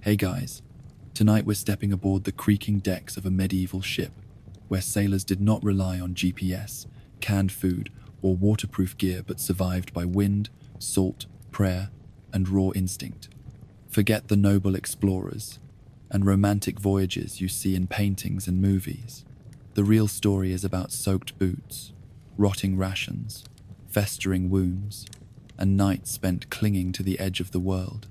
Hey guys, tonight we're stepping aboard the creaking decks of a medieval ship where sailors did not rely on GPS, canned food, or waterproof gear but survived by wind, salt, prayer, and raw instinct. Forget the noble explorers and romantic voyages you see in paintings and movies. The real story is about soaked boots, rotting rations, festering wounds, and nights spent clinging to the edge of the world.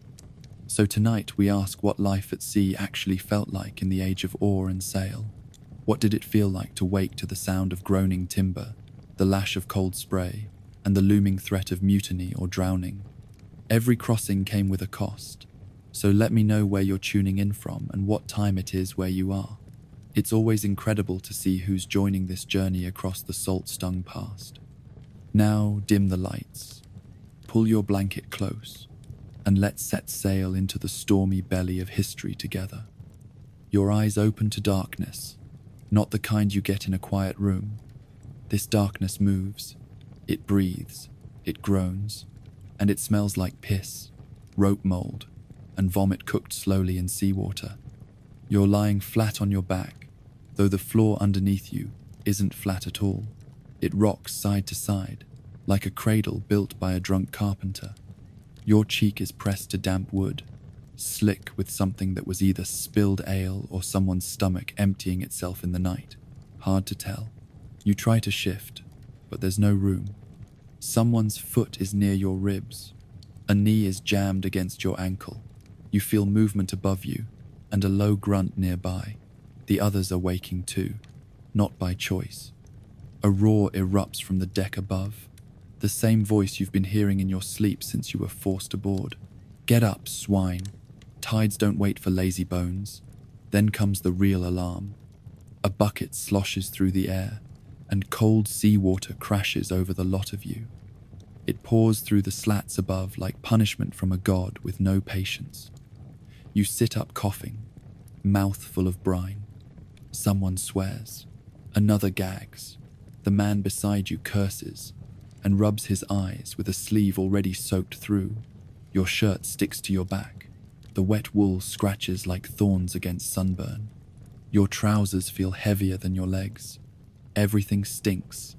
So tonight we ask what life at sea actually felt like in the age of oar and sail. What did it feel like to wake to the sound of groaning timber, the lash of cold spray, and the looming threat of mutiny or drowning? Every crossing came with a cost, so let me know where you're tuning in from and what time it is where you are. It's always incredible to see who's joining this journey across the salt-stung past. Now dim the lights, pull your blanket close, and let's set sail into the stormy belly of history together. Your eyes open to darkness, not the kind you get in a quiet room. This darkness moves, it breathes, it groans, and it smells like piss, rope mold, and vomit cooked slowly in seawater. You're lying flat on your back, though the floor underneath you isn't flat at all. It rocks side to side, like a cradle built by a drunk carpenter. Your cheek is pressed to damp wood, slick with something that was either spilled ale or someone's stomach emptying itself in the night. Hard to tell. You try to shift, but there's no room. Someone's foot is near your ribs. A knee is jammed against your ankle. You feel movement above you, and a low grunt nearby. The others are waking too, not by choice. A roar erupts from the deck above, the same voice you've been hearing in your sleep since you were forced aboard. Get up, swine. Tides don't wait for lazy bones. Then comes the real alarm. A bucket sloshes through the air, and cold seawater crashes over the lot of you. It pours through the slats above like punishment from a god with no patience. You sit up coughing, mouth full of brine. Someone swears. Another gags. The man beside you curses and rubs his eyes with a sleeve already soaked through. Your shirt sticks to your back. The wet wool scratches like thorns against sunburn. Your trousers feel heavier than your legs. Everything stinks.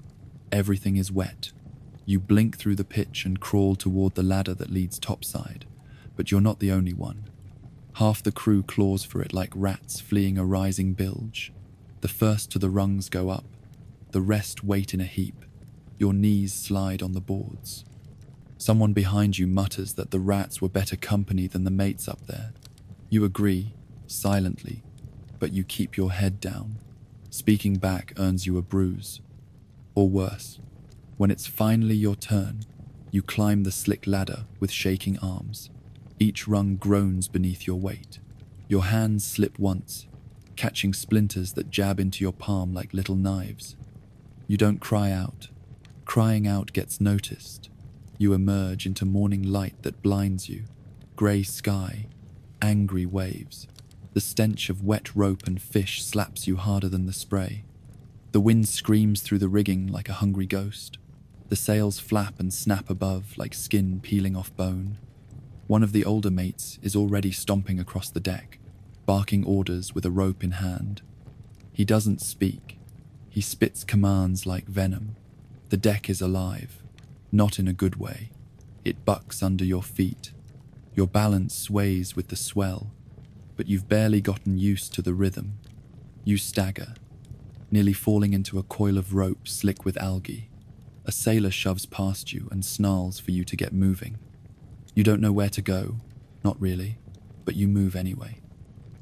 Everything is wet. You blink through the pitch and crawl toward the ladder that leads topside, but you're not the only one. Half the crew claws for it like rats fleeing a rising bilge. The first to the rungs go up. The rest wait in a heap. Your knees slide on the boards. Someone behind you mutters that the rats were better company than the mates up there. You agree, silently, but you keep your head down. Speaking back earns you a bruise. Or worse, when it's finally your turn, you climb the slick ladder with shaking arms. Each rung groans beneath your weight. Your hands slip once, catching splinters that jab into your palm like little knives. You don't cry out. Crying out gets noticed. You emerge into morning light that blinds you. Grey sky, angry waves. The stench of wet rope and fish slaps you harder than the spray. The wind screams through the rigging like a hungry ghost. The sails flap and snap above like skin peeling off bone. One of the older mates is already stomping across the deck, barking orders with a rope in hand. He doesn't speak. He spits commands like venom. The deck is alive, not in a good way. It bucks under your feet. Your balance sways with the swell, but you've barely gotten used to the rhythm. You stagger, nearly falling into a coil of rope slick with algae. A sailor shoves past you and snarls for you to get moving. You don't know where to go, not really, but you move anyway.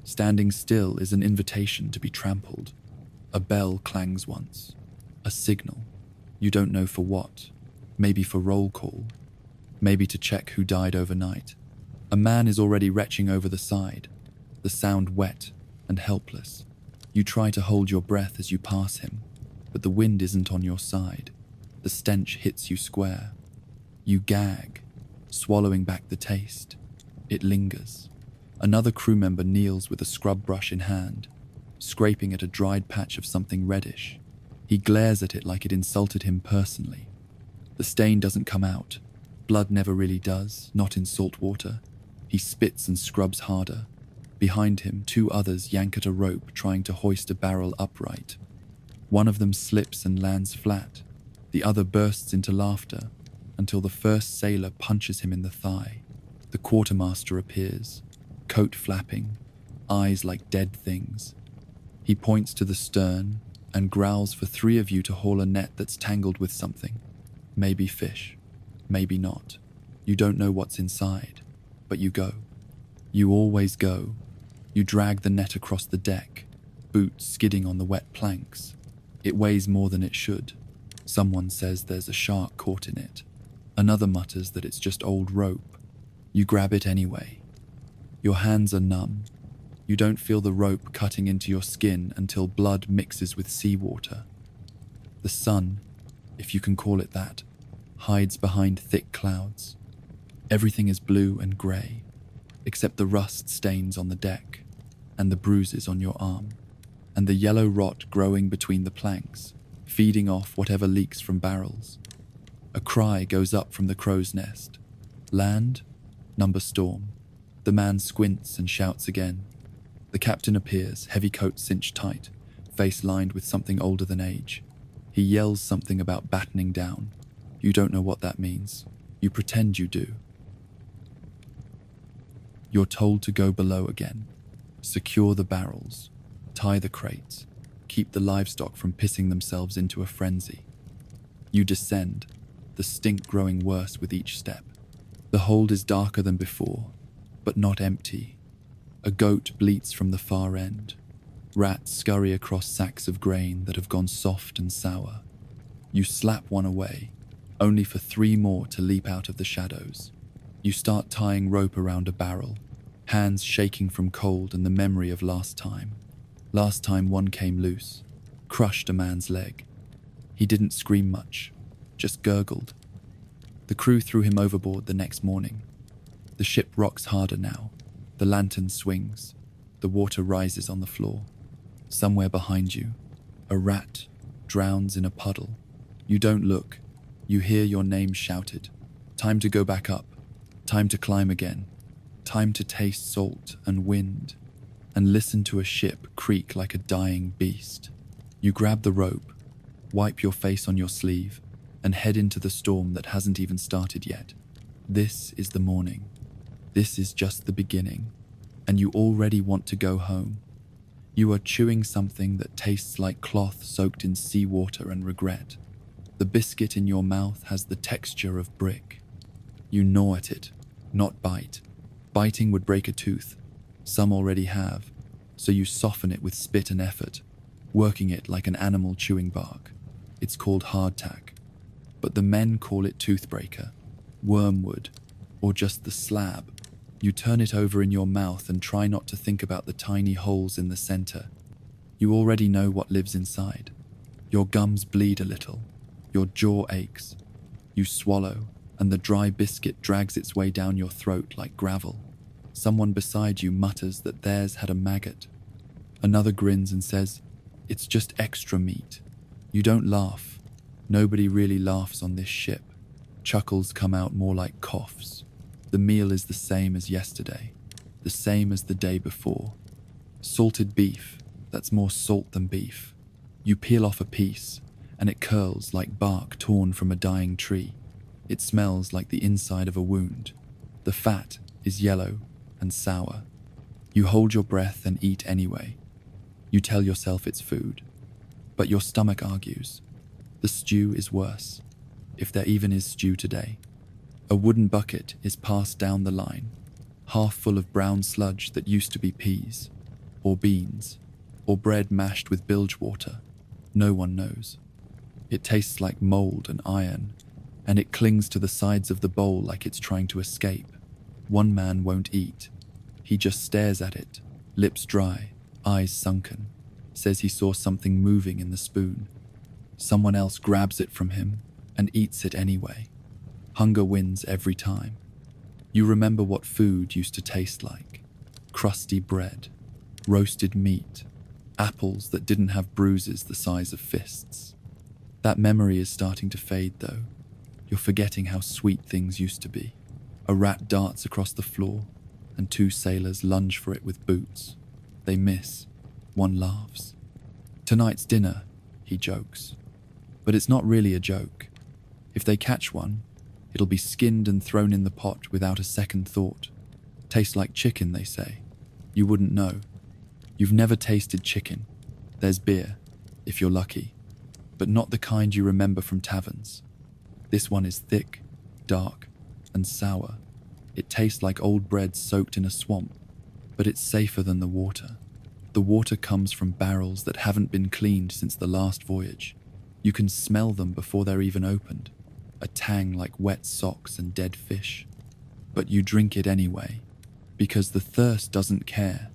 Standing still is an invitation to be trampled. A bell clangs once, a signal. You don't know for what, maybe for roll call, maybe to check who died overnight. A man is already retching over the side, the sound wet and helpless. You try to hold your breath as you pass him, but the wind isn't on your side. The stench hits you square. You gag, swallowing back the taste. It lingers. Another crew member kneels with a scrub brush in hand, scraping at a dried patch of something reddish. He glares at it like it insulted him personally. The stain doesn't come out. Blood never really does, not in salt water. He spits and scrubs harder. Behind him, two others yank at a rope trying to hoist a barrel upright. One of them slips and lands flat. The other bursts into laughter until the first sailor punches him in the thigh. The quartermaster appears, coat flapping, eyes like dead things. He points to the stern and growls for three of you to haul a net that's tangled with something. Maybe fish, maybe not. You don't know what's inside, but you go. You always go. You drag the net across the deck, boots skidding on the wet planks. It weighs more than it should. Someone says there's a shark caught in it. Another mutters that it's just old rope. You grab it anyway. Your hands are numb. You don't feel the rope cutting into your skin until blood mixes with seawater. The sun, if you can call it that, hides behind thick clouds. Everything is blue and grey, except the rust stains on the deck, and the bruises on your arm, and the yellow rot growing between the planks, feeding off whatever leaks from barrels. A cry goes up from the crow's nest. Land, number storm. The man squints and shouts again. The captain appears, heavy coat cinched tight, face lined with something older than age. He yells something about battening down. You don't know what that means. You pretend you do. You're told to go below again. Secure the barrels. Tie the crates. Keep the livestock from pissing themselves into a frenzy. You descend, the stink growing worse with each step. The hold is darker than before, but not empty. A goat bleats from the far end. Rats scurry across sacks of grain that have gone soft and sour. You slap one away, only for three more to leap out of the shadows. You start tying rope around a barrel, hands shaking from cold and the memory of last time. Last time one came loose, crushed a man's leg. He didn't scream much, just gurgled. The crew threw him overboard the next morning. The ship rocks harder now. The lantern swings. The water rises on the floor. Somewhere behind you, a rat drowns in a puddle. You don't look. You hear your name shouted. Time to go back up. Time to climb again. Time to taste salt and wind. And listen to a ship creak like a dying beast. You grab the rope, wipe your face on your sleeve, and head into the storm that hasn't even started yet. This is the morning. This is just the beginning, and you already want to go home. You are chewing something that tastes like cloth soaked in seawater and regret. The biscuit in your mouth has the texture of brick. You gnaw at it, not bite. Biting would break a tooth. Some already have, so you soften it with spit and effort, working it like an animal chewing bark. It's called hardtack, but the men call it toothbreaker, wormwood, or just the slab. You turn it over in your mouth and try not to think about the tiny holes in the center. You already know what lives inside. Your gums bleed a little. Your jaw aches. You swallow, and the dry biscuit drags its way down your throat like gravel. Someone beside you mutters that theirs had a maggot. Another grins and says, "It's just extra meat." You don't laugh. Nobody really laughs on this ship. Chuckles come out more like coughs. The meal is the same as yesterday, the same as the day before. Salted beef, that's more salt than beef. You peel off a piece, and it curls like bark torn from a dying tree. It smells like the inside of a wound. The fat is yellow and sour. You hold your breath and eat anyway. You tell yourself it's food, but your stomach argues. The stew is worse, if there even is stew today. A wooden bucket is passed down the line, half full of brown sludge that used to be peas, or beans, or bread mashed with bilge water. No one knows. It tastes like mold and iron, and it clings to the sides of the bowl like it's trying to escape. One man won't eat. He just stares at it, lips dry, eyes sunken, says he saw something moving in the spoon. Someone else grabs it from him and eats it anyway. Hunger wins every time. You remember what food used to taste like. Crusty bread, roasted meat, apples that didn't have bruises the size of fists. That memory is starting to fade though. You're forgetting how sweet things used to be. A rat darts across the floor. and 2 sailors lunge for it with boots. They miss. One laughs. "Tonight's dinner," he jokes. But it's not really a joke. If they catch one, it'll be skinned and thrown in the pot without a second thought. Tastes like chicken, they say. You wouldn't know. You've never tasted chicken. There's beer, if you're lucky, but not the kind you remember from taverns. This one is thick, dark, and sour. It tastes like old bread soaked in a swamp, but it's safer than the water. The water comes from barrels that haven't been cleaned since the last voyage. You can smell them before they're even opened, a tang like wet socks and dead fish. But you drink it anyway, because the thirst doesn't care,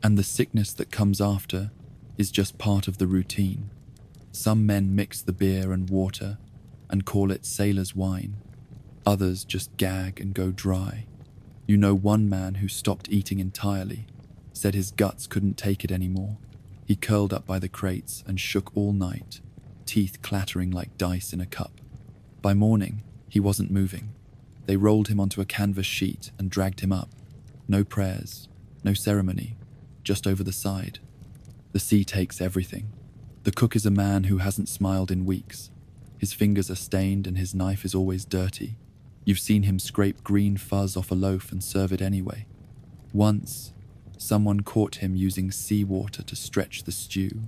and the sickness that comes after is just part of the routine. Some men mix the beer and water and call it sailor's wine. Others just gag and go dry. You know one man who stopped eating entirely, said his guts couldn't take it anymore. He curled up by the crates and shook all night, teeth clattering like dice in a cup. By morning, he wasn't moving. They rolled him onto a canvas sheet and dragged him up. No prayers, no ceremony, just over the side. The sea takes everything. The cook is a man who hasn't smiled in weeks. His fingers are stained and his knife is always dirty. You've seen him scrape green fuzz off a loaf and serve it anyway. Once, someone caught him using seawater to stretch the stew.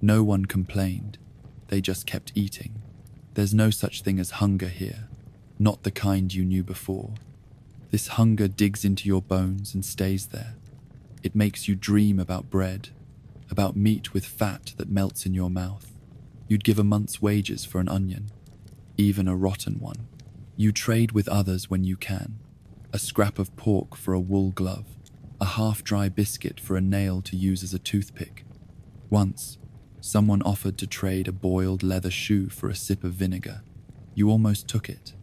No one complained. They just kept eating. There's no such thing as hunger here, not the kind you knew before. This hunger digs into your bones and stays there. It makes you dream about bread, about meat with fat that melts in your mouth. You'd give a month's wages for an onion, even a rotten one. You trade with others when you can. A scrap of pork for a wool glove, a half-dry biscuit for a nail to use as a toothpick. Once, someone offered to trade a boiled leather shoe for a sip of vinegar. You almost took it.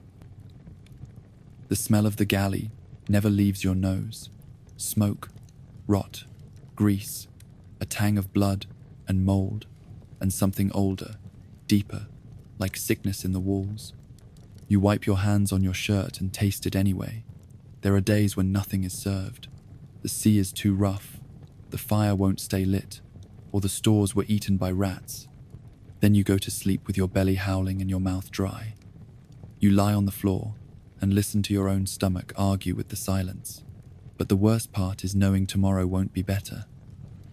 The smell of the galley never leaves your nose. Smoke, rot, grease, a tang of blood and mold, and something older, deeper, like sickness in the walls. You wipe your hands on your shirt and taste it anyway. There are days when nothing is served. The sea is too rough, the fire won't stay lit, or the stores were eaten by rats. Then you go to sleep with your belly howling and your mouth dry. You lie on the floor and listen to your own stomach argue with the silence. But the worst part is knowing tomorrow won't be better.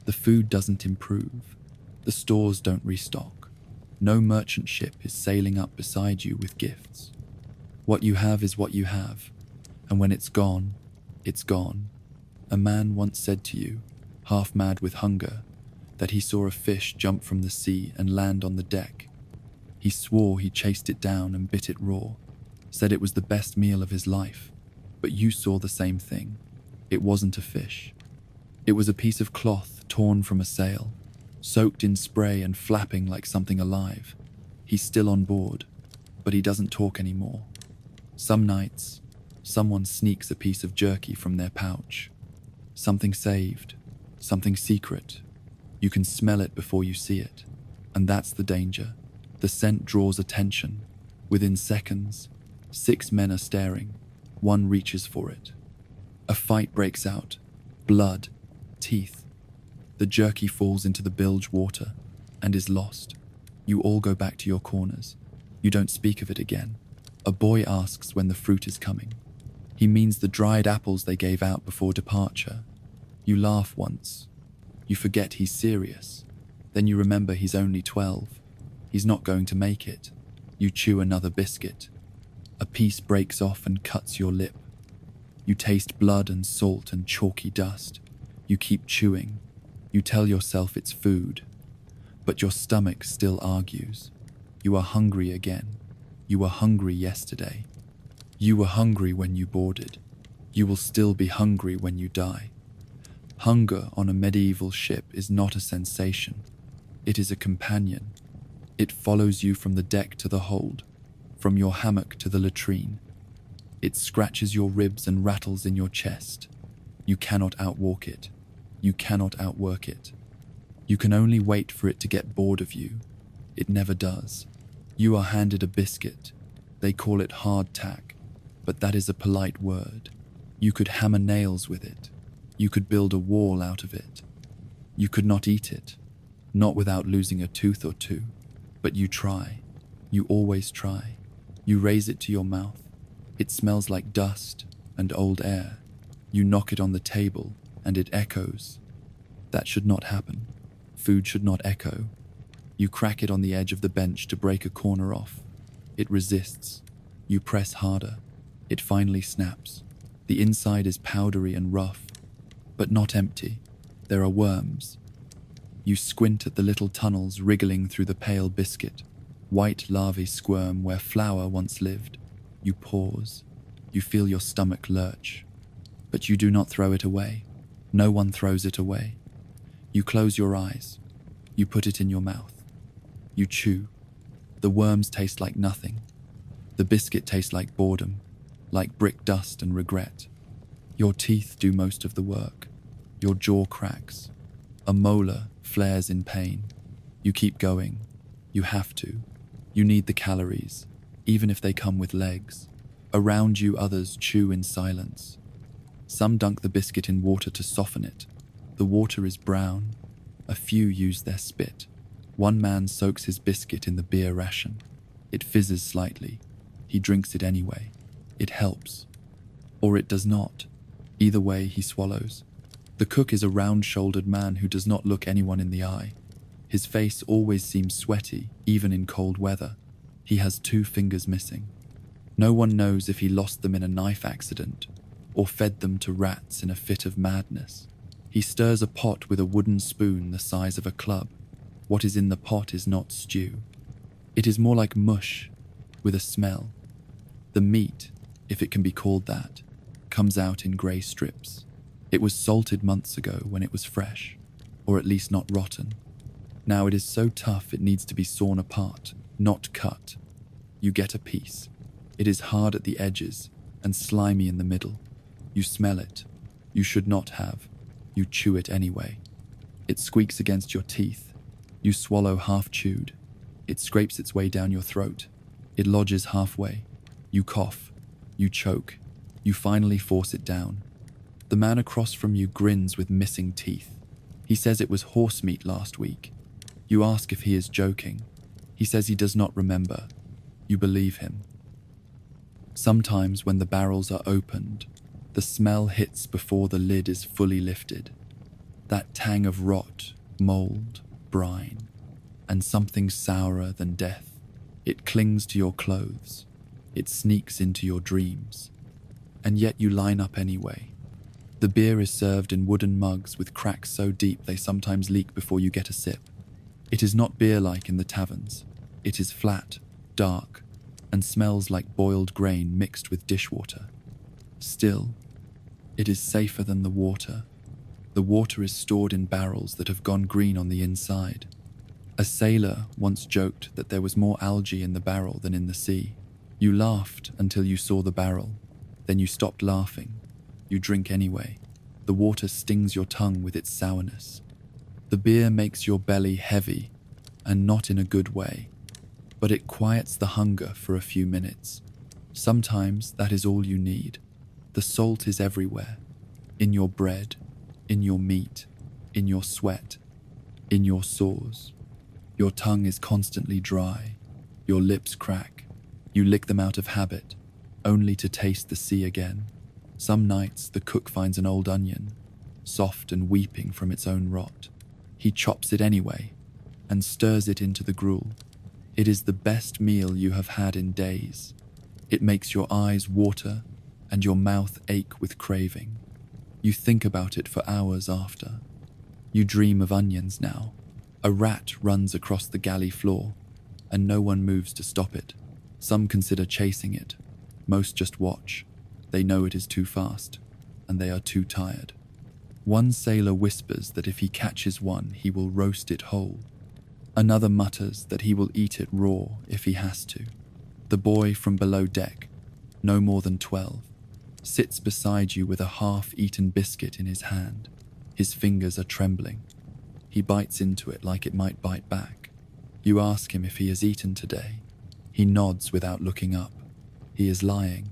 The food doesn't improve. The stores don't restock. No merchant ship is sailing up beside you with gifts. What you have is what you have, and when it's gone, it's gone. A man once said to you, half mad with hunger, that he saw a fish jump from the sea and land on the deck. He swore he chased it down and bit it raw, said it was the best meal of his life, but you saw the same thing. It wasn't a fish. It was a piece of cloth torn from a sail, soaked in spray and flapping like something alive. He's still on board, but he doesn't talk anymore. Some nights, someone sneaks a piece of jerky from their pouch. Something saved, something secret. You can smell it before you see it, and that's the danger. The scent draws attention. Within seconds, 6 men are staring. One reaches for it. A fight breaks out. Blood, teeth. The jerky falls into the bilge water and is lost. You all go back to your corners. You don't speak of it again. A boy asks when the fruit is coming. He means the dried apples they gave out before departure. You laugh once. You forget he's serious. Then you remember he's only 12. He's not going to make it. You chew another biscuit. A piece breaks off and cuts your lip. You taste blood and salt and chalky dust. You keep chewing. You tell yourself it's food. But your stomach still argues. You are hungry again. You were hungry yesterday. You were hungry when you boarded. You will still be hungry when you die. Hunger on a medieval ship is not a sensation. It is a companion. It follows you from the deck to the hold, from your hammock to the latrine. It scratches your ribs and rattles in your chest. You cannot outwalk it. You cannot outwork it. You can only wait for it to get bored of you. It never does. You are handed a biscuit. They call it hardtack, but that is a polite word. You could hammer nails with it. You could build a wall out of it. You could not eat it, not without losing a tooth or two. But you try. You always try. You raise it to your mouth. It smells like dust and old air. You knock it on the table and it echoes. That should not happen. Food should not echo. You crack it on the edge of the bench to break a corner off. It resists. You press harder. It finally snaps. The inside is powdery and rough, but not empty. There are worms. You squint at the little tunnels wriggling through the pale biscuit. White larvae squirm where flour once lived. You pause. You feel your stomach lurch. But you do not throw it away. No one throws it away. You close your eyes. You put it in your mouth. You chew. The worms taste like nothing. The biscuit tastes like boredom, like brick dust and regret. Your teeth do most of the work. Your jaw cracks. A molar flares in pain. You keep going. You have to. You need the calories, even if they come with legs. Around you, others chew in silence. Some dunk the biscuit in water to soften it. The water is brown. A few use their spit. One man soaks his biscuit in the beer ration. It fizzes slightly. He drinks it anyway. It helps. Or it does not. Either way, he swallows. The cook is a round-shouldered man who does not look anyone in the eye. His face always seems sweaty, even in cold weather. He has 2 fingers missing. No one knows if he lost them in a knife accident or fed them to rats in a fit of madness. He stirs a pot with a wooden spoon the size of a club. What is in the pot is not stew. It is more like mush, with a smell. The meat, if it can be called that, comes out in grey strips. It was salted months ago when it was fresh, or at least not rotten. Now it is so tough it needs to be sawn apart, not cut. You get a piece. It is hard at the edges and slimy in the middle. You smell it. You should not have. You chew it anyway. It squeaks against your teeth. You swallow half chewed. It scrapes its way down your throat. It lodges halfway. You cough. You choke. You finally force it down. The man across from you grins with missing teeth. He says it was horse meat last week. You ask if he is joking. He says he does not remember. You believe him. Sometimes when the barrels are opened, the smell hits before the lid is fully lifted. That tang of rot, mold, brine, and something sourer than death. It clings to your clothes. It sneaks into your dreams. And yet you line up anyway. The beer is served in wooden mugs with cracks so deep they sometimes leak before you get a sip. It is not beer-like in the taverns. It is flat, dark, and smells like boiled grain mixed with dishwater. Still, it is safer than the water. The water is stored in barrels that have gone green on the inside. A sailor once joked that there was more algae in the barrel than in the sea. You laughed until you saw the barrel. Then you stopped laughing. You drink anyway. The water stings your tongue with its sourness. The beer makes your belly heavy, and not in a good way, but it quiets the hunger for a few minutes. Sometimes that is all you need. The salt is everywhere. In your bread, in your meat, in your sweat, in your sores. Your tongue is constantly dry. Your lips crack. You lick them out of habit, only to taste the sea again. Some nights the cook finds an old onion, soft and weeping from its own rot. He chops it anyway, and stirs it into the gruel. It is the best meal you have had in days. It makes your eyes water and your mouth ache with craving. You think about it for hours after. You dream of onions now. A rat runs across the galley floor, and no one moves to stop it. Some consider chasing it. Most just watch. They know it is too fast, and they are too tired. One sailor whispers that if he catches one, he will roast it whole. Another mutters that he will eat it raw if he has to. The boy from below deck, no more than 12, sits beside you with a half-eaten biscuit in his hand. His fingers are trembling. He bites into it like it might bite back. You ask him if he has eaten today. He nods without looking up. He is lying.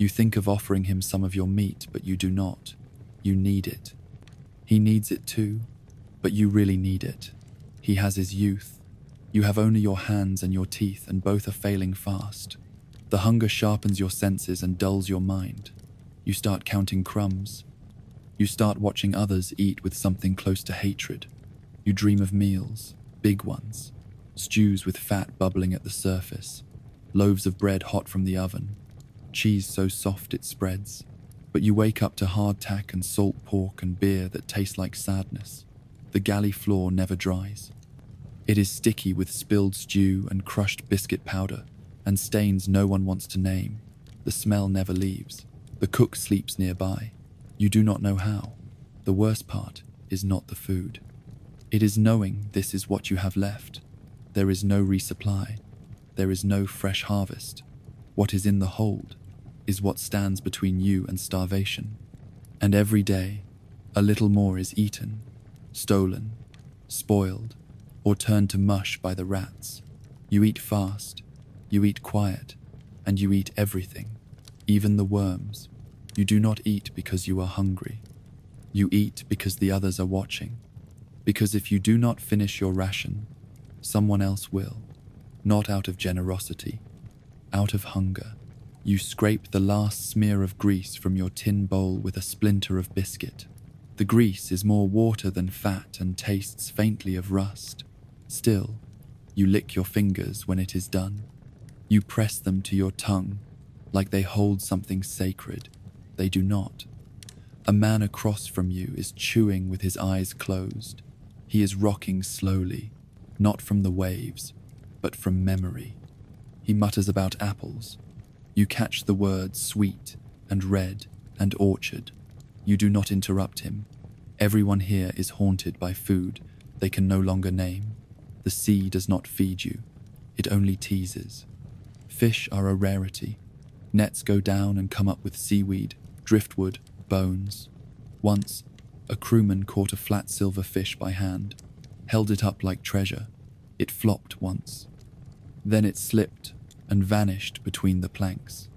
You think of offering him some of your meat, but you do not. You need it. He needs it too, but you really need it. He has his youth. You have only your hands and your teeth, and both are failing fast. The hunger sharpens your senses and dulls your mind. You start counting crumbs. You start watching others eat with something close to hatred. You dream of meals, big ones, stews with fat bubbling at the surface, loaves of bread hot from the oven, cheese so soft it spreads. But you wake up to hardtack and salt pork and beer that taste like sadness. The galley floor never dries. It is sticky with spilled stew and crushed biscuit powder, and stains no one wants to name. The smell never leaves. The cook sleeps nearby. You do not know how. The worst part is not the food. It is knowing this is what you have left. There is no resupply. There is no fresh harvest. What is in the hold is what stands between you and starvation. And every day, a little more is eaten, stolen, spoiled, or turned to mush by the rats. You eat fast, you eat quiet, and you eat everything, even the worms. You do not eat because you are hungry. You eat because the others are watching. Because if you do not finish your ration, someone else will. Not out of generosity, out of hunger. You scrape the last smear of grease from your tin bowl with a splinter of biscuit. The grease is more water than fat and tastes faintly of rust. Still, you lick your fingers when it is done. You press them to your tongue like they hold something sacred. They do not. A man across from you is chewing with his eyes closed. He is rocking slowly, not from the waves, but from memory. He mutters about apples. You catch the words sweet and red and orchard. You do not interrupt him. Everyone here is haunted by food they can no longer name. The sea does not feed you. It only teases. Fish are a rarity. Nets go down and come up with seaweed, driftwood, bones. Once, a crewman caught a flat silver fish by hand, held it up like treasure. It flopped once. Then it slipped and vanished between the planks.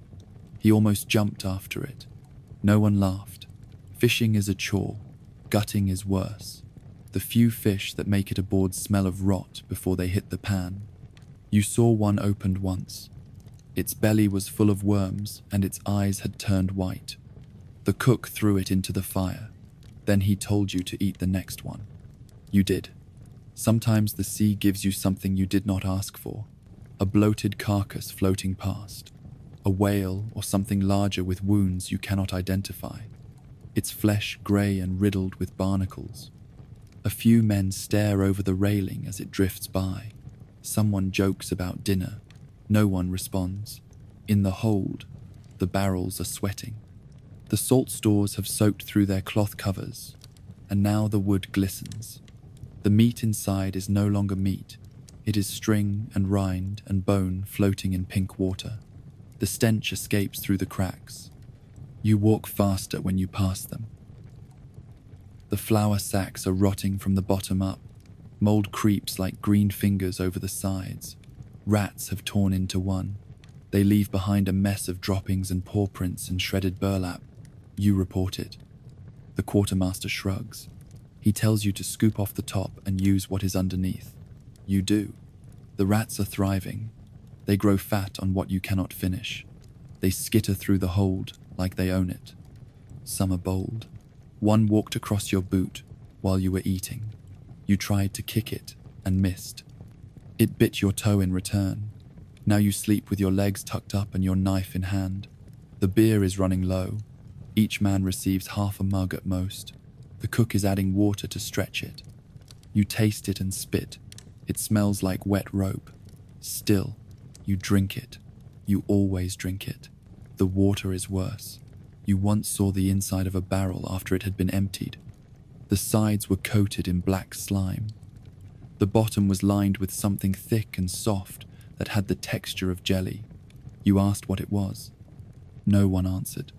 He almost jumped after it. No one laughed. Fishing is a chore. Gutting is worse. The few fish that make it aboard smell of rot before they hit the pan. You saw one opened once. Its belly was full of worms and its eyes had turned white. The cook threw it into the fire. Then he told you to eat the next one. You did. Sometimes the sea gives you something you did not ask for. A bloated carcass floating past. A whale or something larger with wounds you cannot identify. Its flesh grey and riddled with barnacles. A few men stare over the railing as it drifts by. Someone jokes about dinner. No one responds. In the hold, the barrels are sweating. The salt stores have soaked through their cloth covers, and now the wood glistens. The meat inside is no longer meat. It is string and rind and bone floating in pink water. The stench escapes through the cracks. You walk faster when you pass them. The flour sacks are rotting from the bottom up. Mold creeps like green fingers over the sides. Rats have torn into one. They leave behind a mess of droppings and paw prints and shredded burlap. You report it. The quartermaster shrugs. He tells you to scoop off the top and use what is underneath. You do. The rats are thriving. They grow fat on what you cannot finish. They skitter through the hold like they own it. Some are bold. One walked across your boot while you were eating. You tried to kick it and missed. It bit your toe in return. Now you sleep with your legs tucked up and your knife in hand. The beer is running low. Each man receives half a mug at most. The cook is adding water to stretch it. You taste it and spit. It smells like wet rope. Still, you drink it. You always drink it. The water is worse. You once saw the inside of a barrel after it had been emptied. The sides were coated in black slime. The bottom was lined with something thick and soft that had the texture of jelly. You asked what it was. No one answered.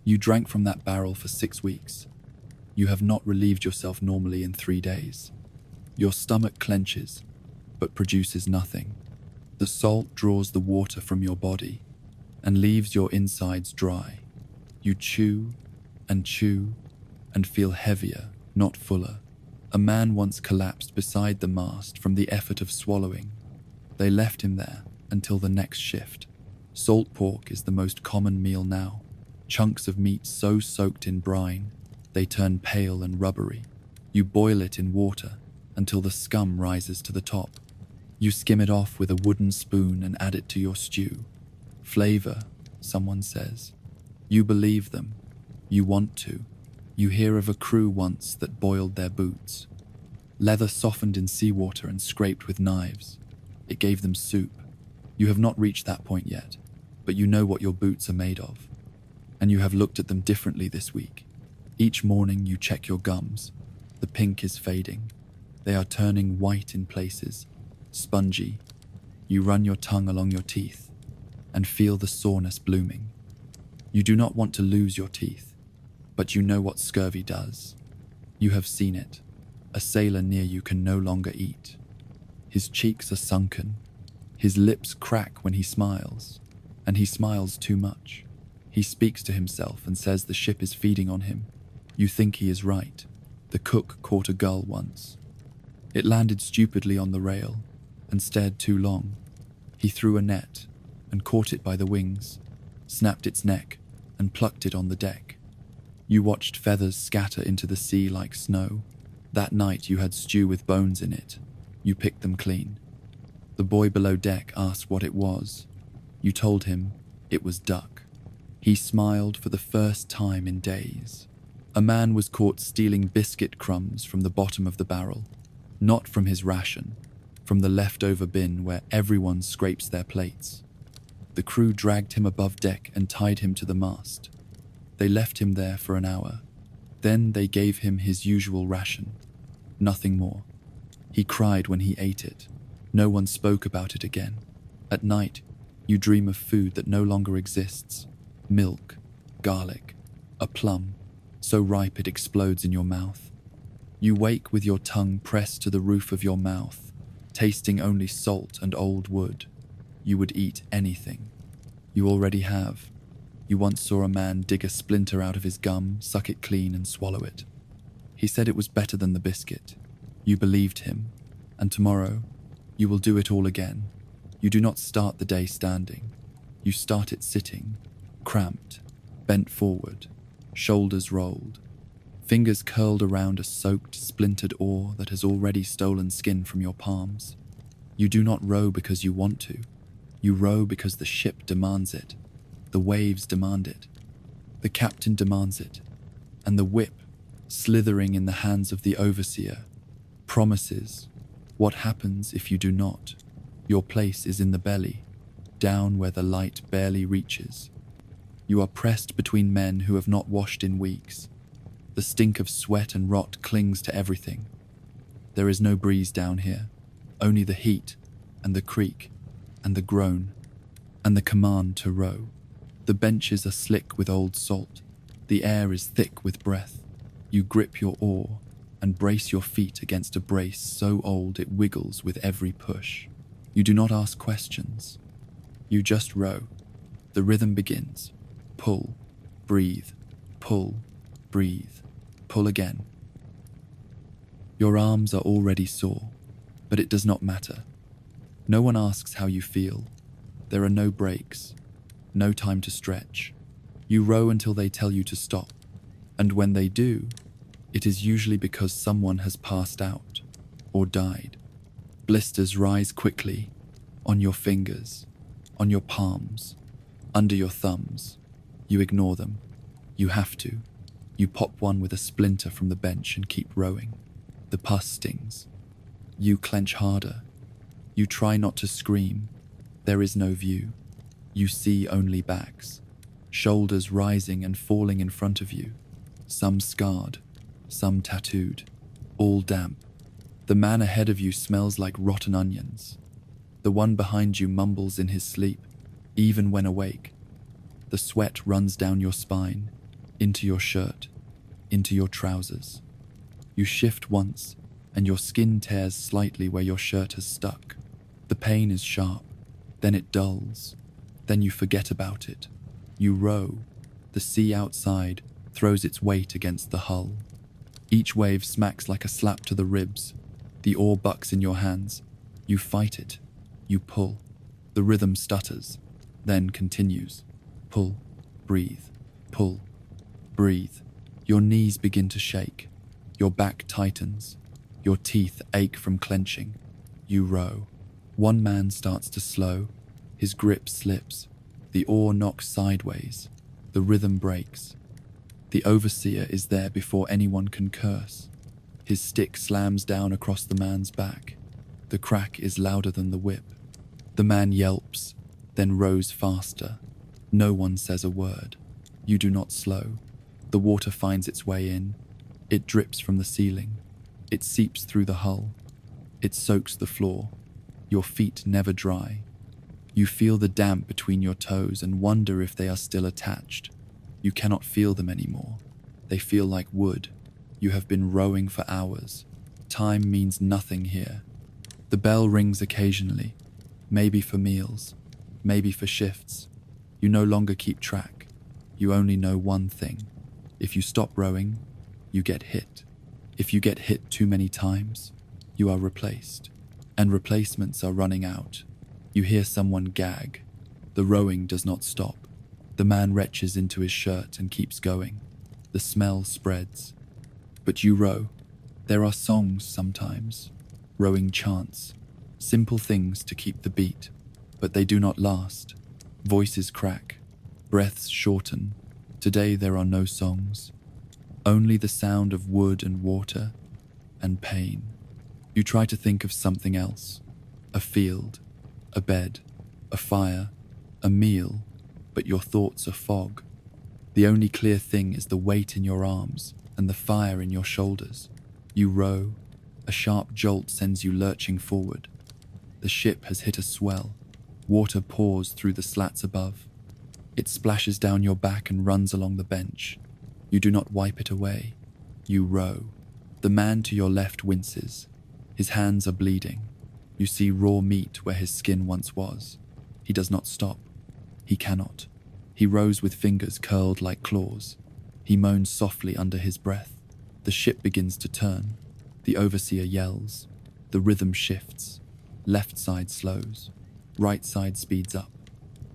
You drank from that barrel for 6 weeks. You have not relieved yourself normally in 3 days. Your stomach clenches, but produces nothing. The salt draws the water from your body. and leaves your insides dry. You chew and feel heavier, not fuller. A man once collapsed beside the mast from the effort of swallowing. They left him there until the next shift. Salt pork is the most common meal now. Chunks of meat so soaked in brine, they turn pale and rubbery. You boil it in water until the scum rises to the top. You skim it off with a wooden spoon and add it to your stew. Flavor, someone says. You believe them. You want to. You hear of a crew once that boiled their boots. Leather softened in seawater and scraped with knives. It gave them soup. You have not reached that point yet, but you know what your boots are made of. And you have looked at them differently this week. Each morning you check your gums. The pink is fading. They are turning white in places, spongy. You run your tongue along your teeth and feel the soreness blooming. You do not want to lose your teeth, but you know what scurvy does. You have seen it. A sailor near you can no longer eat. His cheeks are sunken. His lips crack when he smiles, and he smiles too much. He speaks to himself and says the ship is feeding on him. You think he is right. The cook caught a gull once. It landed stupidly on the rail and stared too long. He threw a net and caught it by the wings, snapped its neck and plucked it on the deck. You watched feathers scatter into the sea like snow. That night you had stew with bones in it. You picked them clean. The boy below deck asked what it was. You told him it was duck. He smiled for the first time in days. A man was caught stealing biscuit crumbs from the bottom of the barrel, not from his ration, from the leftover bin where everyone scrapes their plates. The crew dragged him above deck and tied him to the mast. They left him there for an hour. Then they gave him his usual ration. Nothing more. He cried when he ate it. No one spoke about it again. At night, you dream of food that no longer exists. Milk, garlic, a plum, so ripe it explodes in your mouth. You wake with your tongue pressed to the roof of your mouth, tasting only salt and old wood. You would eat anything. You already have. You once saw a man dig a splinter out of his gum, suck it clean and swallow it. He said it was better than the biscuit. You believed him, and tomorrow you will do it all again. You do not start the day standing. You start it sitting, cramped, bent forward, shoulders rolled, fingers curled around a soaked, splintered oar that has already stolen skin from your palms. You do not row because you want to. You row because the ship demands it. The waves demand it. The captain demands it. And the whip, slithering in the hands of the overseer, promises what happens if you do not. Your place is in the belly, down where the light barely reaches. You are pressed between men who have not washed in weeks. The stink of sweat and rot clings to everything. There is no breeze down here, only the heat and the creak and the groan and the command to row. The benches are slick with old salt. The air is thick with breath. You grip your oar and brace your feet against a brace so old it wiggles with every push. You do not ask questions. You just row. The rhythm begins. Pull, breathe, pull, breathe, pull again. Your arms are already sore, but it does not matter. No one asks how you feel. There are no breaks, no time to stretch. You row until they tell you to stop, and when they do, it is usually because someone has passed out or died. Blisters rise quickly on your fingers, on your palms, under your thumbs. You ignore them. You have to. You pop one with a splinter from the bench and keep rowing. The pus stings. You clench harder. You try not to scream. There is no view. You see only backs, shoulders rising and falling in front of you, some scarred, some tattooed, all damp. The man ahead of you smells like rotten onions. The one behind you mumbles in his sleep, even when awake. The sweat runs down your spine, into your shirt, into your trousers. You shift once, and your skin tears slightly where your shirt has stuck. The pain is sharp, then it dulls. Then you forget about it. You row. The sea outside throws its weight against the hull. Each wave smacks like a slap to the ribs. The oar bucks in your hands. You fight it. You pull. The rhythm stutters, then continues. Pull, breathe, pull, breathe. Your knees begin to shake. Your back tightens. Your teeth ache from clenching. You row. One man starts to slow. His grip slips. The oar knocks sideways. The rhythm breaks. The overseer is there before anyone can curse. His stick slams down across the man's back. The crack is louder than the whip. The man yelps, then rows faster. No one says a word. You do not slow. The water finds its way in. It drips from the ceiling. It seeps through the hull. It soaks the floor. Your feet never dry. You feel the damp between your toes and wonder if they are still attached. You cannot feel them anymore. They feel like wood. You have been rowing for hours. Time means nothing here. The bell rings occasionally, maybe for meals, maybe for shifts. You no longer keep track. You only know one thing. If you stop rowing, you get hit. If you get hit too many times, you are replaced. And replacements are running out. You hear someone gag. The rowing does not stop. The man retches into his shirt and keeps going. The smell spreads. But you row. There are songs sometimes. Rowing chants. Simple things to keep the beat. But they do not last. Voices crack. Breaths shorten. Today there are no songs. Only the sound of wood and water and pain. You try to think of something else. A field. A bed. A fire. A meal. But your thoughts are fog. The only clear thing is the weight in your arms and the fire in your shoulders. You row. A sharp jolt sends you lurching forward. The ship has hit a swell. Water pours through the slats above. It splashes down your back and runs along the bench. You do not wipe it away. You row. The man to your left winces. His hands are bleeding. You see raw meat where his skin once was. He does not stop. He cannot. He rows with fingers curled like claws. He moans softly under his breath. The ship begins to turn. The overseer yells. The rhythm shifts. Left side slows. Right side speeds up.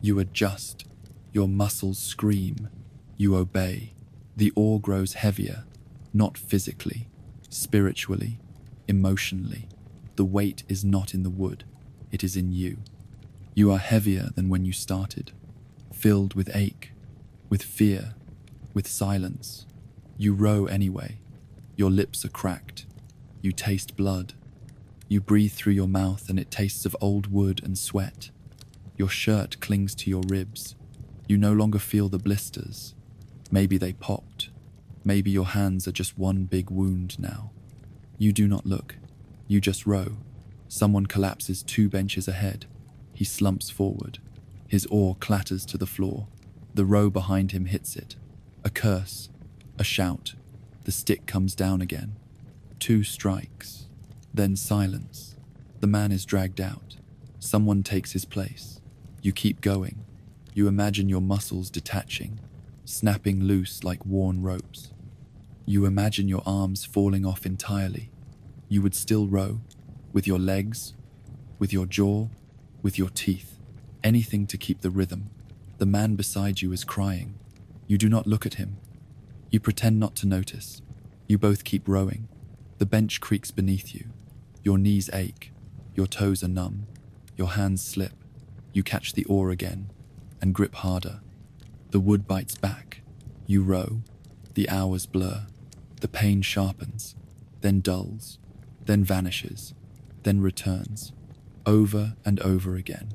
You adjust. Your muscles scream. You obey. The oar grows heavier, not physically, spiritually, emotionally. The weight is not in the wood. It is in you. You are heavier than when you started, filled with ache, with fear, with silence. You row anyway. Your lips are cracked. You taste blood. You breathe through your mouth and it tastes of old wood and sweat. Your shirt clings to your ribs. You no longer feel the blisters. Maybe they popped. Maybe your hands are just one big wound now. You do not look. You just row. Someone collapses 2 benches ahead. He slumps forward. His oar clatters to the floor. The row behind him hits it. A curse. A shout. The stick comes down again. 2 strikes. Then silence. The man is dragged out. Someone takes his place. You keep going. You imagine your muscles detaching, snapping loose like worn ropes. You imagine your arms falling off entirely. You would still row, with your legs, with your jaw, with your teeth, anything to keep the rhythm. The man beside you is crying. You do not look at him. You pretend not to notice. You both keep rowing. The bench creaks beneath you. Your knees ache. Your toes are numb. Your hands slip. You catch the oar again and grip harder. The wood bites back. You row. The hours blur. The pain sharpens, then dulls, then vanishes, then returns, over and over again.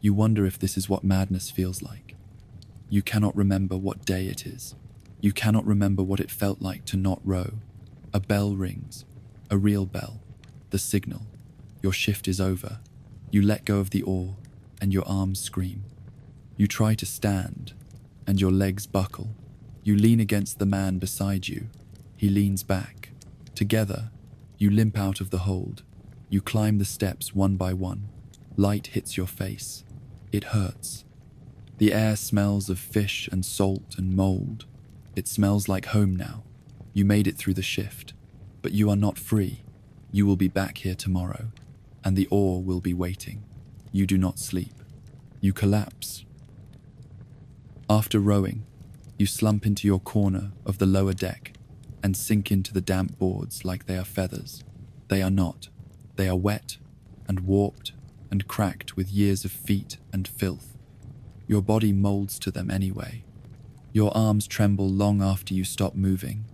You wonder if this is what madness feels like. You cannot remember what day it is. You cannot remember what it felt like to not row. A bell rings, a real bell, the signal. Your shift is over. You let go of the oar, and your arms scream. You try to stand, and your legs buckle. You lean against the man beside you. He leans back. Together, you limp out of the hold. You climb the steps one by one. Light hits your face. It hurts. The air smells of fish and salt and mold. It smells like home now. You made it through the shift, but you are not free. You will be back here tomorrow, and the oar will be waiting. You do not sleep. You collapse. After rowing, you slump into your corner of the lower deck and sink into the damp boards like they are feathers. They are not. They are wet and warped and cracked with years of feet and filth. Your body molds to them anyway. Your arms tremble long after you stop moving.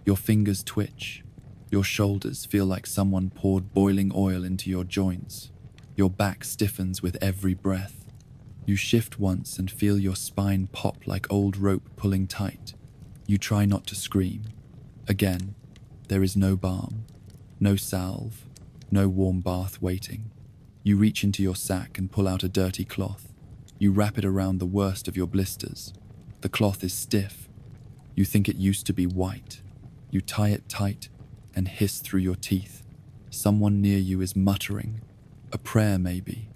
Your fingers twitch. Your shoulders feel like someone poured boiling oil into your joints. Your back stiffens with every breath. You shift once and feel your spine pop like old rope pulling tight. You try not to scream. Again, there is no balm, no salve, no warm bath waiting. You reach into your sack and pull out a dirty cloth. You wrap it around the worst of your blisters. The cloth is stiff. You think it used to be white. You tie it tight and hiss through your teeth. Someone near you is muttering, a prayer maybe,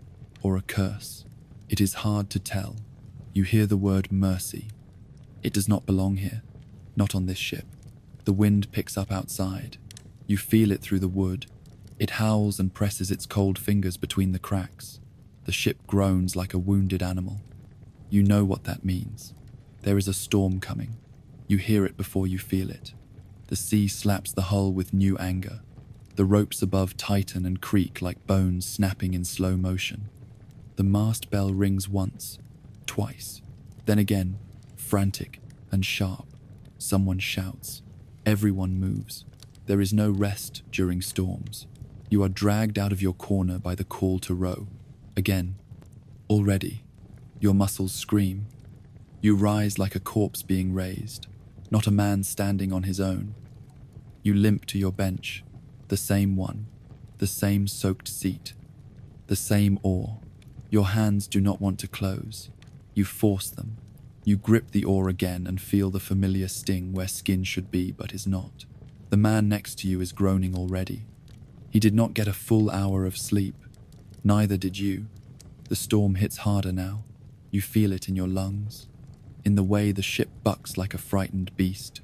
or a curse. It is hard to tell. You hear the word mercy. It does not belong here, not on this ship. The wind picks up outside. You feel it through the wood. It howls and presses its cold fingers between the cracks. The ship groans like a wounded animal. You know what that means. There is a storm coming. You hear it before you feel it. The sea slaps the hull with new anger. The ropes above tighten and creak like bones snapping in slow motion. The mast bell rings once, twice, then again, frantic and sharp. Someone shouts. Everyone moves. There is no rest during storms. You are dragged out of your corner by the call to row. Again. Already. Your muscles scream. You rise like a corpse being raised, not a man standing on his own. You limp to your bench, the same one, the same soaked seat, the same oar. Your hands do not want to close. You force them. You grip the oar again and feel the familiar sting where skin should be but is not. The man next to you is groaning already. He did not get a full hour of sleep. Neither did you. The storm hits harder now. You feel it in your lungs, in the way the ship bucks like a frightened beast.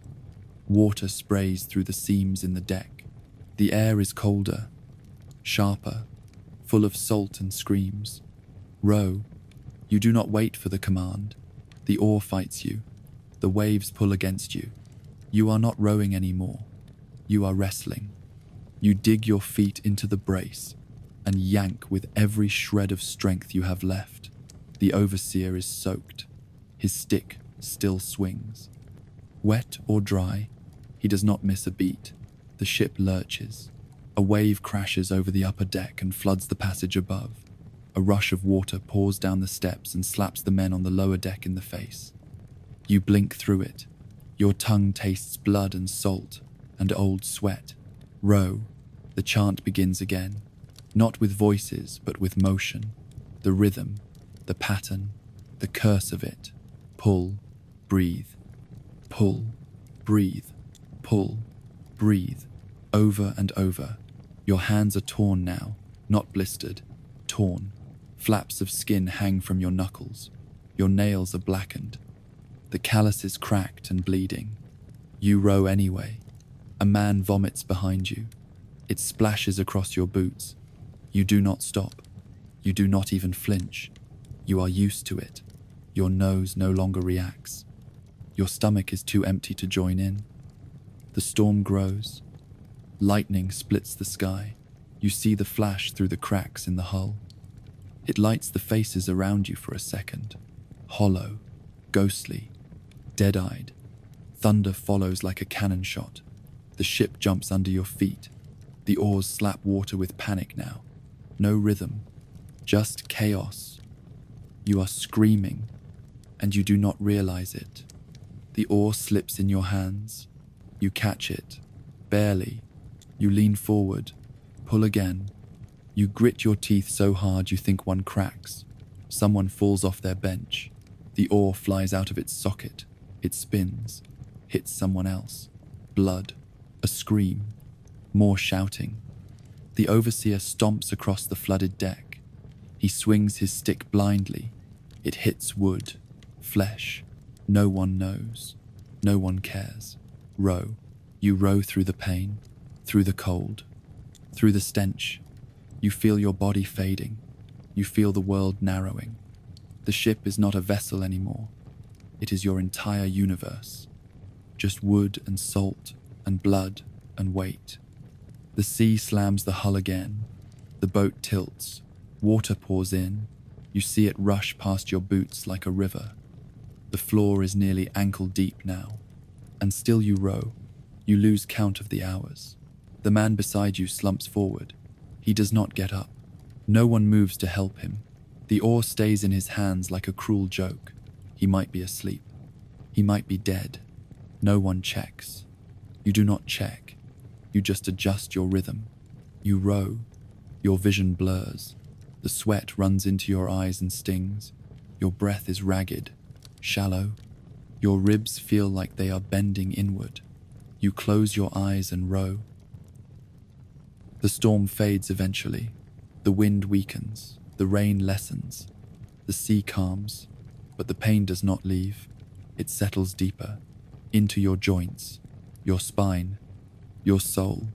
Water sprays through the seams in the deck. The air is colder, sharper, full of salt and screams. Row. You do not wait for the command. The oar fights you. The waves pull against you. You are not rowing anymore. You are wrestling. You dig your feet into the brace and yank with every shred of strength you have left. The overseer is soaked. His stick still swings. Wet or dry, he does not miss a beat. The ship lurches. A wave crashes over the upper deck and floods the passage above. A rush of water pours down the steps and slaps the men on the lower deck in the face. You blink through it. Your tongue tastes blood and salt and old sweat. Row. The chant begins again. Not with voices, but with motion. The rhythm, the pattern, the curse of it. Pull, breathe. Pull, breathe. Pull, breathe. Over and over. Your hands are torn now, not blistered. Torn. Flaps of skin hang from your knuckles. Your nails are blackened. The callus is cracked and bleeding. You row anyway. A man vomits behind you. It splashes across your boots. You do not stop. You do not even flinch. You are used to it. Your nose no longer reacts. Your stomach is too empty to join in. The storm grows. Lightning splits the sky. You see the flash through the cracks in the hull. It lights the faces around you for a second. Hollow, ghostly, dead-eyed. Thunder follows like a cannon shot. The ship jumps under your feet. The oars slap water with panic now. No rhythm, just chaos. You are screaming, and you do not realize it. The oar slips in your hands. You catch it, barely. You lean forward, pull again. You grit your teeth so hard you think one cracks. Someone falls off their bench. The oar flies out of its socket. It spins, hits someone else. Blood, a scream, more shouting. The overseer stomps across the flooded deck. He swings his stick blindly. It hits wood. Flesh. No one knows. No one cares. Row. You row through the pain, through the cold, through the stench. You feel your body fading. You feel the world narrowing. The ship is not a vessel anymore. It is your entire universe. Just wood and salt and blood and weight. The sea slams the hull again. The boat tilts. Water pours in. You see it rush past your boots like a river. The floor is nearly ankle deep now. And still you row. You lose count of the hours. The man beside you slumps forward. He does not get up. No one moves to help him. The oar stays in his hands like a cruel joke. He might be asleep. He might be dead. No one checks. You do not check. You just adjust your rhythm. You row. Your vision blurs. The sweat runs into your eyes and stings. Your breath is ragged, shallow. Your ribs feel like they are bending inward. You close your eyes and row. The storm fades eventually. The wind weakens. The rain lessens. The sea calms. But the pain does not leave. It settles deeper. Into your joints. Your spine. Your soul.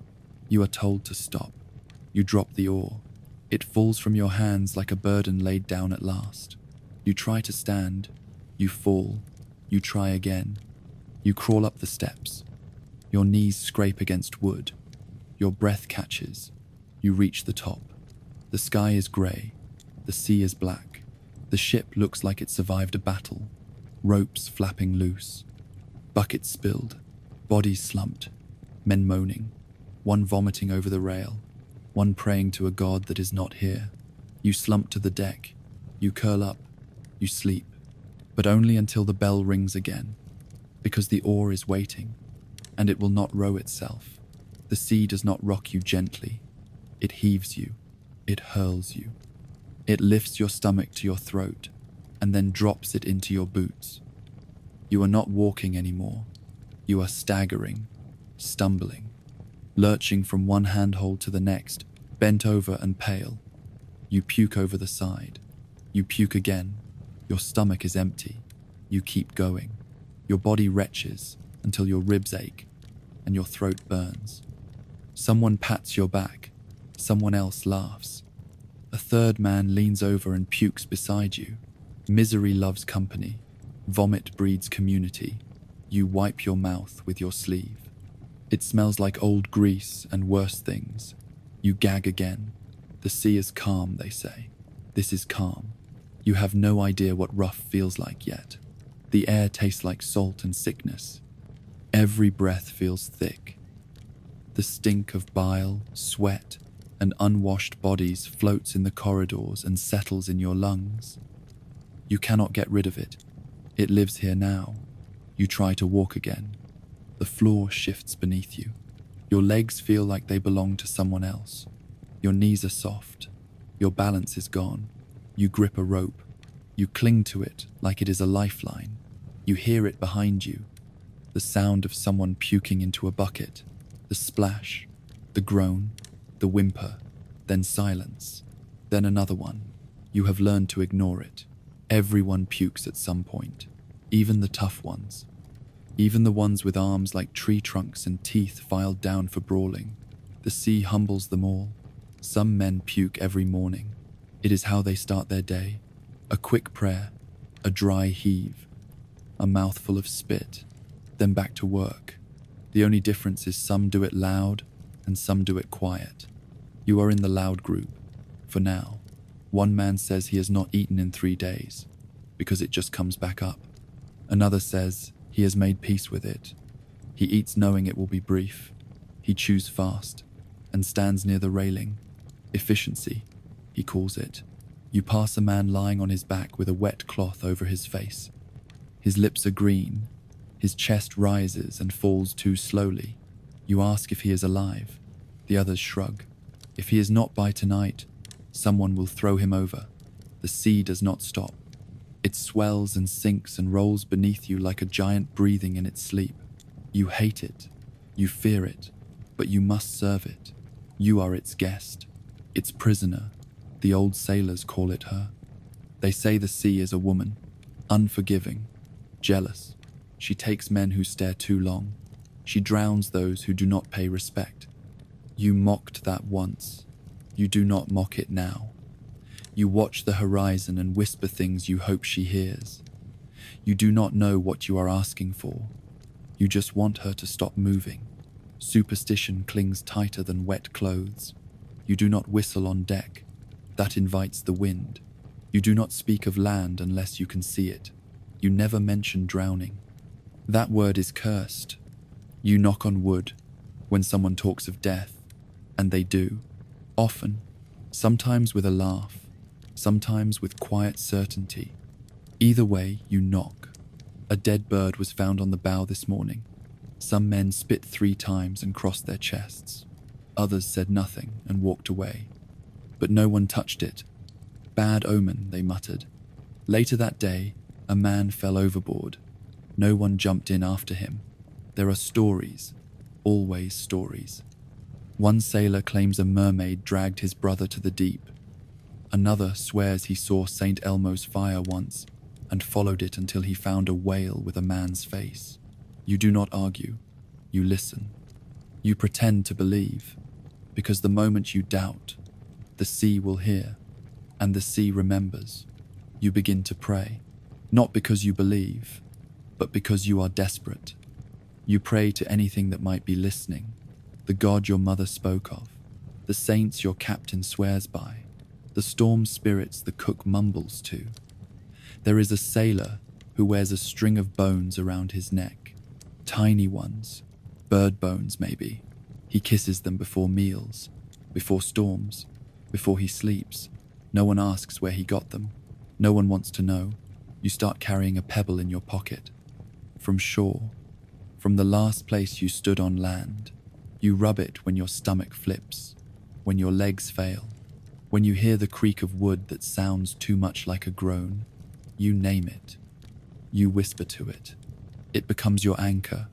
You are told to stop. You drop the oar. It falls from your hands like a burden laid down at last. You try to stand. You fall. You try again. You crawl up the steps. Your knees scrape against wood. Your breath catches. You reach the top. The sky is grey. The sea is black. The ship looks like it survived a battle. Ropes flapping loose. Buckets spilled. Bodies slumped. Men moaning. One vomiting over the rail. One praying to a god that is not here. You slump to the deck. You curl up. You sleep. But only until the bell rings again. Because the oar is waiting. And it will not row itself. The sea does not rock you gently. It heaves you. It hurls you. It lifts your stomach to your throat and then drops it into your boots. You are not walking anymore. You are staggering, stumbling, lurching from one handhold to the next, bent over and pale. You puke over the side. You puke again. Your stomach is empty. You keep going. Your body retches until your ribs ache and your throat burns. Someone pats your back. Someone else laughs. A third man leans over and pukes beside you. Misery loves company. Vomit breeds community. You wipe your mouth with your sleeve. It smells like old grease and worse things. You gag again. The sea is calm, they say. This is calm. You have no idea what rough feels like yet. The air tastes like salt and sickness. Every breath feels thick. The stink of bile, sweat, and unwashed bodies floats in the corridors and settles in your lungs. You cannot get rid of it. It lives here now. You try to walk again. The floor shifts beneath you. Your legs feel like they belong to someone else. Your knees are soft. Your balance is gone. You grip a rope. You cling to it like it is a lifeline. You hear it behind you. The sound of someone puking into a bucket. The splash. The groan. The whimper. Then silence. Then another one. You have learned to ignore it. Everyone pukes at some point. Even the tough ones. Even the ones with arms like tree trunks and teeth filed down for brawling. The sea humbles them all. Some men puke every morning. It is how they start their day. A quick prayer. A dry heave. A mouthful of spit. Then back to work. The only difference is some do it loud and some do it quiet. You are in the loud group. For now. One man says he has not eaten in 3 days because it just comes back up. Another says he has made peace with it. He eats knowing it will be brief. He chews fast and stands near the railing. Efficiency, he calls it. You pass a man lying on his back with a wet cloth over his face. His lips are green. His chest rises and falls too slowly. You ask if he is alive. The others shrug. If he is not by tonight, someone will throw him over. The sea does not stop. It swells and sinks and rolls beneath you like a giant breathing in its sleep. You hate it. You fear it. But you must serve it. You are its guest. Its prisoner. The old sailors call it her. They say the sea is a woman. Unforgiving, jealous, she takes men who stare too long. She drowns those who do not pay respect. You mocked that once. You do not mock it now. You watch the horizon and whisper things you hope she hears. You do not know what you are asking for. You just want her to stop moving. Superstition clings tighter than wet clothes. You do not whistle on deck. That invites the wind. You do not speak of land unless you can see it. You never mention drowning. That word is cursed. You knock on wood when someone talks of death, and they do. Often, sometimes with a laugh, sometimes with quiet certainty. Either way, you knock. A dead bird was found on the bow this morning. Some men spit 3 times and crossed their chests. Others said nothing and walked away. But no one touched it. Bad omen, they muttered. Later that day, a man fell overboard. No one jumped in after him. There are stories, always stories. One sailor claims a mermaid dragged his brother to the deep. Another swears he saw St. Elmo's fire once and followed it until he found a whale with a man's face. You do not argue. You listen. You pretend to believe, because the moment you doubt, the sea will hear, and the sea remembers. You begin to pray, not because you believe, but because you are desperate. You pray to anything that might be listening, the God your mother spoke of, the saints your captain swears by, the storm spirits the cook mumbles to. There is a sailor who wears a string of bones around his neck, tiny ones, bird bones maybe. He kisses them before meals, before storms, before he sleeps. No one asks where he got them. No one wants to know. You start carrying a pebble in your pocket. From shore, from the last place you stood on land, you rub it when your stomach flips, when your legs fail, when you hear the creak of wood that sounds too much like a groan. You name it. You whisper to it. It becomes your anchor.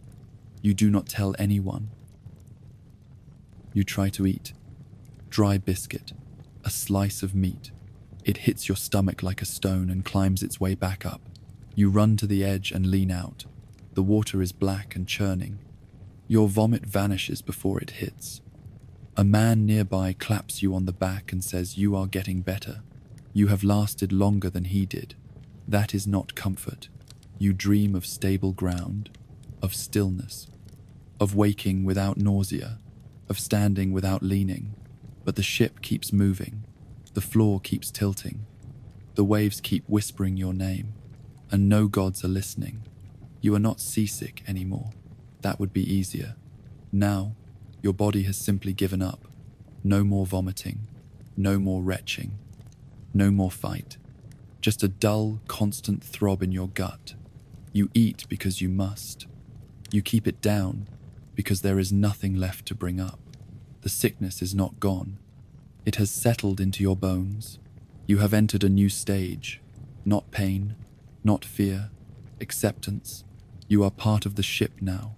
You do not tell anyone. You try to eat. Dry biscuit, a slice of meat. It hits your stomach like a stone and climbs its way back up. You run to the edge and lean out. The water is black and churning. Your vomit vanishes before it hits. A man nearby claps you on the back and says you are getting better. You have lasted longer than he did. That is not comfort. You dream of stable ground, of stillness, of waking without nausea, of standing without leaning. But the ship keeps moving. The floor keeps tilting. The waves keep whispering your name, and no gods are listening. You are not seasick anymore. That would be easier. Now, your body has simply given up. No more vomiting, no more retching, no more fight. Just a dull, constant throb in your gut. You eat because you must. You keep it down because there is nothing left to bring up. The sickness is not gone. It has settled into your bones. You have entered a new stage. Not pain, not fear, acceptance. You are part of the ship now,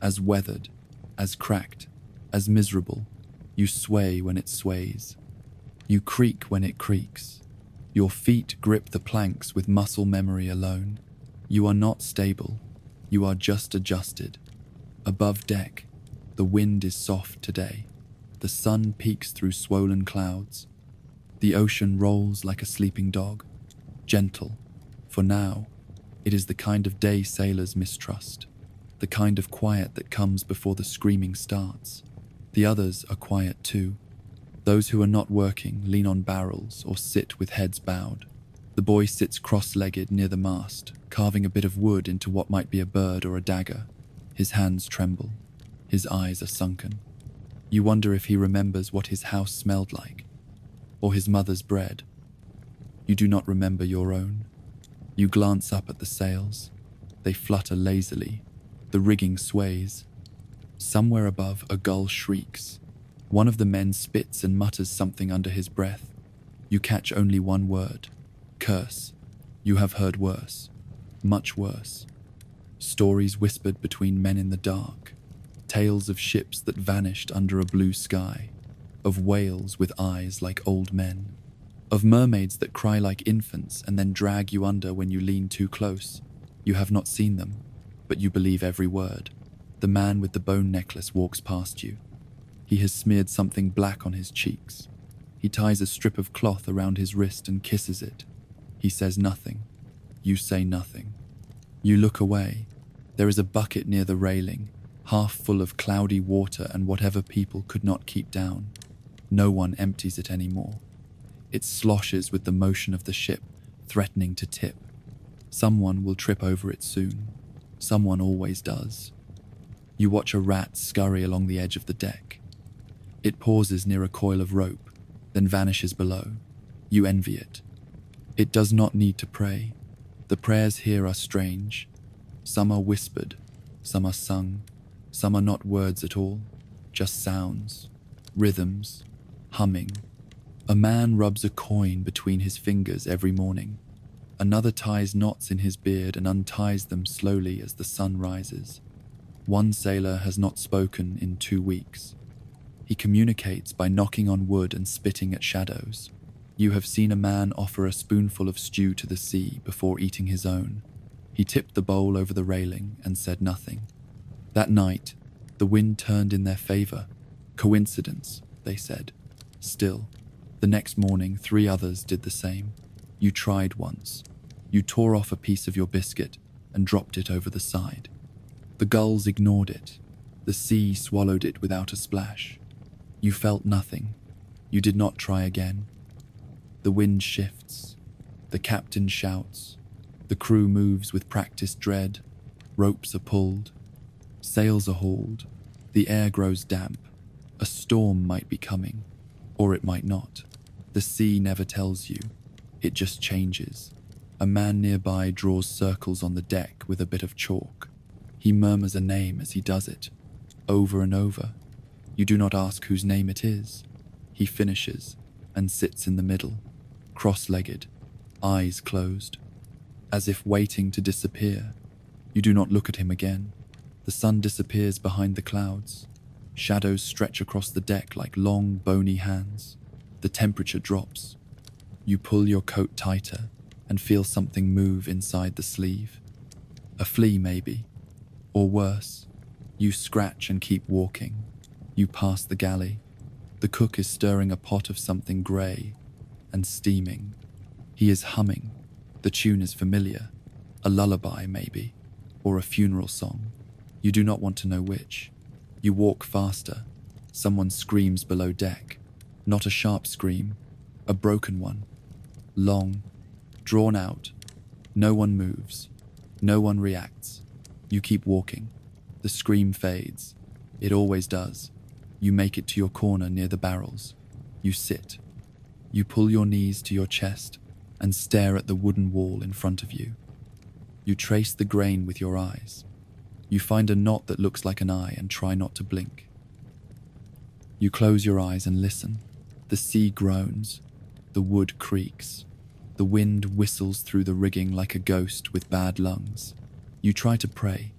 as weathered, as cracked, as miserable. You sway when it sways. You creak when it creaks. Your feet grip the planks with muscle memory alone. You are not stable. You are just adjusted. Above deck, the wind is soft today. The sun peeks through swollen clouds. The ocean rolls like a sleeping dog, gentle, for now. It is the kind of day sailors mistrust, the kind of quiet that comes before the screaming starts. The others are quiet too. Those who are not working lean on barrels or sit with heads bowed. The boy sits cross-legged near the mast, carving a bit of wood into what might be a bird or a dagger. His hands tremble. His eyes are sunken. You wonder if he remembers what his house smelled like, or his mother's bread. You do not remember your own. You glance up at the sails. They flutter lazily. The rigging sways. Somewhere above, a gull shrieks. One of the men spits and mutters something under his breath. You catch only one word. Curse. You have heard worse. Much worse. Stories whispered between men in the dark. Tales of ships that vanished under a blue sky. Of whales with eyes like old men. of mermaids that cry like infants and then drag you under when you lean too close. You have not seen them, but you believe every word. The man with the bone necklace walks past you. He has smeared something black on his cheeks. He ties a strip of cloth around his wrist and kisses it. He says nothing. You say nothing. You look away. There is a bucket near the railing, half full of cloudy water and whatever people could not keep down. No one empties it anymore. It sloshes with the motion of the ship, threatening to tip. Someone will trip over it soon. Someone always does. You watch a rat scurry along the edge of the deck. It pauses near a coil of rope, then vanishes below. You envy it. It does not need to pray. The prayers here are strange. Some are whispered, some are sung, some are not words at all, just sounds, rhythms, humming. A man rubs a coin between his fingers every morning. Another ties knots in his beard and unties them slowly as the sun rises. One sailor has not spoken in 2 weeks. He communicates by knocking on wood and spitting at shadows. You have seen a man offer a spoonful of stew to the sea before eating his own. He tipped the bowl over the railing and said nothing. That night, the wind turned in their favor. Coincidence, they said. Still, the next morning 3 others did the same. You tried once. You tore off a piece of your biscuit and dropped it over the side. The gulls ignored it. The sea swallowed it without a splash. You felt nothing. You did not try again. The wind shifts. The captain shouts. The crew moves with practiced dread. Ropes are pulled. Sails are hauled. The air grows damp. A storm might be coming, or it might not. The sea never tells you. It just changes. A man nearby draws circles on the deck with a bit of chalk. He murmurs a name as he does it, over and over. You do not ask whose name it is. He finishes and sits in the middle, cross-legged, eyes closed, as if waiting to disappear. You do not look at him again. The sun disappears behind the clouds. Shadows stretch across the deck like long, bony hands. The temperature drops. You pull your coat tighter and feel something move inside the sleeve. A flea, maybe. Or worse, you scratch and keep walking. You pass the galley. The cook is stirring a pot of something grey and steaming. He is humming. The tune is familiar. A lullaby, maybe, or a funeral song. You do not want to know which. You walk faster. Someone screams below deck. Not a sharp scream, a broken one. Long, drawn out. No one moves. No one reacts. You keep walking. The scream fades. It always does. You make it to your corner near the barrels. You sit. You pull your knees to your chest and stare at the wooden wall in front of you. You trace the grain with your eyes. You find a knot that looks like an eye and try not to blink. You close your eyes and listen. The sea groans. The wood creaks. The wind whistles through the rigging like a ghost with bad lungs. You try to pray,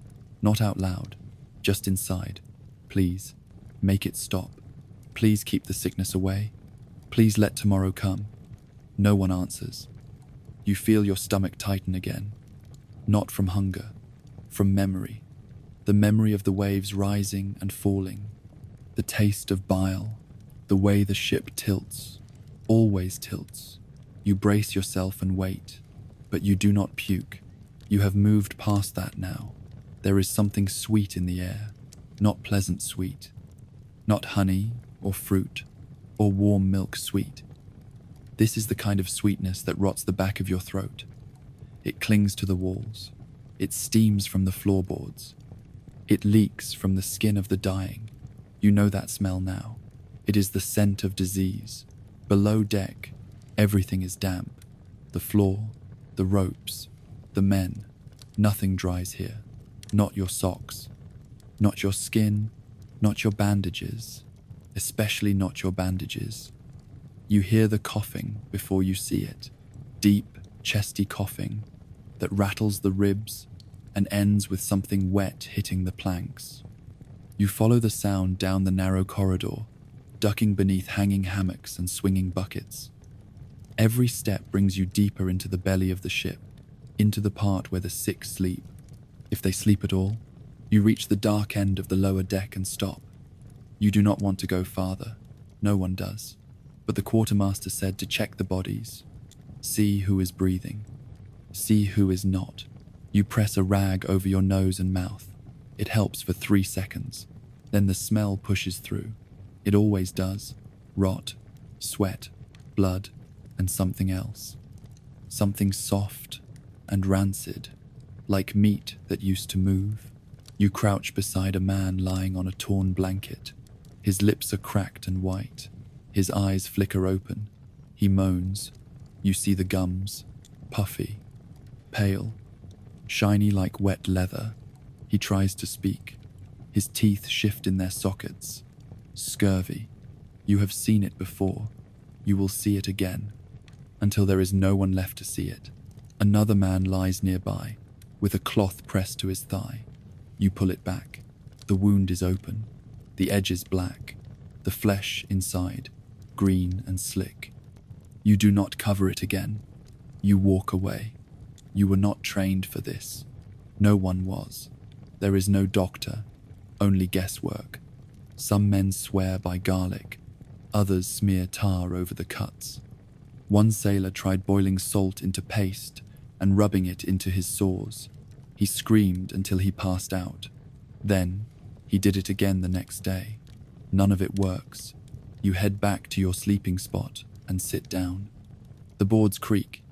not out loud, just inside. Please, make it stop. Please keep the sickness away. Please let tomorrow come. No one answers. You feel your stomach tighten again. Not from hunger, from memory. The memory of the waves rising and falling. The taste of bile. The way the ship tilts. Always tilts. You brace yourself and wait, but you do not puke. You have moved past that now. There is something sweet in the air, not pleasant sweet. Not honey or fruit or warm milk sweet. This is the kind of sweetness that rots the back of your throat. It clings to the walls. It steams from the floorboards. It leaks from the skin of the dying. You know that smell now. It is the scent of disease. Below deck, everything is damp. The floor, the ropes, the men. Nothing dries here. Not your socks. Not your skin. Not your bandages. Especially not your bandages. You hear the coughing before you see it. Deep, chesty coughing that rattles the ribs and ends with something wet hitting the planks. You follow the sound down the narrow corridor, ducking beneath hanging hammocks and swinging buckets. Every step brings you deeper into the belly of the ship, into the part where the sick sleep. If they sleep at all, you reach the dark end of the lower deck and stop. You do not want to go farther. No one does. But the quartermaster said to check the bodies. See who is breathing. See who is not. You press a rag over your nose and mouth. It helps for 3 seconds. Then the smell pushes through. It always does. Rot, sweat, blood, and something else. Something soft and rancid, like meat that used to move. You crouch beside a man lying on a torn blanket. His lips are cracked and white. His eyes flicker open. He moans. You see the gums, puffy, pale, shiny like wet leather. He tries to speak. His teeth shift in their sockets. Scurvy. You have seen it before. You will see it again, until there is no one left to see it. Another man lies nearby, with a cloth pressed to his thigh. You pull it back. The wound is open. The edge is black. The flesh inside, green and slick. You do not cover it again. You walk away. You were not trained for this. No one was. There is no doctor, only guesswork. Some men swear by garlic. Others smear tar over the cuts. One sailor tried boiling salt into paste and rubbing it into his sores. He screamed until he passed out. Then, he did it again the next day. None of it works. You head back to your sleeping spot and sit down. The boards creak.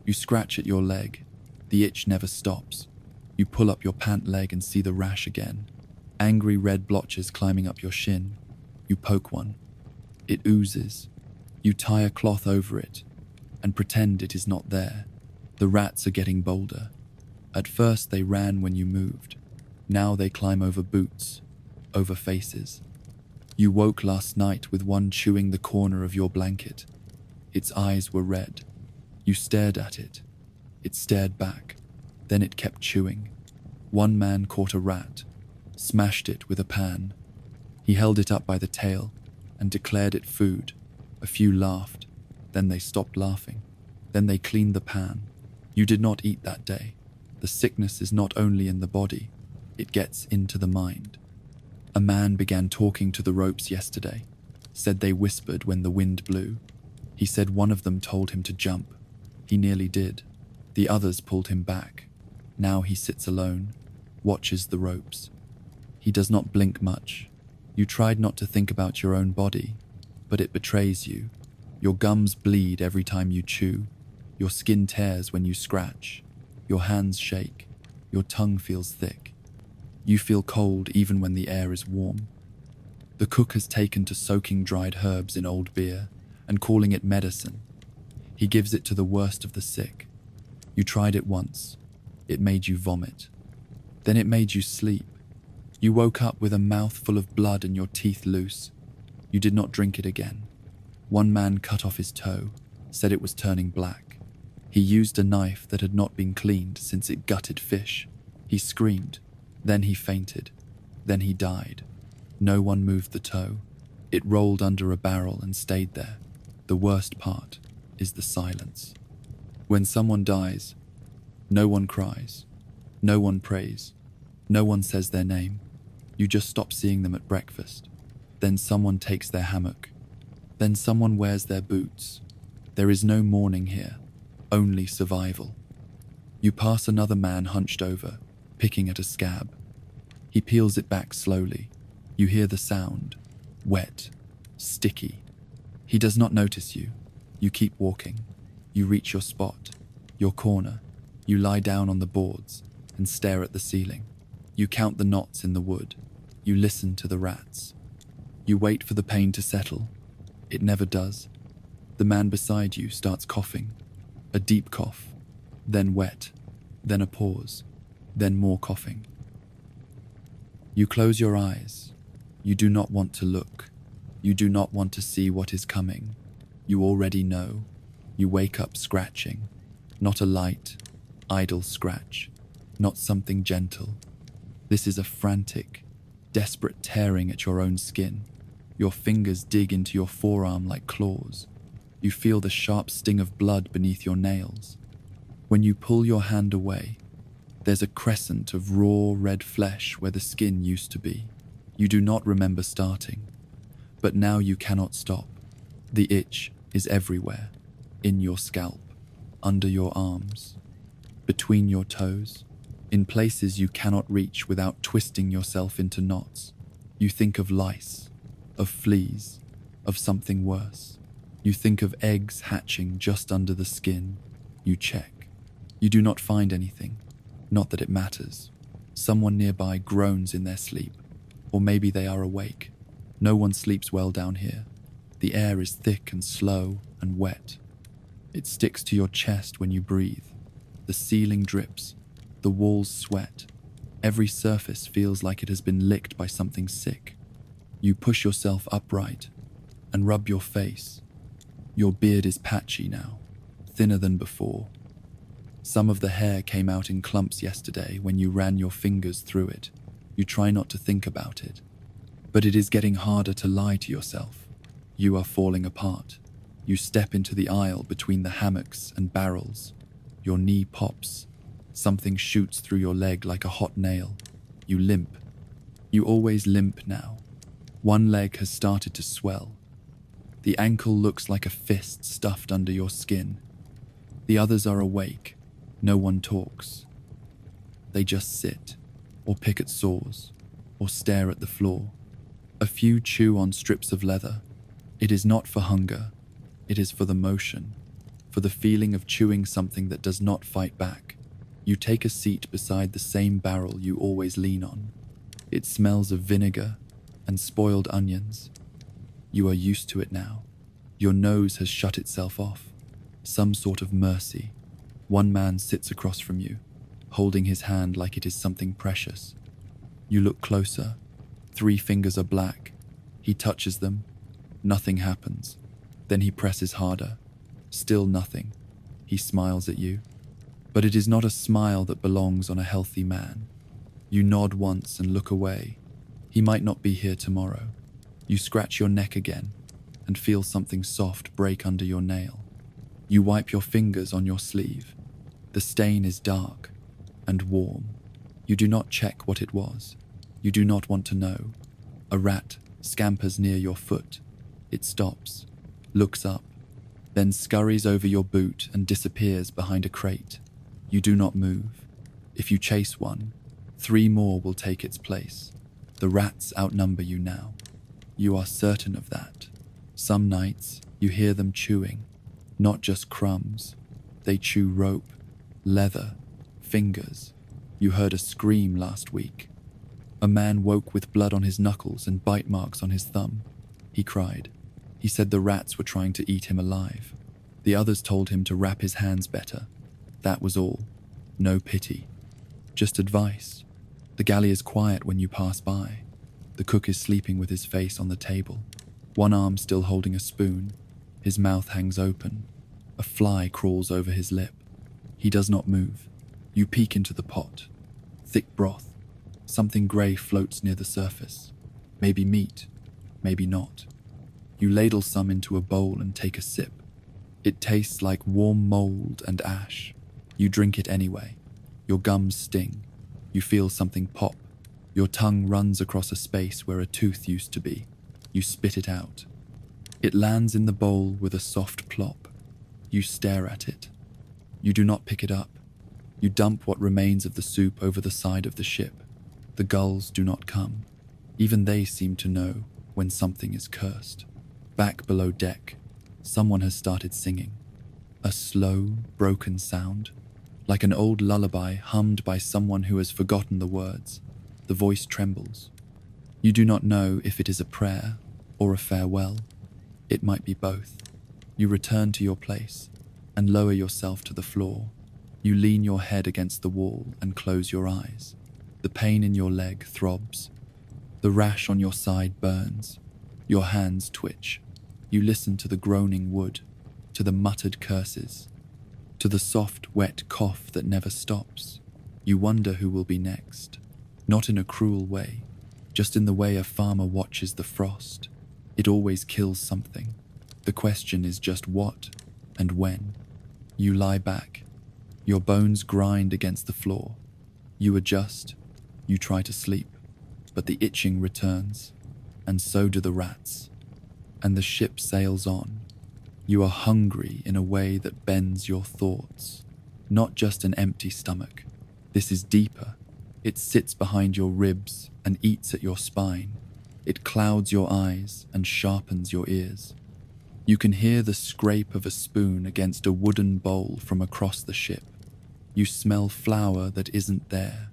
You scratch at your leg. The itch never stops. You pull up your pant leg and see the rash again. Angry red blotches climbing up your shin. You poke one. It oozes. You tie a cloth over it and pretend it is not there. The rats are getting bolder. At first they ran when you moved. Now they climb over boots, over faces. You woke last night with one chewing the corner of your blanket. Its eyes were red. You stared at it. It stared back. Then it kept chewing. One man caught a rat, smashed it with a pan. He held it up by the tail and declared it food. A few laughed. Then they stopped laughing. Then they cleaned the pan. You did not eat that day. The sickness is not only in the body, it gets into the mind. A man began talking to the ropes yesterday, said they whispered when the wind blew. He said one of them told him to jump. He nearly did. The others pulled him back. Now he sits alone, watches the ropes. He does not blink much. You tried not to think about your own body, but it betrays you. Your gums bleed every time you chew. Your skin tears when you scratch. Your hands shake. Your tongue feels thick. You feel cold even when the air is warm. The cook has taken to soaking dried herbs in old beer and calling it medicine. He gives it to the worst of the sick. You tried it once. It made you vomit. Then it made you sleep. You woke up with a mouth full of blood and your teeth loose. You did not drink it again. One man cut off his toe, said it was turning black. He used a knife that had not been cleaned since it gutted fish. He screamed. Then he fainted. Then he died. No one moved the toe. It rolled under a barrel and stayed there. The worst part is the silence. When someone dies, no one cries. No one prays. No one says their name. You just stop seeing them at breakfast. Then someone takes their hammock. Then someone wears their boots. There is no mourning here, only survival. You pass another man hunched over, picking at a scab. He peels it back slowly. You hear the sound, wet, sticky. He does not notice you. You keep walking. You reach your spot, your corner. You lie down on the boards and stare at the ceiling. You count the knots in the wood. You listen to the rats. You wait for the pain to settle. It never does. The man beside you starts coughing. A deep cough, then wet, then a pause, then more coughing. You close your eyes. You do not want to look. You do not want to see what is coming. You already know. You wake up scratching. Not a light, idle scratch. Not something gentle. This is a frantic, desperate tearing at your own skin. Your fingers dig into your forearm like claws. You feel the sharp sting of blood beneath your nails. When you pull your hand away, there's a crescent of raw red flesh where the skin used to be. You do not remember starting, but now you cannot stop. The itch is everywhere, in your scalp, under your arms, between your toes, in places you cannot reach without twisting yourself into knots. You think of lice, of fleas, of something worse. You think of eggs hatching just under the skin. You check. You do not find anything. Not that it matters. Someone nearby groans in their sleep, or maybe they are awake. No one sleeps well down here. The air is thick and slow and wet. It sticks to your chest when you breathe. The ceiling drips. The walls sweat. Every surface feels like it has been licked by something sick. You push yourself upright and rub your face. Your beard is patchy now, thinner than before. Some of the hair came out in clumps yesterday when you ran your fingers through it. You try not to think about it, but it is getting harder to lie to yourself. You are falling apart. You step into the aisle between the hammocks and barrels. Your knee pops. Something shoots through your leg like a hot nail. You limp. You always limp now. One leg has started to swell. The ankle looks like a fist stuffed under your skin. The others are awake. No one talks. They just sit, or pick at sores, or stare at the floor. A few chew on strips of leather. It is not for hunger. It is for the motion, for the feeling of chewing something that does not fight back. You take a seat beside the same barrel you always lean on. It smells of vinegar and spoiled onions. You are used to it now. Your nose has shut itself off. Some sort of mercy. One man sits across from you, holding his hand like it is something precious. You look closer. 3 fingers are black. He touches them. Nothing happens. Then he presses harder. Still nothing. He smiles at you. But it is not a smile that belongs on a healthy man. You nod once and look away. He might not be here tomorrow. You scratch your neck again and feel something soft break under your nail. You wipe your fingers on your sleeve. The stain is dark and warm. You do not check what it was. You do not want to know. A rat scampers near your foot. It stops, looks up, then scurries over your boot and disappears behind a crate. You do not move. If you chase one, 3 more will take its place. The rats outnumber you now. You are certain of that. Some nights, you hear them chewing. Not just crumbs. They chew rope, leather, fingers. You heard a scream last week. A man woke with blood on his knuckles and bite marks on his thumb. He cried. He said the rats were trying to eat him alive. The others told him to wrap his hands better. That was all. No pity. Just advice. The galley is quiet when you pass by. The cook is sleeping with his face on the table. One arm still holding a spoon. His mouth hangs open. A fly crawls over his lip. He does not move. You peek into the pot. Thick broth. Something grey floats near the surface. Maybe meat. Maybe not. You ladle some into a bowl and take a sip. It tastes like warm mold and ash. You drink it anyway. Your gums sting. You feel something pop. Your tongue runs across a space where a tooth used to be. You spit it out. It lands in the bowl with a soft plop. You stare at it. You do not pick it up. You dump what remains of the soup over the side of the ship. The gulls do not come. Even they seem to know when something is cursed. Back below deck, someone has started singing. A slow, broken sound, like an old lullaby hummed by someone who has forgotten the words. The voice trembles. You do not know if it is a prayer or a farewell. It might be both. You return to your place and lower yourself to the floor. You lean your head against the wall and close your eyes. The pain in your leg throbs. The rash on your side burns. Your hands twitch. You listen to the groaning wood, to the muttered curses, to the soft, wet cough that never stops. You wonder who will be next. Not in a cruel way, just in the way a farmer watches the frost. It always kills something. The question is just what and when. You lie back. Your bones grind against the floor. You adjust. You try to sleep. But the itching returns. And so do the rats. And the ship sails on. You are hungry in a way that bends your thoughts. Not just an empty stomach. This is deeper. It sits behind your ribs and eats at your spine. It clouds your eyes and sharpens your ears. You can hear the scrape of a spoon against a wooden bowl from across the ship. You smell flour that isn't there.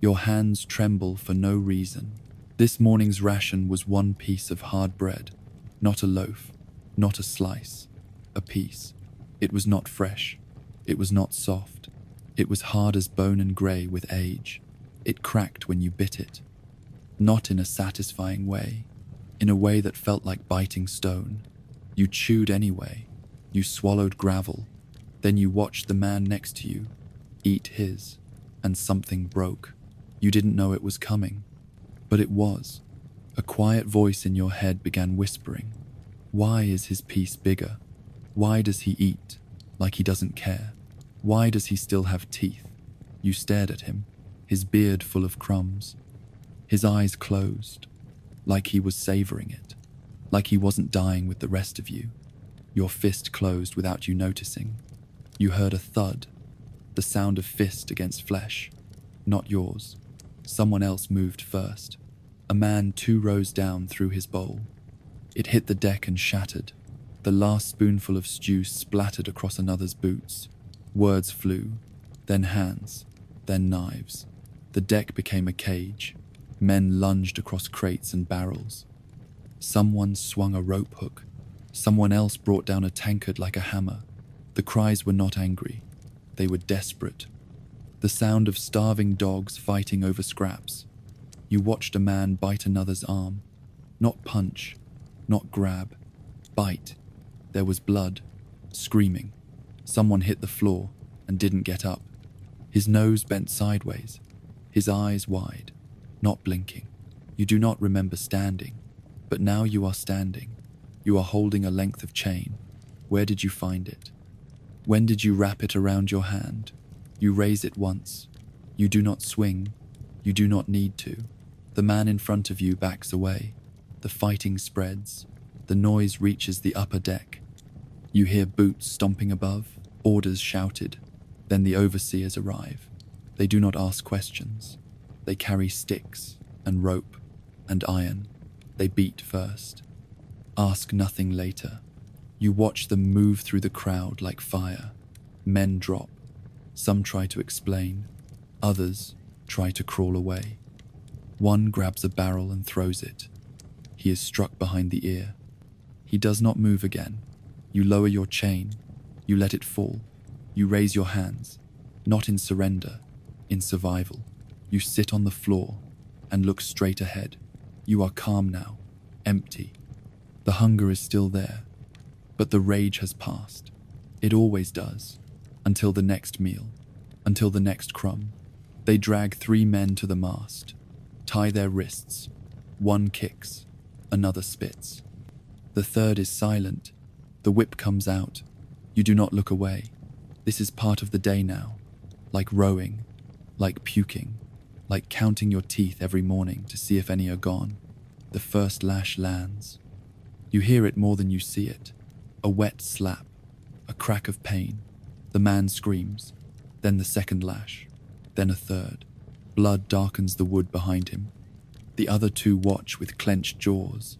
Your hands tremble for no reason. This morning's ration was one piece of hard bread, not a loaf, not a slice, a piece. It was not fresh. It was not soft. It was hard as bone and grey with age. It cracked when you bit it. Not in a satisfying way, in a way that felt like biting stone. You chewed anyway. You swallowed gravel. Then you watched the man next to you eat his, and something broke. You didn't know it was coming, but it was. A quiet voice in your head began whispering. Why is his piece bigger? Why does he eat like he doesn't care? Why does he still have teeth? You stared at him, his beard full of crumbs. His eyes closed, like he was savoring it, like he wasn't dying with the rest of you. Your fist closed without you noticing. You heard a thud, the sound of fist against flesh. Not yours. Someone else moved first. A man 2 rows down threw his bowl. It hit the deck and shattered. The last spoonful of stew splattered across another's boots. Words flew, then hands, then knives. The deck became a cage. Men lunged across crates and barrels. Someone swung a rope hook. Someone else brought down a tankard like a hammer. The cries were not angry. They were desperate. The sound of starving dogs fighting over scraps. You watched a man bite another's arm. Not punch, not grab. Bite. There was blood. Screaming. Someone hit the floor and didn't get up. His nose bent sideways. His eyes wide. Not blinking. You do not remember standing. But now you are standing. You are holding a length of chain. Where did you find it? When did you wrap it around your hand? You raise it once. You do not swing. You do not need to. The man in front of you backs away. The fighting spreads. The noise reaches the upper deck. You hear boots stomping above, orders shouted. Then the overseers arrive. They do not ask questions. They carry sticks and rope and iron. They beat first. Ask nothing later. You watch them move through the crowd like fire. Men drop. Some try to explain. Others try to crawl away. One grabs a barrel and throws it. He is struck behind the ear. He does not move again. You lower your chain. You let it fall. You raise your hands. Not in surrender, in survival. You sit on the floor and look straight ahead. You are calm now, empty. The hunger is still there, but the rage has passed. It always does, until the next meal, until the next crumb. They drag 3 men to the mast, tie their wrists. One kicks, another spits. The third is silent. The whip comes out. You do not look away. This is part of the day now, like rowing, like puking, like counting your teeth every morning to see if any are gone. The first lash lands. You hear it more than you see it. A wet slap, a crack of pain. The man screams. Then the second lash. Then a third. Blood darkens the wood behind him. The other 2 watch with clenched jaws.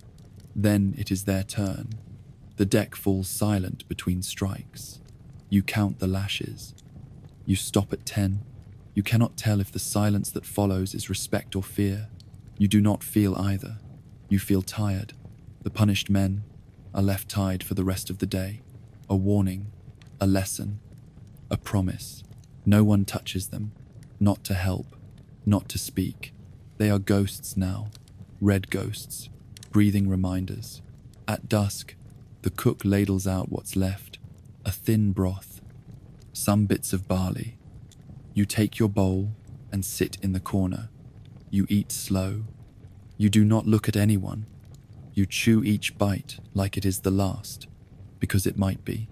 Then it is their turn. The deck falls silent between strikes. You count the lashes. You stop at 10. You cannot tell if the silence that follows is respect or fear. You do not feel either. You feel tired. The punished men are left tied for the rest of the day. A warning, a lesson, a promise. No one touches them, not to help, not to speak. They are ghosts now, red ghosts, breathing reminders. At dusk, the cook ladles out what's left, a thin broth, some bits of barley. You take your bowl and sit in the corner. You eat slow. You do not look at anyone. You chew each bite like it is the last. because it might be.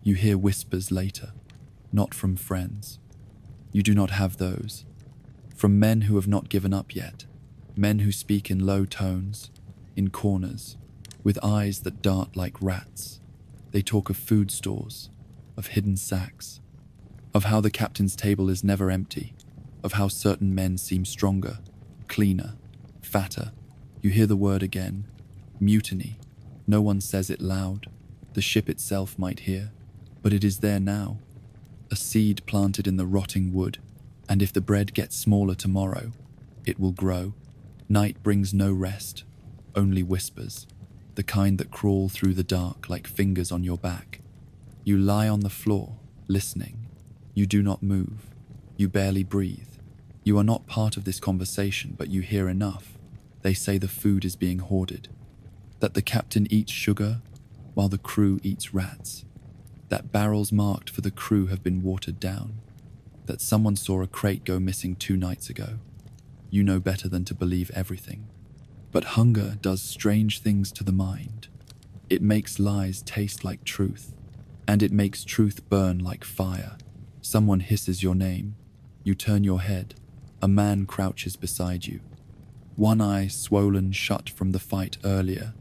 You hear whispers later, not from friends. You do not have those. From men who have not given up yet, men who speak in low tones, in corners, with eyes that dart like rats. They talk of food stores, of hidden sacks, of how the captain's table is never empty, of how certain men seem stronger, cleaner, fatter. You hear the word again, mutiny. No one says it loud. The ship itself might hear, but it is there now. A seed planted in the rotting wood, and if the bread gets smaller tomorrow, it will grow. Night brings no rest, only whispers, the kind that crawl through the dark like fingers on your back. You lie on the floor, listening. You do not move. You barely breathe. You are not part of this conversation, but you hear enough. They say the food is being hoarded, that the captain eats sugar while the crew eats rats, that barrels marked for the crew have been watered down, that someone saw a crate go missing 2 nights ago. You know better than to believe everything. But hunger does strange things to the mind. It makes lies taste like truth, and it makes truth burn like fire. Someone hisses your name. You turn your head. A man crouches beside you. One eye swollen shut from the fight earlier,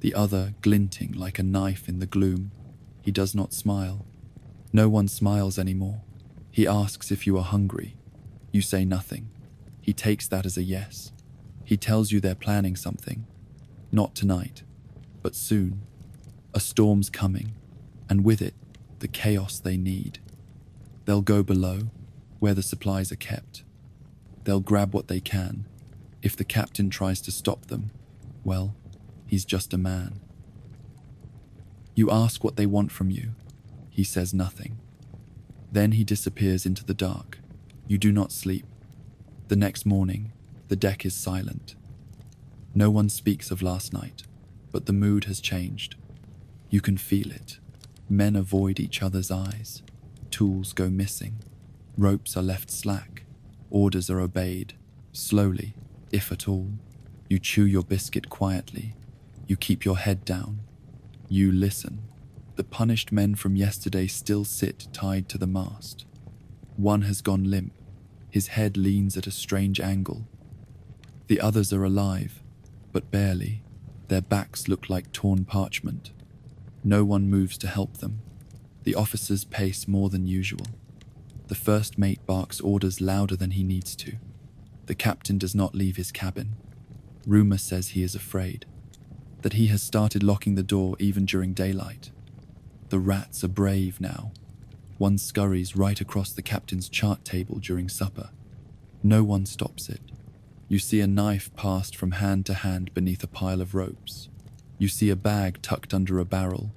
the other glinting like a knife in the gloom. He does not smile. No one smiles anymore. He asks if you are hungry. You say nothing. He takes that as a yes. He tells you they're planning something. Not tonight, but soon. A storm's coming, and with it, the chaos they need. They'll go below, where the supplies are kept. They'll grab what they can. If the captain tries to stop them, well, he's just a man. You ask what they want from you. He says nothing. Then he disappears into the dark. You do not sleep. The next morning, the deck is silent. No one speaks of last night, but the mood has changed. You can feel it. Men avoid each other's eyes. Tools go missing. Ropes are left slack. Orders are obeyed, slowly, if at all. You chew your biscuit quietly. You keep your head down. You listen. The punished men from yesterday still sit tied to the mast. One has gone limp. His head leans at a strange angle. The others are alive, but barely. Their backs look like torn parchment. No one moves to help them. The officers pace more than usual. The first mate barks orders louder than he needs to. The captain does not leave his cabin. Rumor says he is afraid, that he has started locking the door even during daylight. The rats are brave now. One scurries right across the captain's chart table during supper. No one stops it. You see a knife passed from hand to hand beneath a pile of ropes. You see a bag tucked under a barrel,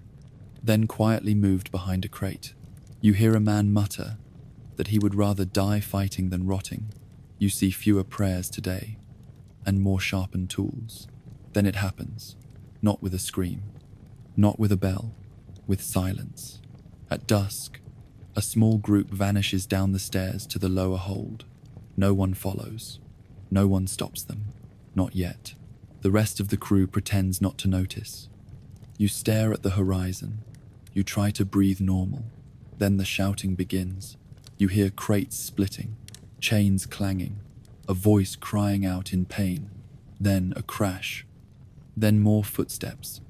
then quietly moved behind a crate. You hear a man mutter that he would rather die fighting than rotting. You see fewer prayers today, and more sharpened tools. Then it happens, not with a scream, not with a bell, with silence. At dusk, a small group vanishes down the stairs to the lower hold. No one follows. No one stops them. Not yet. The rest of the crew pretends not to notice. You stare at the horizon. You try to breathe normal. Then the shouting begins. You hear crates splitting, chains clanging, a voice crying out in pain. Then a crash. Then more footsteps.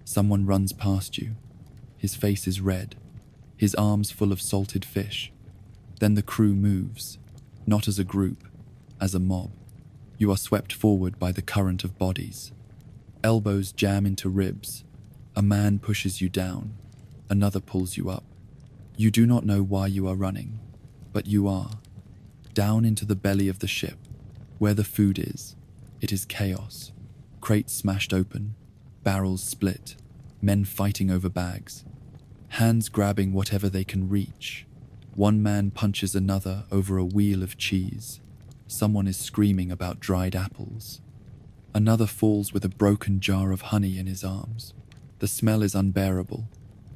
Someone runs past you. His face is red, his arms full of salted fish. Then the crew moves, not as a group, as a mob. You are swept forward by the current of bodies. Elbows jam into ribs. A man pushes you down. Another pulls you up. You do not know why you are running, but you are. Down into the belly of the ship, where the food is. It is chaos. Crates smashed open, barrels split, men fighting over bags, hands grabbing whatever they can reach. One man punches another over a wheel of cheese. Someone is screaming about dried apples. Another falls with a broken jar of honey in his arms. The smell is unbearable,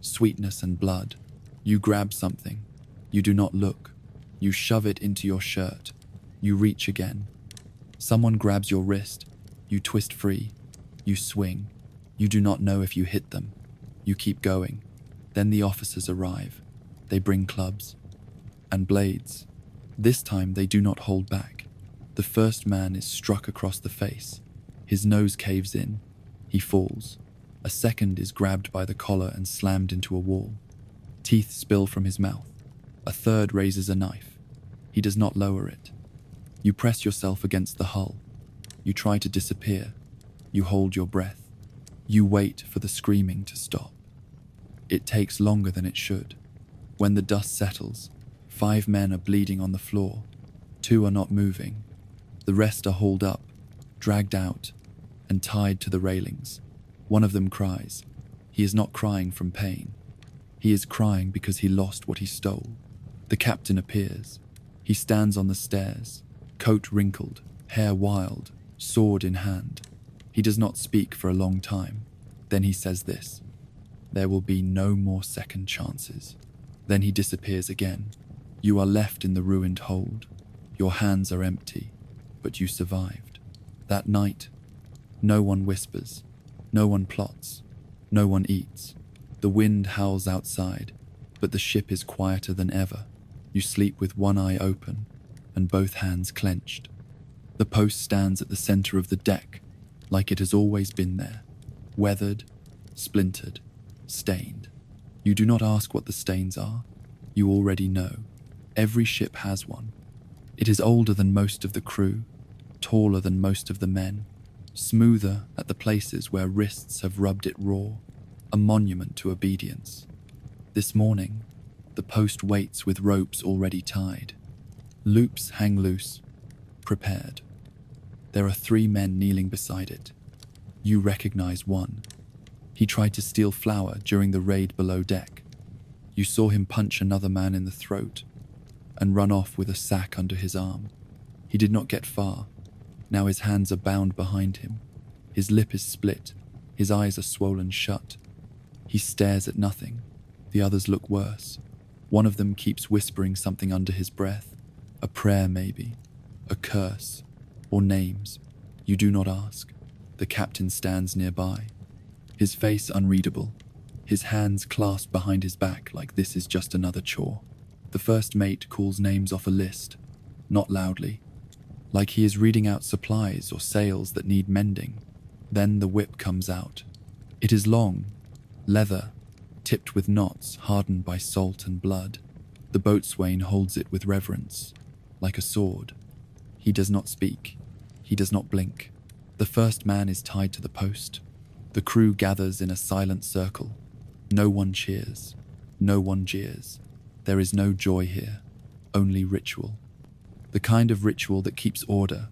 sweetness and blood. You grab something. You do not look. You shove it into your shirt. You reach again. Someone grabs your wrist. You twist free. You swing. You do not know if you hit them. You keep going. Then the officers arrive. They bring clubs and blades. This time they do not hold back. The first man is struck across the face. His nose caves in. He falls. A second is grabbed by the collar and slammed into a wall. Teeth spill from his mouth. A third raises a knife. He does not lower it. You press yourself against the hull. You try to disappear. You hold your breath. You wait for the screaming to stop. It takes longer than it should. When the dust settles, 5 men are bleeding on the floor. 2 are not moving. The rest are hauled up, dragged out, and tied to the railings. One of them cries. He is not crying from pain. He is crying because he lost what he stole. The captain appears. He stands on the stairs, coat wrinkled, hair wild, sword in hand. He does not speak for a long time. Then he says this: "There will be no more second chances." Then he disappears again. You are left in the ruined hold. Your hands are empty, but you survived. That night, no one whispers, no one plots, no one eats. The wind howls outside, but the ship is quieter than ever. You sleep with one eye open and both hands clenched. The post stands at the center of the deck, like it has always been there, weathered, splintered, stained. You do not ask what the stains are. You already know. Every ship has one. It is older than most of the crew, taller than most of the men, smoother at the places where wrists have rubbed it raw, a monument to obedience. This morning, the post waits with ropes already tied. Loops hang loose, prepared. There are 3 men kneeling beside it. You recognize one. He tried to steal flour during the raid below deck. You saw him punch another man in the throat and run off with a sack under his arm. He did not get far. Now his hands are bound behind him. His lip is split. His eyes are swollen shut. He stares at nothing. The others look worse. One of them keeps whispering something under his breath. A prayer maybe. A curse. Or names. You do not ask. The captain stands nearby. His face unreadable. His hands clasped behind his back like this is just another chore. The first mate calls names off a list. Not loudly. Like he is reading out supplies or sails that need mending. Then the whip comes out. It is long, leather, tipped with knots hardened by salt and blood. The boatswain holds it with reverence, like a sword. He does not speak. He does not blink. The first man is tied to the post. The crew gathers in a silent circle. No one cheers. No one jeers. There is no joy here, only ritual. The kind of ritual that keeps order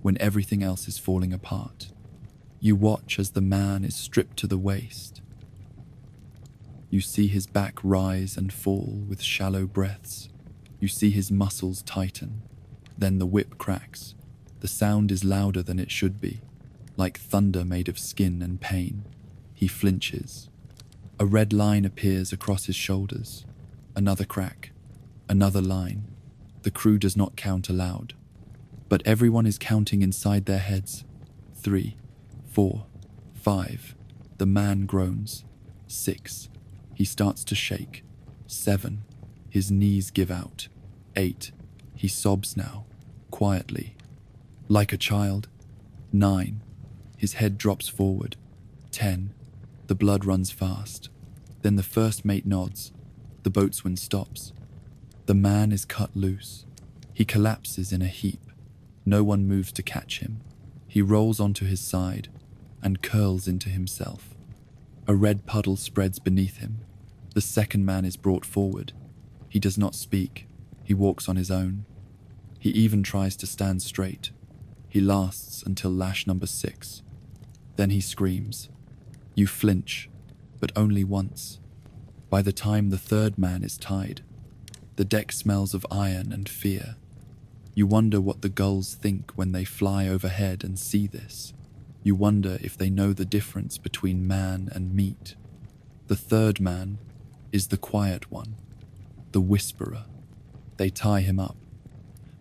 when everything else is falling apart. You watch as the man is stripped to the waist. You see his back rise and fall with shallow breaths. You see his muscles tighten. Then the whip cracks. The sound is louder than it should be, like thunder made of skin and pain. He flinches. A red line appears across his shoulders. Another crack. Another line. The crew does not count aloud, but everyone is counting inside their heads. 3, 4, 5. The man groans. 6. He starts to shake. 7. His knees give out. 8. He sobs now, quietly, like a child. 9. His head drops forward. 10. The blood runs fast. Then the first mate nods. The boatswain stops. The man is cut loose. He collapses in a heap. No one moves to catch him. He rolls onto his side and curls into himself. A red puddle spreads beneath him. The second man is brought forward. He does not speak. He walks on his own. He even tries to stand straight. He lasts until lash number 6. Then he screams. You flinch, but only once. By the time the third man is tied, the deck smells of iron and fear. You wonder what the gulls think when they fly overhead and see this. You wonder if they know the difference between man and meat. The third man is the quiet one, the whisperer. They tie him up.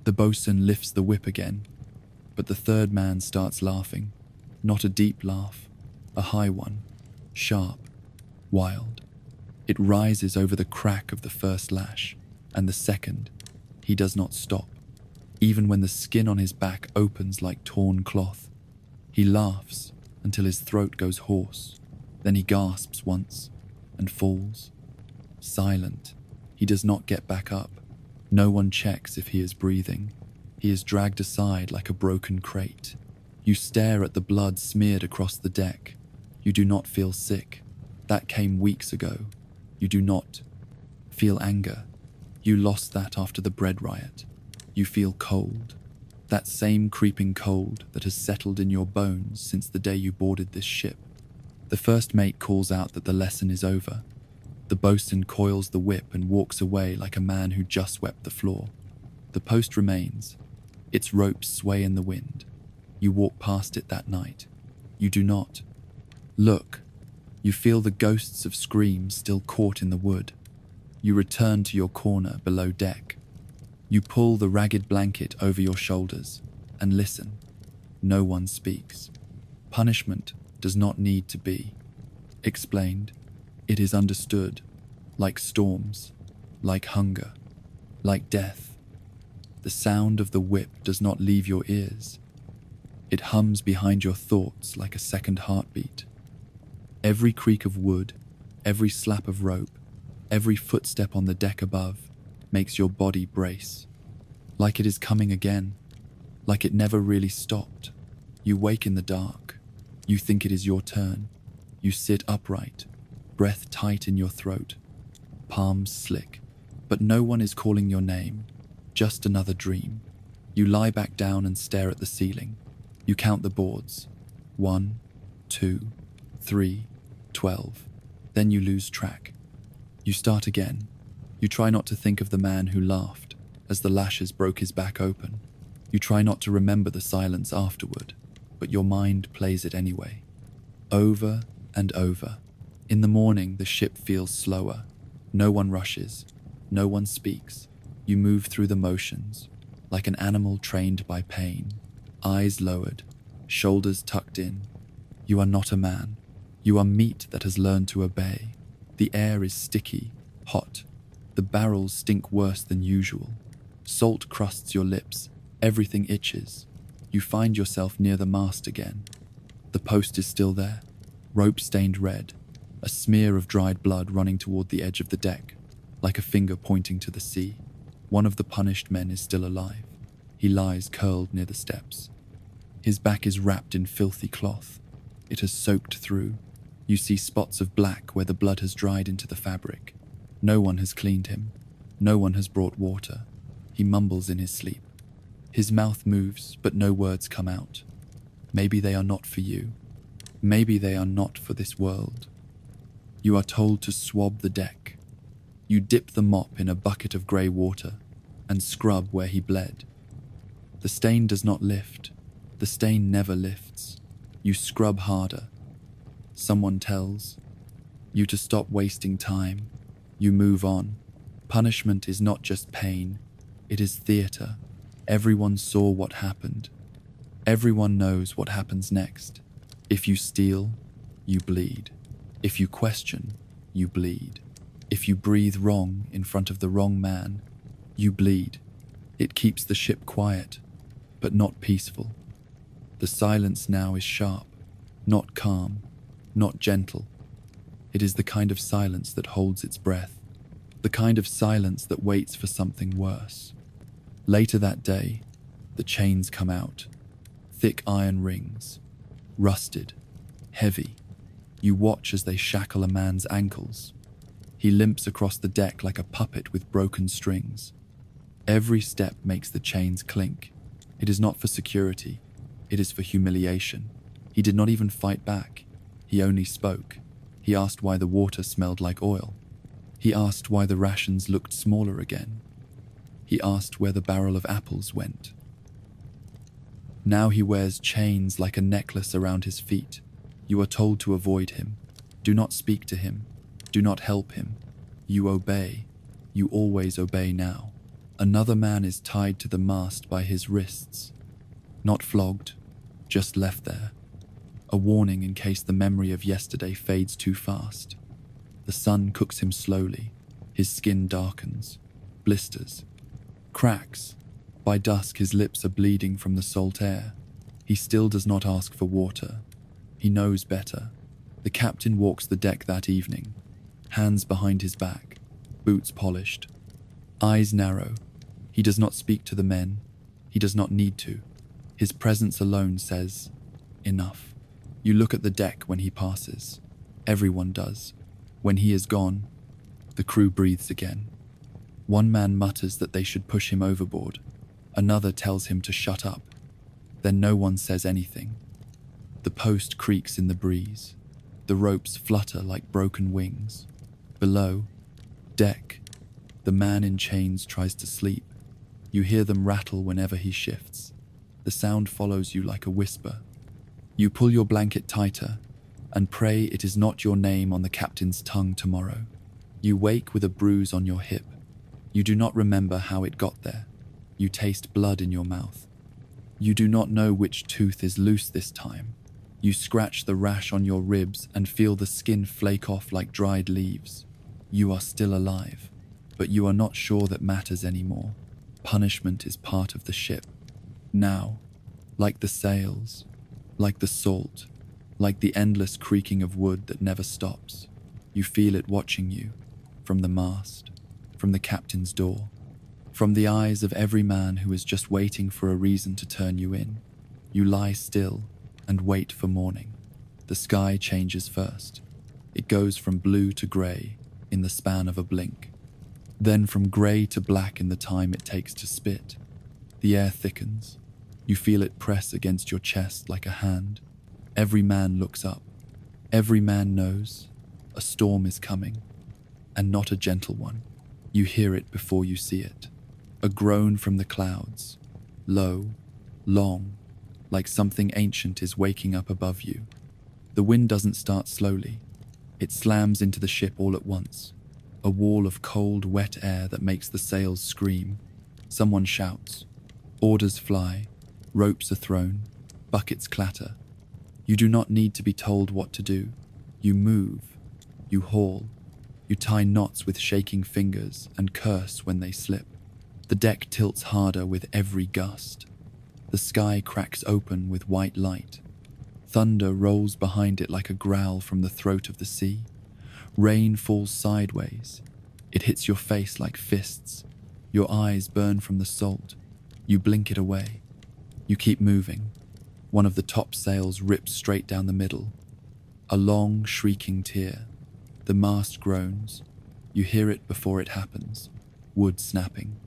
The boatswain lifts the whip again, but the third man starts laughing. Not a deep laugh, a high one, sharp. wild. It rises over the crack of the first lash, and the second, he does not stop. Even when the skin on his back opens like torn cloth, he laughs until his throat goes hoarse. Then he gasps once and falls. Silent, he does not get back up. No one checks if he is breathing. He is dragged aside like a broken crate. You stare at the blood smeared across the deck. You do not feel sick. That came weeks ago. You do not feel anger. You lost that after the bread riot. You feel cold. That same creeping cold that has settled in your bones since the day you boarded this ship. The first mate calls out that the lesson is over. The boatswain coils the whip and walks away like a man who just swept the floor. The post remains. Its ropes sway in the wind. You walk past it that night. You do not look. You feel the ghosts of screams still caught in the wood. You return to your corner below deck. You pull the ragged blanket over your shoulders and listen. No one speaks. Punishment does not need to be explained. It is understood, like storms, like hunger, like death. The sound of the whip does not leave your ears. It hums behind your thoughts like a second heartbeat. Every creak of wood, every slap of rope, every footstep on the deck above makes your body brace. Like it is coming again, like it never really stopped. You wake in the dark. You think it is your turn. You sit upright, breath tight in your throat, palms slick, but no one is calling your name, just another dream. You lie back down and stare at the ceiling. You count the boards. 1, 2, 3, 12. Then you lose track. You start again. You try not to think of the man who laughed as the lashes broke his back open. You try not to remember the silence afterward, but your mind plays it anyway. Over and over. In the morning, the ship feels slower. No one rushes. No one speaks. You move through the motions, like an animal trained by pain. Eyes lowered, shoulders tucked in. You are not a man. You are meat that has learned to obey. The air is sticky, hot. The barrels stink worse than usual. Salt crusts your lips. Everything itches. You find yourself near the mast again. The post is still there, rope stained red, a smear of dried blood running toward the edge of the deck, like a finger pointing to the sea. One of the punished men is still alive. He lies curled near the steps. His back is wrapped in filthy cloth. It has soaked through. You see spots of black where the blood has dried into the fabric. No one has cleaned him. No one has brought water. He mumbles in his sleep. His mouth moves, but no words come out. Maybe they are not for you. Maybe they are not for this world. You are told to swab the deck. You dip the mop in a bucket of grey water and scrub where he bled. The stain does not lift. The stain never lifts. You scrub harder. Someone tells you to stop wasting time. You move on. Punishment is not just pain. It is theatre. Everyone saw what happened. Everyone knows what happens next. If you steal, you bleed. If you question, you bleed. If you breathe wrong in front of the wrong man, you bleed. It keeps the ship quiet, but not peaceful. The silence now is sharp, not calm, not gentle. It is the kind of silence that holds its breath, the kind of silence that waits for something worse. Later that day, the chains come out, thick iron rings, rusted, heavy. You watch as they shackle a man's ankles. He limps across the deck like a puppet with broken strings. Every step makes the chains clink. It is not for security. It is for humiliation. He did not even fight back. He only spoke. He asked why the water smelled like oil. He asked why the rations looked smaller again. He asked where the barrel of apples went. Now he wears chains like a necklace around his feet. You are told to avoid him. Do not speak to him. Do not help him. You obey. You always obey now. Another man is tied to the mast by his wrists. Not flogged, just left there. A warning in case the memory of yesterday fades too fast. The sun cooks him slowly. His skin darkens, blisters, cracks. By dusk, his lips are bleeding from the salt air. He still does not ask for water. He knows better. The captain walks the deck that evening, hands behind his back, boots polished, eyes narrow. He does not speak to the men. He does not need to. His presence alone says, enough. You look at the deck when he passes. Everyone does. When he is gone, the crew breathes again. One man mutters that they should push him overboard. Another tells him to shut up. Then no one says anything. The post creaks in the breeze. The ropes flutter like broken wings. Below, deck, the man in chains tries to sleep. You hear them rattle whenever he shifts. The sound follows you like a whisper. You pull your blanket tighter and pray it is not your name on the captain's tongue tomorrow. You wake with a bruise on your hip. You do not remember how it got there. You taste blood in your mouth. You do not know which tooth is loose this time. You scratch the rash on your ribs and feel the skin flake off like dried leaves. You are still alive, but you are not sure that matters anymore. Punishment is part of the ship. Now, like the sails, like the salt, like the endless creaking of wood that never stops, you feel it watching you, from the mast, from the captain's door, from the eyes of every man who is just waiting for a reason to turn you in. You lie still and wait for morning. The sky changes first. It goes from blue to grey in the span of a blink, then from grey to black in the time it takes to spit. The air thickens. You feel it press against your chest like a hand. Every man looks up. Every man knows a storm is coming, and not a gentle one. You hear it before you see it. A groan from the clouds, low, long, like something ancient is waking up above you. The wind doesn't start slowly. It slams into the ship all at once, a wall of cold, wet air that makes the sails scream. Someone shouts. Orders fly. Ropes are thrown. Buckets clatter. You do not need to be told what to do. You move. You haul. You tie knots with shaking fingers and curse when they slip. The deck tilts harder with every gust. The sky cracks open with white light. Thunder rolls behind it like a growl from the throat of the sea. Rain falls sideways. It hits your face like fists. Your eyes burn from the salt. You blink it away. You keep moving. One of the top sails rips straight down the middle. A long, shrieking tear. The mast groans. You hear it before it happens. Wood snapping.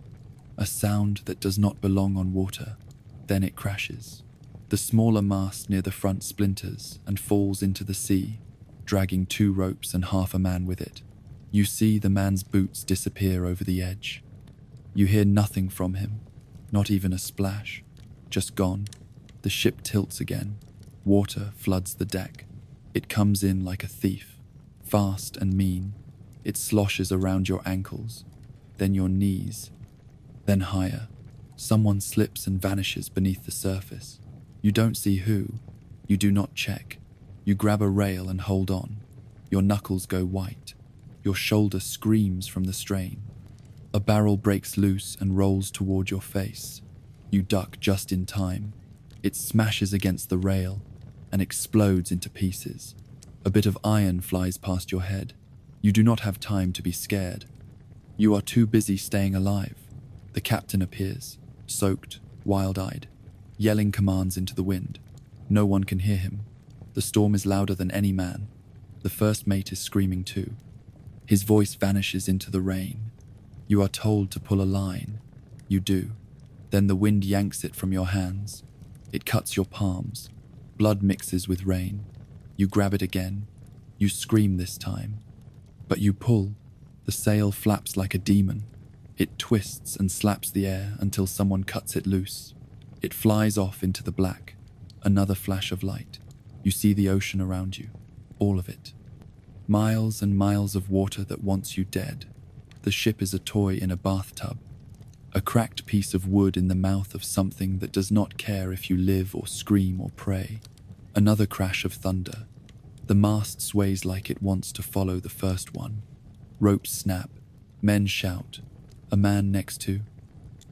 A sound that does not belong on water. Then it crashes. The smaller mast near the front splinters and falls into the sea, dragging 2 ropes and half a man with it. You see the man's boots disappear over the edge. You hear nothing from him, not even a splash, just gone. The ship tilts again. Water floods the deck. It comes in like a thief, fast and mean. It sloshes around your ankles, then your knees, then higher. Someone slips and vanishes beneath the surface. You don't see who. You do not check. You grab a rail and hold on. Your knuckles go white. Your shoulder screams from the strain. A barrel breaks loose and rolls toward your face. You duck just in time. It smashes against the rail and explodes into pieces. A bit of iron flies past your head. You do not have time to be scared. You are too busy staying alive. The captain appears, soaked, wild-eyed, yelling commands into the wind. No one can hear him. The storm is louder than any man. The first mate is screaming too. His voice vanishes into the rain. You are told to pull a line. You do. Then the wind yanks it from your hands. It cuts your palms. Blood mixes with rain. You grab it again. You scream this time. But you pull. The sail flaps like a demon. It twists and slaps the air until someone cuts it loose. It flies off into the black. Another flash of light. You see the ocean around you. All of it. Miles and miles of water that wants you dead. The ship is a toy in a bathtub. A cracked piece of wood in the mouth of something that does not care if you live or scream or pray. Another crash of thunder. The mast sways like it wants to follow the first one. Ropes snap. Men shout. A man next to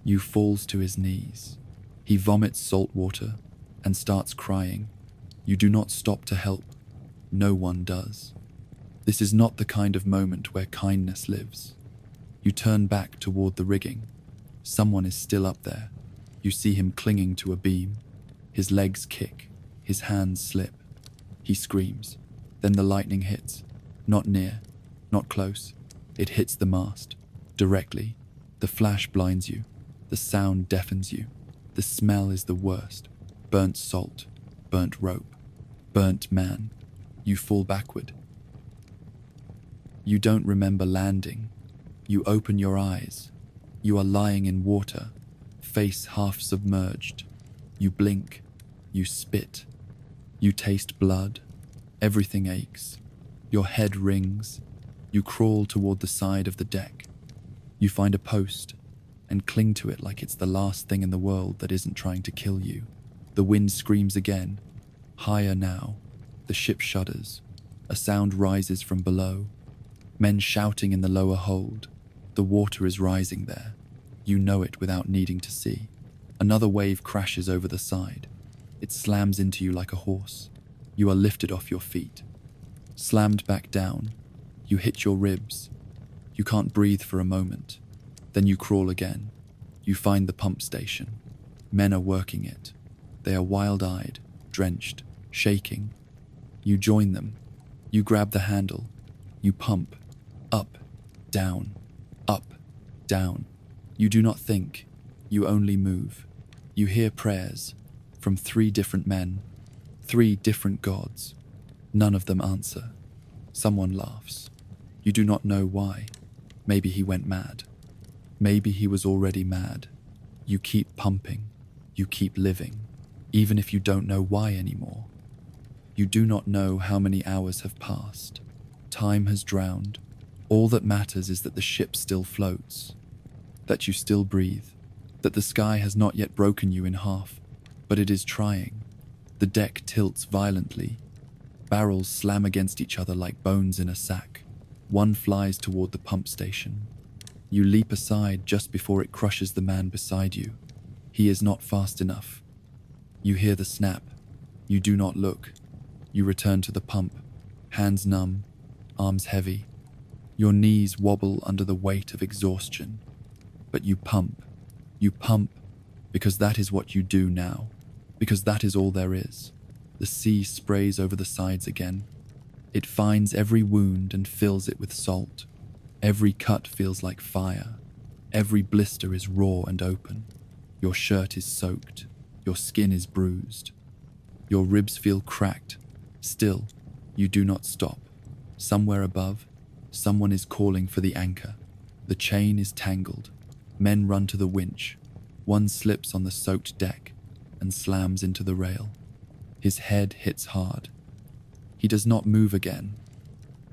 you falls to his knees. He vomits salt water and starts crying. You do not stop to help. No one does. This is not the kind of moment where kindness lives. You turn back toward the rigging. Someone is still up there. You see him clinging to a beam. His legs kick. His hands slip. He screams. Then the lightning hits. Not near. Not close. It hits the mast. Directly. The flash blinds you. The sound deafens you. The smell is the worst. Burnt salt. Burnt rope. Burnt man. You fall backward. You don't remember landing. You open your eyes. You are lying in water, face half submerged. You blink. You spit. You taste blood. Everything aches. Your head rings. You crawl toward the side of the deck. You find a post and cling to it like it's the last thing in the world that isn't trying to kill you. The wind screams again. Higher now. The ship shudders. A sound rises from below. Men shouting in the lower hold. The water is rising there. You know it without needing to see. Another wave crashes over the side. It slams into you like a horse. You are lifted off your feet. Slammed back down. You hit your ribs. You can't breathe for a moment. Then you crawl again. You find the pump station. Men are working it. They are wild-eyed, drenched, shaking. You join them. You grab the handle. You pump. Up, down, up, down. You do not think. You only move. You hear prayers from 3 different men, 3 different gods. None of them answer. Someone laughs. You do not know why. Maybe he went mad. Maybe he was already mad. You keep pumping. You keep living, even if you don't know why anymore. You do not know how many hours have passed. Time has drowned. All that matters is that the ship still floats, that you still breathe, that the sky has not yet broken you in half, but it is trying. The deck tilts violently. Barrels slam against each other like bones in a sack. One flies toward the pump station. You leap aside just before it crushes the man beside you. He is not fast enough. You hear the snap. You do not look. You return to the pump, hands numb, arms heavy. Your knees wobble under the weight of exhaustion. But you pump. You pump because that is what you do now, because that is all there is. The sea sprays over the sides again. It finds every wound and fills it with salt. Every cut feels like fire. Every blister is raw and open. Your shirt is soaked. Your skin is bruised. Your ribs feel cracked. Still, you do not stop. Somewhere above, someone is calling for the anchor. The chain is tangled. Men run to the winch. One slips on the soaked deck and slams into the rail. His head hits hard. He does not move again.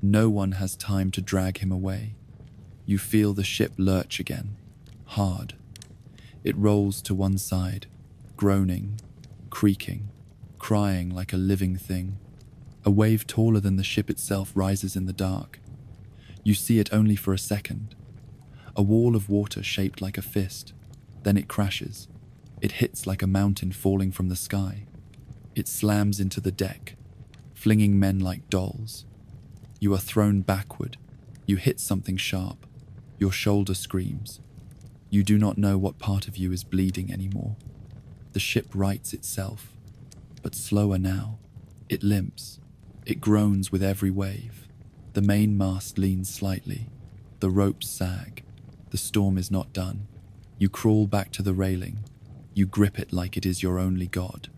No one has time to drag him away. You feel the ship lurch again, hard. It rolls to one side, groaning, creaking, crying like a living thing. A wave taller than the ship itself rises in the dark. You see it only for a second. A wall of water shaped like a fist. Then it crashes. It hits like a mountain falling from the sky. It slams into the deck, flinging men like dolls. You are thrown backward. You hit something sharp. Your shoulder screams. You do not know what part of you is bleeding anymore. The ship rights itself, but slower now. It limps. It groans with every wave. The main mast leans slightly. The ropes sag. The storm is not done. You crawl back to the railing. You grip it like it is your only god.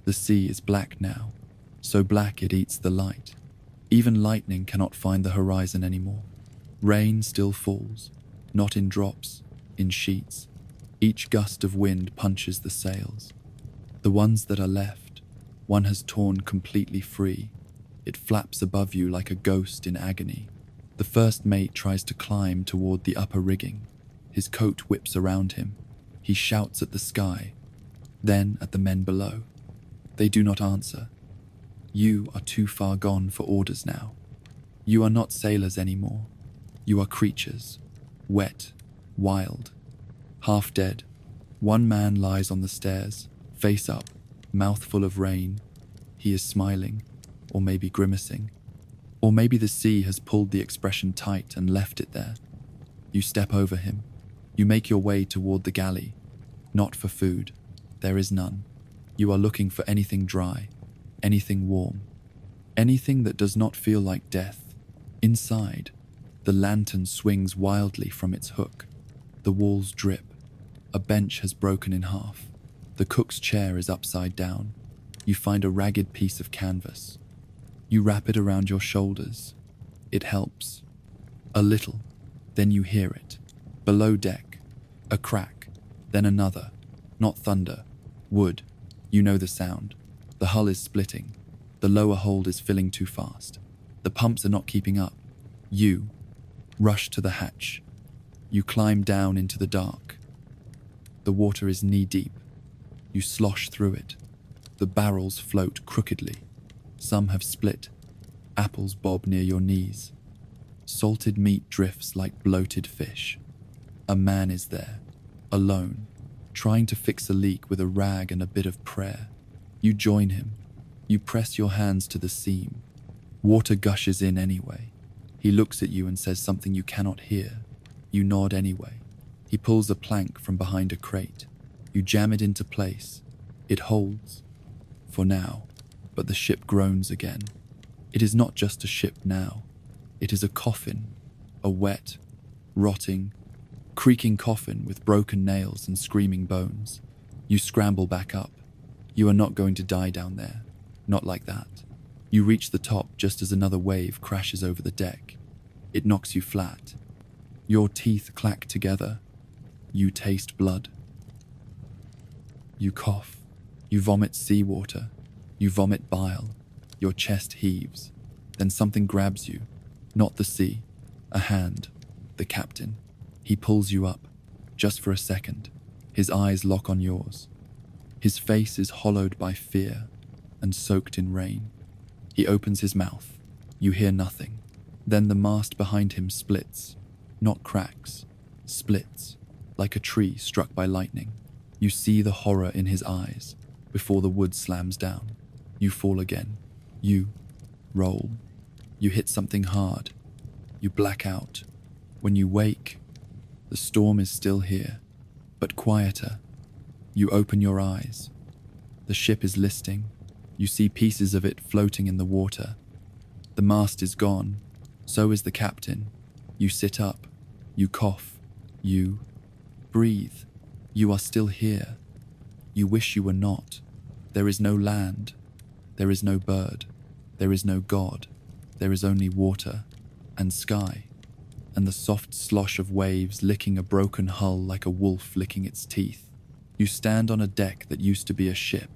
The sea is black now, so black it eats the light. Even lightning cannot find the horizon anymore. Rain still falls, not in drops, in sheets. Each gust of wind punches the sails. The ones that are left, one has torn completely free. It flaps above you like a ghost in agony. The first mate tries to climb toward the upper rigging. His coat whips around him. He shouts at the sky, then at the men below. They do not answer. You are too far gone for orders now. You are not sailors anymore. You are creatures, wet, wild, half dead. One man lies on the stairs, face up, mouth full of rain. He is smiling, or maybe grimacing. Or maybe the sea has pulled the expression tight and left it there. You step over him. You make your way toward the galley. Not for food. There is none. You are looking for anything dry, anything warm, anything that does not feel like death. Inside, the lantern swings wildly from its hook. The walls drip. A bench has broken in half. The cook's chair is upside down. You find a ragged piece of canvas. You wrap it around your shoulders. It helps. A little. Then you hear it. Below deck. A crack. Then another. Not thunder. Wood. You know the sound. The hull is splitting. The lower hold is filling too fast. The pumps are not keeping up. You rush to the hatch. You climb down into the dark. The water is knee-deep. You slosh through it. The barrels float crookedly. Some have split. Apples bob near your knees. Salted meat drifts like bloated fish. A man is there, alone, trying to fix a leak with a rag and a bit of prayer. You join him. You press your hands to the seam. Water gushes in anyway. He looks at you and says something you cannot hear. You nod anyway. He pulls a plank from behind a crate. You jam it into place. It holds. For now. But the ship groans again. It is not just a ship now. It is a coffin. A wet, rotting, creaking coffin with broken nails and screaming bones. You scramble back up. You are not going to die down there. Not like that. You reach the top just as another wave crashes over the deck. It knocks you flat. Your teeth clack together. You taste blood. You cough. You vomit seawater. You vomit bile. Your chest heaves. Then something grabs you. Not the sea. A hand. The captain. He pulls you up. Just for a second. His eyes lock on yours. His face is hollowed by fear and soaked in rain. He opens his mouth. You hear nothing. Then the mast behind him splits. Not cracks. Splits. Like a tree struck by lightning. You see the horror in his eyes before the wood slams down. You fall again. You roll. You hit something hard. You black out. When you wake, the storm is still here, but quieter. You open your eyes. The ship is listing. You see pieces of it floating in the water. The mast is gone. So is the captain. You sit up. You cough. You breathe. You are still here. You wish you were not. There is no land. There is no bird. There is no God. There is only water and sky, and the soft slosh of waves licking a broken hull like a wolf licking its teeth. You stand on a deck that used to be a ship.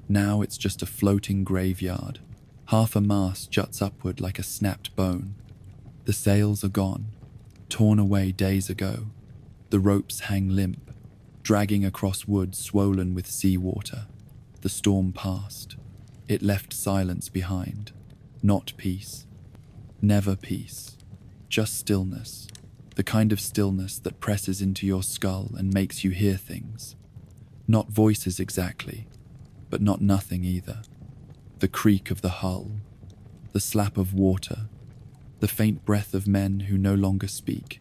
Now it's just a floating graveyard. Half a mast juts upward like a snapped bone. The sails are gone, torn away days ago. The ropes hang limp, dragging across wood swollen with seawater. The storm passed. It left silence behind. Not peace. Never peace. Just stillness. The kind of stillness that presses into your skull and makes you hear things. Not voices exactly, but not nothing either. The creak of the hull. The slap of water. The faint breath of men who no longer speak.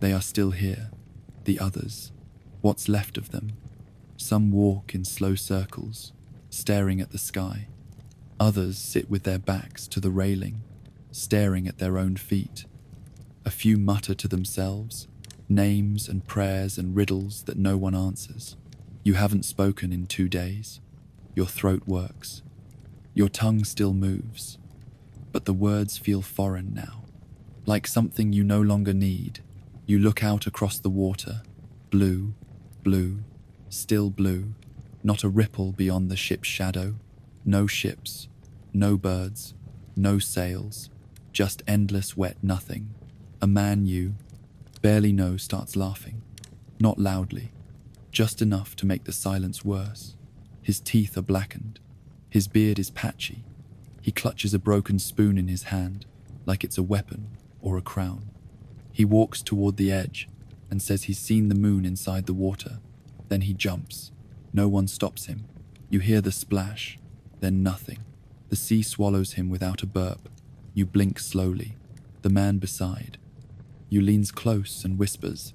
They are still here. The others. What's left of them. Some walk in slow circles, staring at the sky. Others sit with their backs to the railing, staring at their own feet. A few mutter to themselves, names and prayers and riddles that no one answers. You haven't spoken in 2 days. Your throat works. Your tongue still moves, but the words feel foreign now, like something you no longer need. You look out across the water, blue, blue, still blue, not a ripple beyond the ship's shadow. No ships, no birds, no sails, just endless wet nothing. A man you barely know starts laughing, not loudly, just enough to make the silence worse. His teeth are blackened. His beard is patchy. He clutches a broken spoon in his hand, like it's a weapon or a crown. He walks toward the edge and says he's seen the moon inside the water. Then he jumps. No one stops him. You hear the splash, then nothing. The sea swallows him without a burp. You blink slowly. The man beside you leans close and whispers,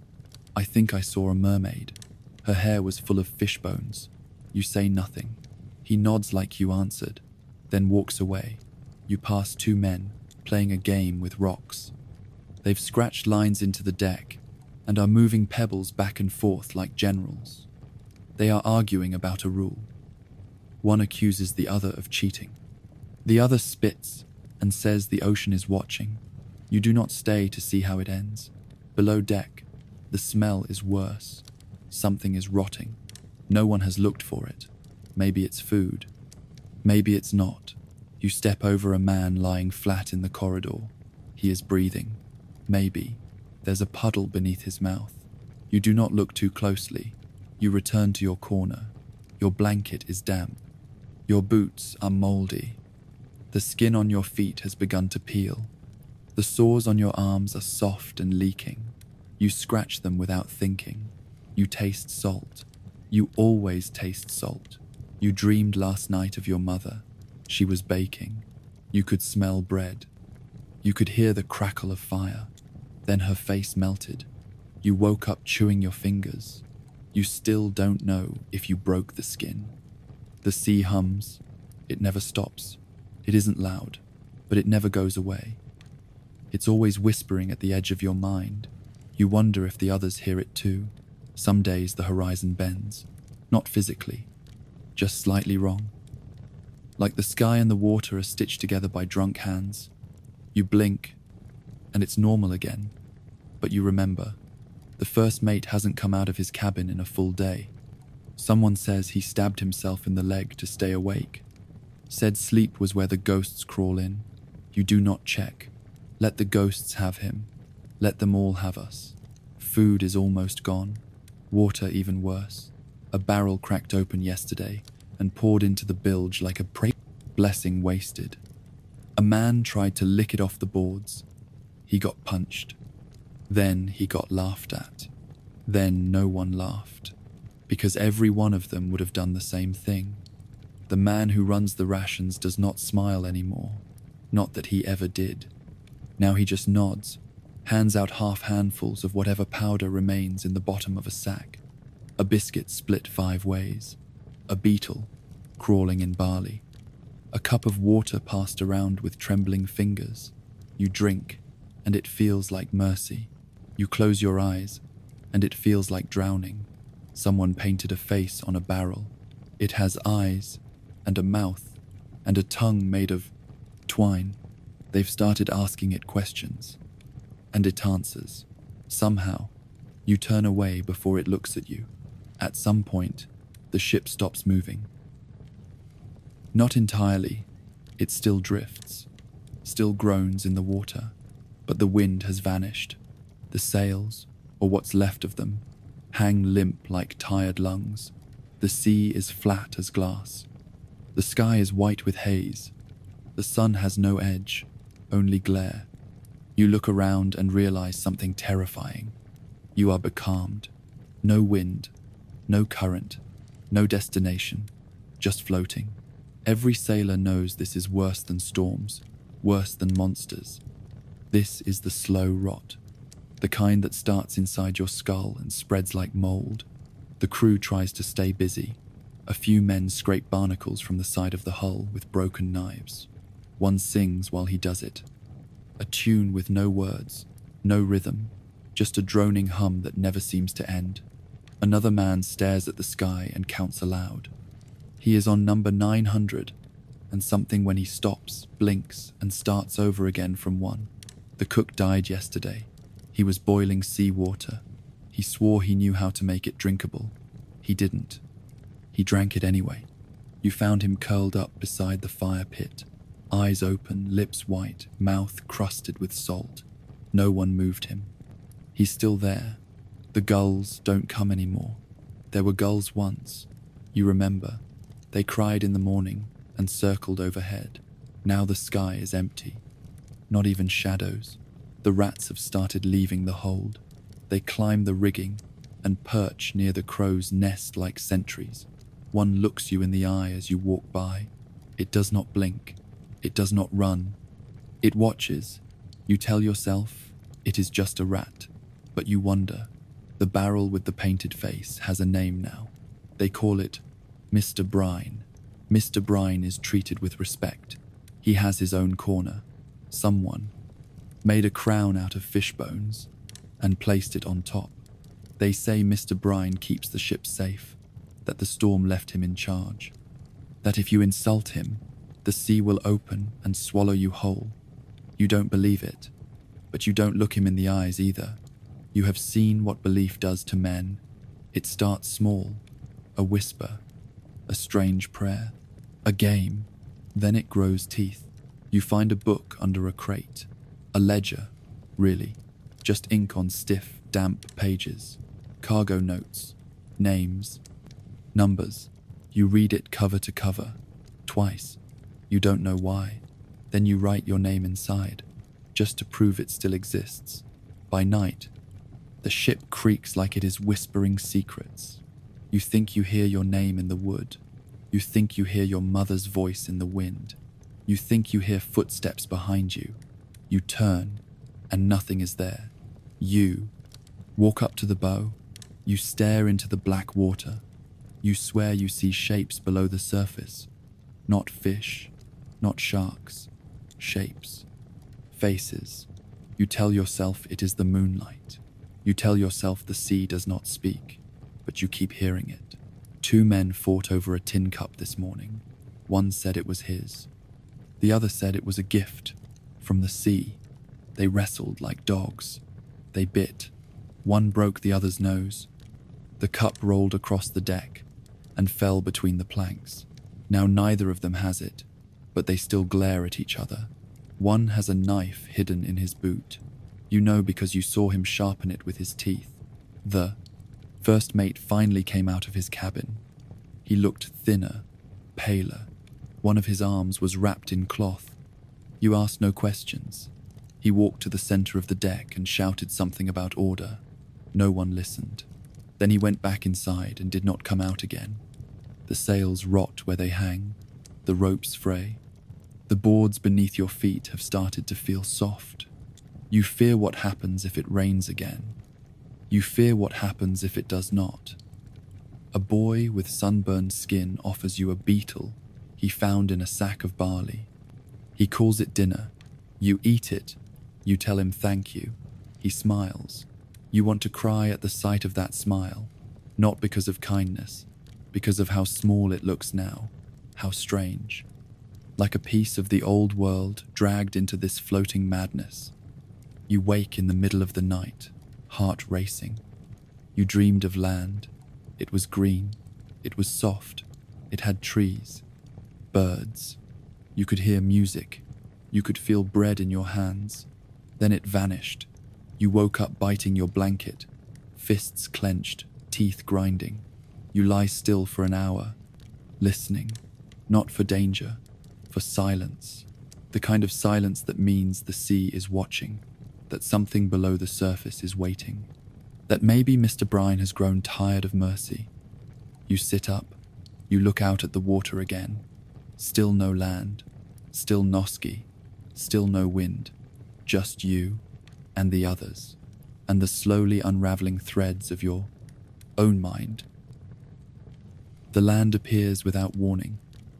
"I think I saw a mermaid. Her hair was full of fish bones." You say nothing. He nods like you answered, then walks away. You pass two men playing a game with rocks. They've scratched lines into the deck and are moving pebbles back and forth like generals. They are arguing about a rule. One accuses the other of cheating. The other spits and says the ocean is watching. You do not stay to see how it ends. Below deck, the smell is worse. Something is rotting. No one has looked for it. Maybe it's food. Maybe it's not. You step over a man lying flat in the corridor. He is breathing. Maybe there's a puddle beneath his mouth. You do not look too closely. You return to your corner. Your blanket is damp. Your boots are moldy. The skin on your feet has begun to peel. The sores on your arms are soft and leaking. You scratch them without thinking. You taste salt. You always taste salt. You dreamed last night of your mother. She was baking. You could smell bread. You could hear the crackle of fire. Then her face melted. You woke up chewing your fingers. You still don't know if you broke the skin. The sea hums. It never stops. It isn't loud, but it never goes away. It's always whispering at the edge of your mind. You wonder if the others hear it too. Some days the horizon bends. Not physically, just slightly wrong. Like the sky and the water are stitched together by drunk hands. You blink, and it's normal again. But you remember, the first mate hasn't come out of his cabin in a full day. Someone says he stabbed himself in the leg to stay awake. Said sleep was where the ghosts crawl in. You do not check. Let the ghosts have him. Let them all have us. Food is almost gone. Water even worse. A barrel cracked open yesterday and poured into the bilge like a blessing wasted. A man tried to lick it off the boards. He got punched. Then he got laughed at. Then no one laughed, because every one of them would have done the same thing. The man who runs the rations does not smile anymore. Not that he ever did. Now he just nods, hands out half handfuls of whatever powder remains in the bottom of a sack. A biscuit split 5 ways. A beetle crawling in barley. A cup of water passed around with trembling fingers. You drink, and it feels like mercy. You close your eyes, and it feels like drowning. Someone painted a face on a barrel. It has eyes, and a mouth, and a tongue made of twine. They've started asking it questions, and it answers. Somehow, you turn away before it looks at you. At some point, the ship stops moving. Not entirely. It still drifts, still groans in the water, but the wind has vanished. The sails, or what's left of them, hang limp like tired lungs. The sea is flat as glass. The sky is white with haze. The sun has no edge, only glare. You look around and realize something terrifying. You are becalmed. No wind, no current, no destination, just floating. Every sailor knows this is worse than storms, worse than monsters. This is the slow rot, the kind that starts inside your skull and spreads like mold. The crew tries to stay busy. A few men scrape barnacles from the side of the hull with broken knives. One sings while he does it. A tune with no words, no rhythm, just a droning hum that never seems to end. Another man stares at the sky and counts aloud. He is on number 900, and something when he stops, blinks, and starts over again from 1. The cook died yesterday. He was boiling seawater. He swore he knew how to make it drinkable. He didn't. He drank it anyway. You found him curled up beside the fire pit, eyes open, lips white, mouth crusted with salt. No one moved him. He's still there. The gulls don't come anymore. There were gulls once. You remember. They cried in the morning and circled overhead. Now the sky is empty. Not even shadows. The rats have started leaving the hold. They climb the rigging and perch near the crow's nest like sentries. One looks you in the eye as you walk by. It does not blink. It does not run. It watches. You tell yourself it is just a rat, but you wonder. The barrel with the painted face has a name now. They call it Mr. Brine. Mr. Brine is treated with respect. He has his own corner. Someone made a crown out of fish bones and placed it on top. They say Mr. Brine keeps the ship safe, that the storm left him in charge, that if you insult him, the sea will open and swallow you whole. You don't believe it, but you don't look him in the eyes either. You have seen what belief does to men. It starts small, a whisper, a strange prayer, a game. Then it grows teeth. You find a book under a crate, a ledger, really, just ink on stiff, damp pages, cargo notes, names, numbers. You read it cover to cover, twice. You don't know why. Then you write your name inside, just to prove it still exists. By night, the ship creaks like it is whispering secrets. You think you hear your name in the wood. You think you hear your mother's voice in the wind. You think you hear footsteps behind you. You turn, and nothing is there. You walk up to the bow. You stare into the black water. You swear you see shapes below the surface. Not fish, not sharks. Shapes. Faces. You tell yourself it is the moonlight. You tell yourself the sea does not speak, but you keep hearing it. 2 men fought over a tin cup this morning. One said it was his. The other said it was a gift from the sea. They wrestled like dogs. They bit. One broke the other's nose. The cup rolled across the deck and fell between the planks. Now neither of them has it, but they still glare at each other. One has a knife hidden in his boot. You know because you saw him sharpen it with his teeth. The first mate finally came out of his cabin. He looked thinner, paler. One of his arms was wrapped in cloth. You asked no questions. He walked to the center of the deck and shouted something about order. No one listened. Then he went back inside and did not come out again. The sails rot where they hang. The ropes fray. The boards beneath your feet have started to feel soft. You fear what happens if it rains again. You fear what happens if it does not. A boy with sunburned skin offers you a beetle he found in a sack of barley. He calls it dinner. You eat it. You tell him thank you. He smiles. You want to cry at the sight of that smile, not because of kindness, because of how small it looks now, how strange. Like a piece of the old world dragged into this floating madness. You wake in the middle of the night, heart racing. You dreamed of land. It was green. It was soft. It had trees. Birds. You could hear music. You could feel bread in your hands. Then it vanished. You woke up biting your blanket, fists clenched, teeth grinding. You lie still for an hour, listening, not for danger, for silence. The kind of silence that means the sea is watching, that something below the surface is waiting, that maybe Mr. Brine has grown tired of mercy. You sit up. You look out at the water again. Still no land, still Noski, still no wind, just you and the others, and the slowly unraveling threads of your own mind. The land appears without warning,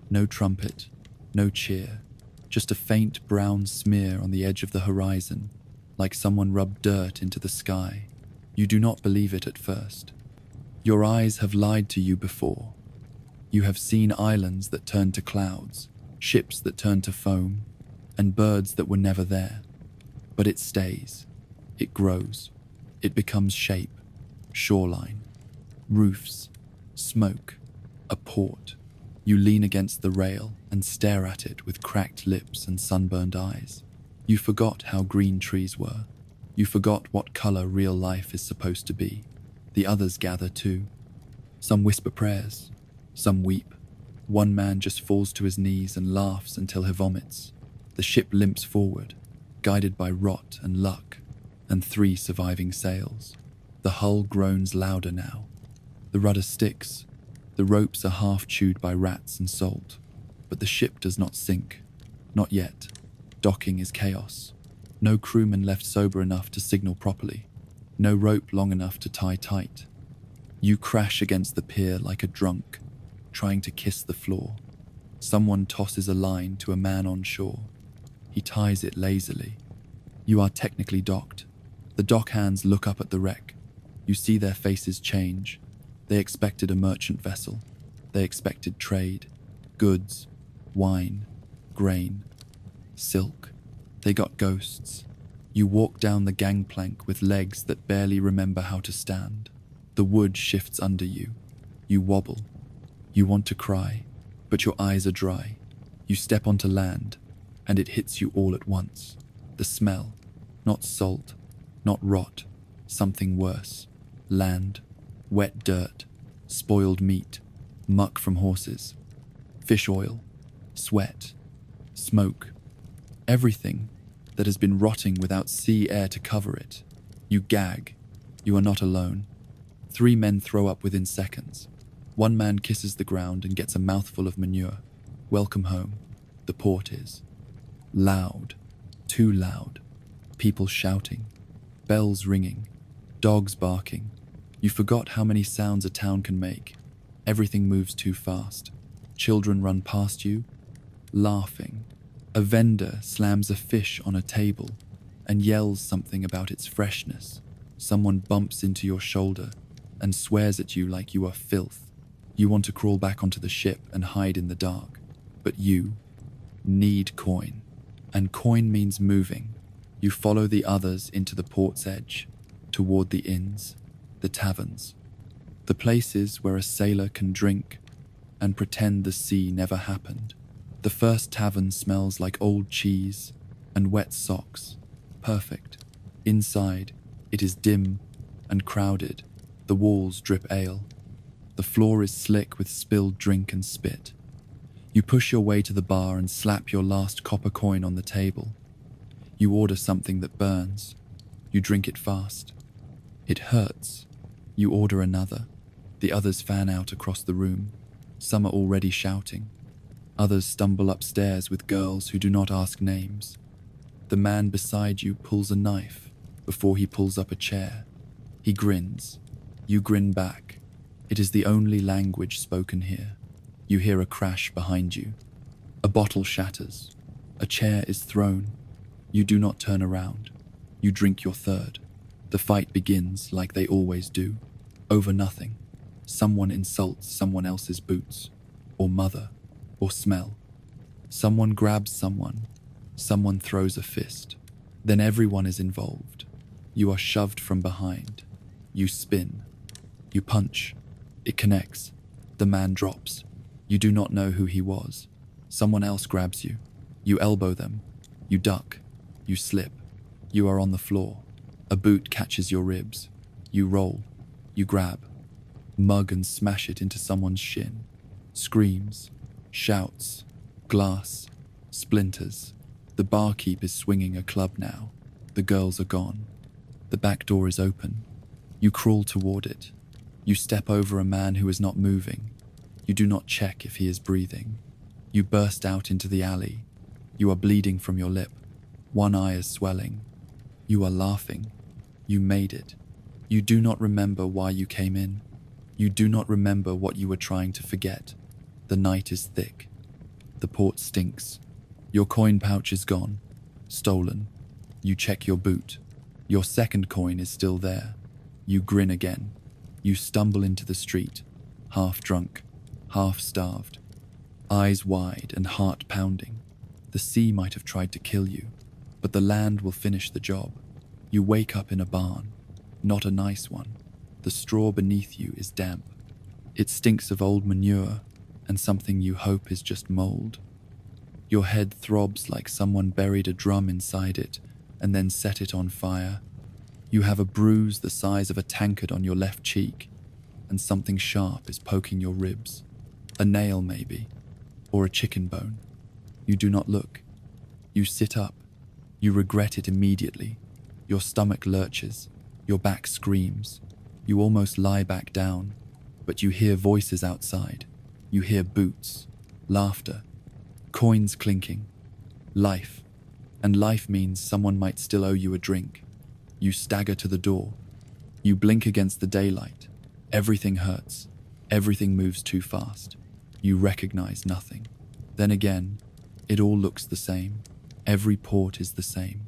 no trumpet, no cheer, just a faint brown smear on the edge of the horizon, like someone rubbed dirt into the sky. You do not believe it at first. Your eyes have lied to you before. You have seen islands that turn to clouds, ships that turn to foam, and birds that were never there. But it stays. It grows. It becomes shape, shoreline, roofs, smoke, a port. You lean against the rail and stare at it with cracked lips and sunburned eyes. You forgot how green trees were. You forgot what color real life is supposed to be. The others gather too. Some whisper prayers. Some weep. One man just falls to his knees and laughs until he vomits. The ship limps forward, guided by rot and luck, and 3 surviving sails. The hull groans louder now. The rudder sticks. The ropes are half chewed by rats and salt. But the ship does not sink. Not yet. Docking is chaos. No crewman left sober enough to signal properly. No rope long enough to tie tight. You crash against the pier like a drunk, trying to kiss the floor. Someone tosses a line to a man on shore. He ties it lazily. You are technically docked. The dock hands look up at the wreck. You see their faces change. They expected a merchant vessel. They expected trade, goods, wine, grain, silk. They got ghosts. You walk down the gangplank with legs that barely remember how to stand. The wood shifts under you. You wobble. You want to cry, but your eyes are dry. You step onto land, and it hits you all at once. The smell, not salt, not rot, something worse. Land, wet dirt, spoiled meat, muck from horses, fish oil, sweat, smoke, everything that has been rotting without sea air to cover it. You gag. You are not alone. 3 men throw up within seconds. 1 man kisses the ground and gets a mouthful of manure. Welcome home. The port is. Loud. Too loud. People shouting. Bells ringing. Dogs barking. You forgot how many sounds a town can make. Everything moves too fast. Children run past you, laughing. A vendor slams a fish on a table and yells something about its freshness. Someone bumps into your shoulder and swears at you like you are filth. You want to crawl back onto the ship and hide in the dark, but you need coin, and coin means moving. You follow the others into the port's edge, toward the inns, the taverns, the places where a sailor can drink and pretend the sea never happened. The first tavern smells like old cheese and wet socks. Perfect. Inside, it is dim and crowded. The walls drip ale. The floor is slick with spilled drink and spit. You push your way to the bar and slap your last copper coin on the table. You order something that burns. You drink it fast. It hurts. You order another. The others fan out across the room. Some are already shouting. Others stumble upstairs with girls who do not ask names. The man beside you pulls a knife before he pulls up a chair. He grins. You grin back. It is the only language spoken here. You hear a crash behind you. A bottle shatters. A chair is thrown. You do not turn around. You drink your third. The fight begins like they always do. Over nothing. Someone insults someone else's boots, or mother, or smell. Someone grabs someone. Someone throws a fist. Then everyone is involved. You are shoved from behind. You spin. You punch. It connects. The man drops. You do not know who he was. Someone else grabs you. You elbow them. You duck. You slip. You are on the floor. A boot catches your ribs. You roll. You grab. Mug and smash it into someone's shin. Screams. Shouts. Glass. Splinters. The barkeep is swinging a club now. The girls are gone. The back door is open. You crawl toward it. You step over a man who is not moving. You do not check if he is breathing. You burst out into the alley. You are bleeding from your lip. One eye is swelling. You are laughing. You made it. You do not remember why you came in. You do not remember what you were trying to forget. The night is thick. The port stinks. Your coin pouch is gone. Stolen. You check your boot. Your second coin is still there. You grin again. You stumble into the street, half drunk, half starved, eyes wide and heart pounding. The sea might have tried to kill you, but the land will finish the job. You wake up in a barn, not a nice one. The straw beneath you is damp. It stinks of old manure and something you hope is just mold. Your head throbs like someone buried a drum inside it and then set it on fire. You have a bruise the size of a tankard on your left cheek, and something sharp is poking your ribs. A nail, maybe. or a chicken bone. You do not look. You sit up. You regret it immediately. Your stomach lurches. Your back screams. You almost lie back down, but you hear voices outside. You hear boots, laughter, coins clinking, life. And life means someone might still owe you a drink. You stagger to the door. You blink against the daylight. Everything hurts. Everything moves too fast. You recognize nothing. Then again, it all looks the same. Every port is the same.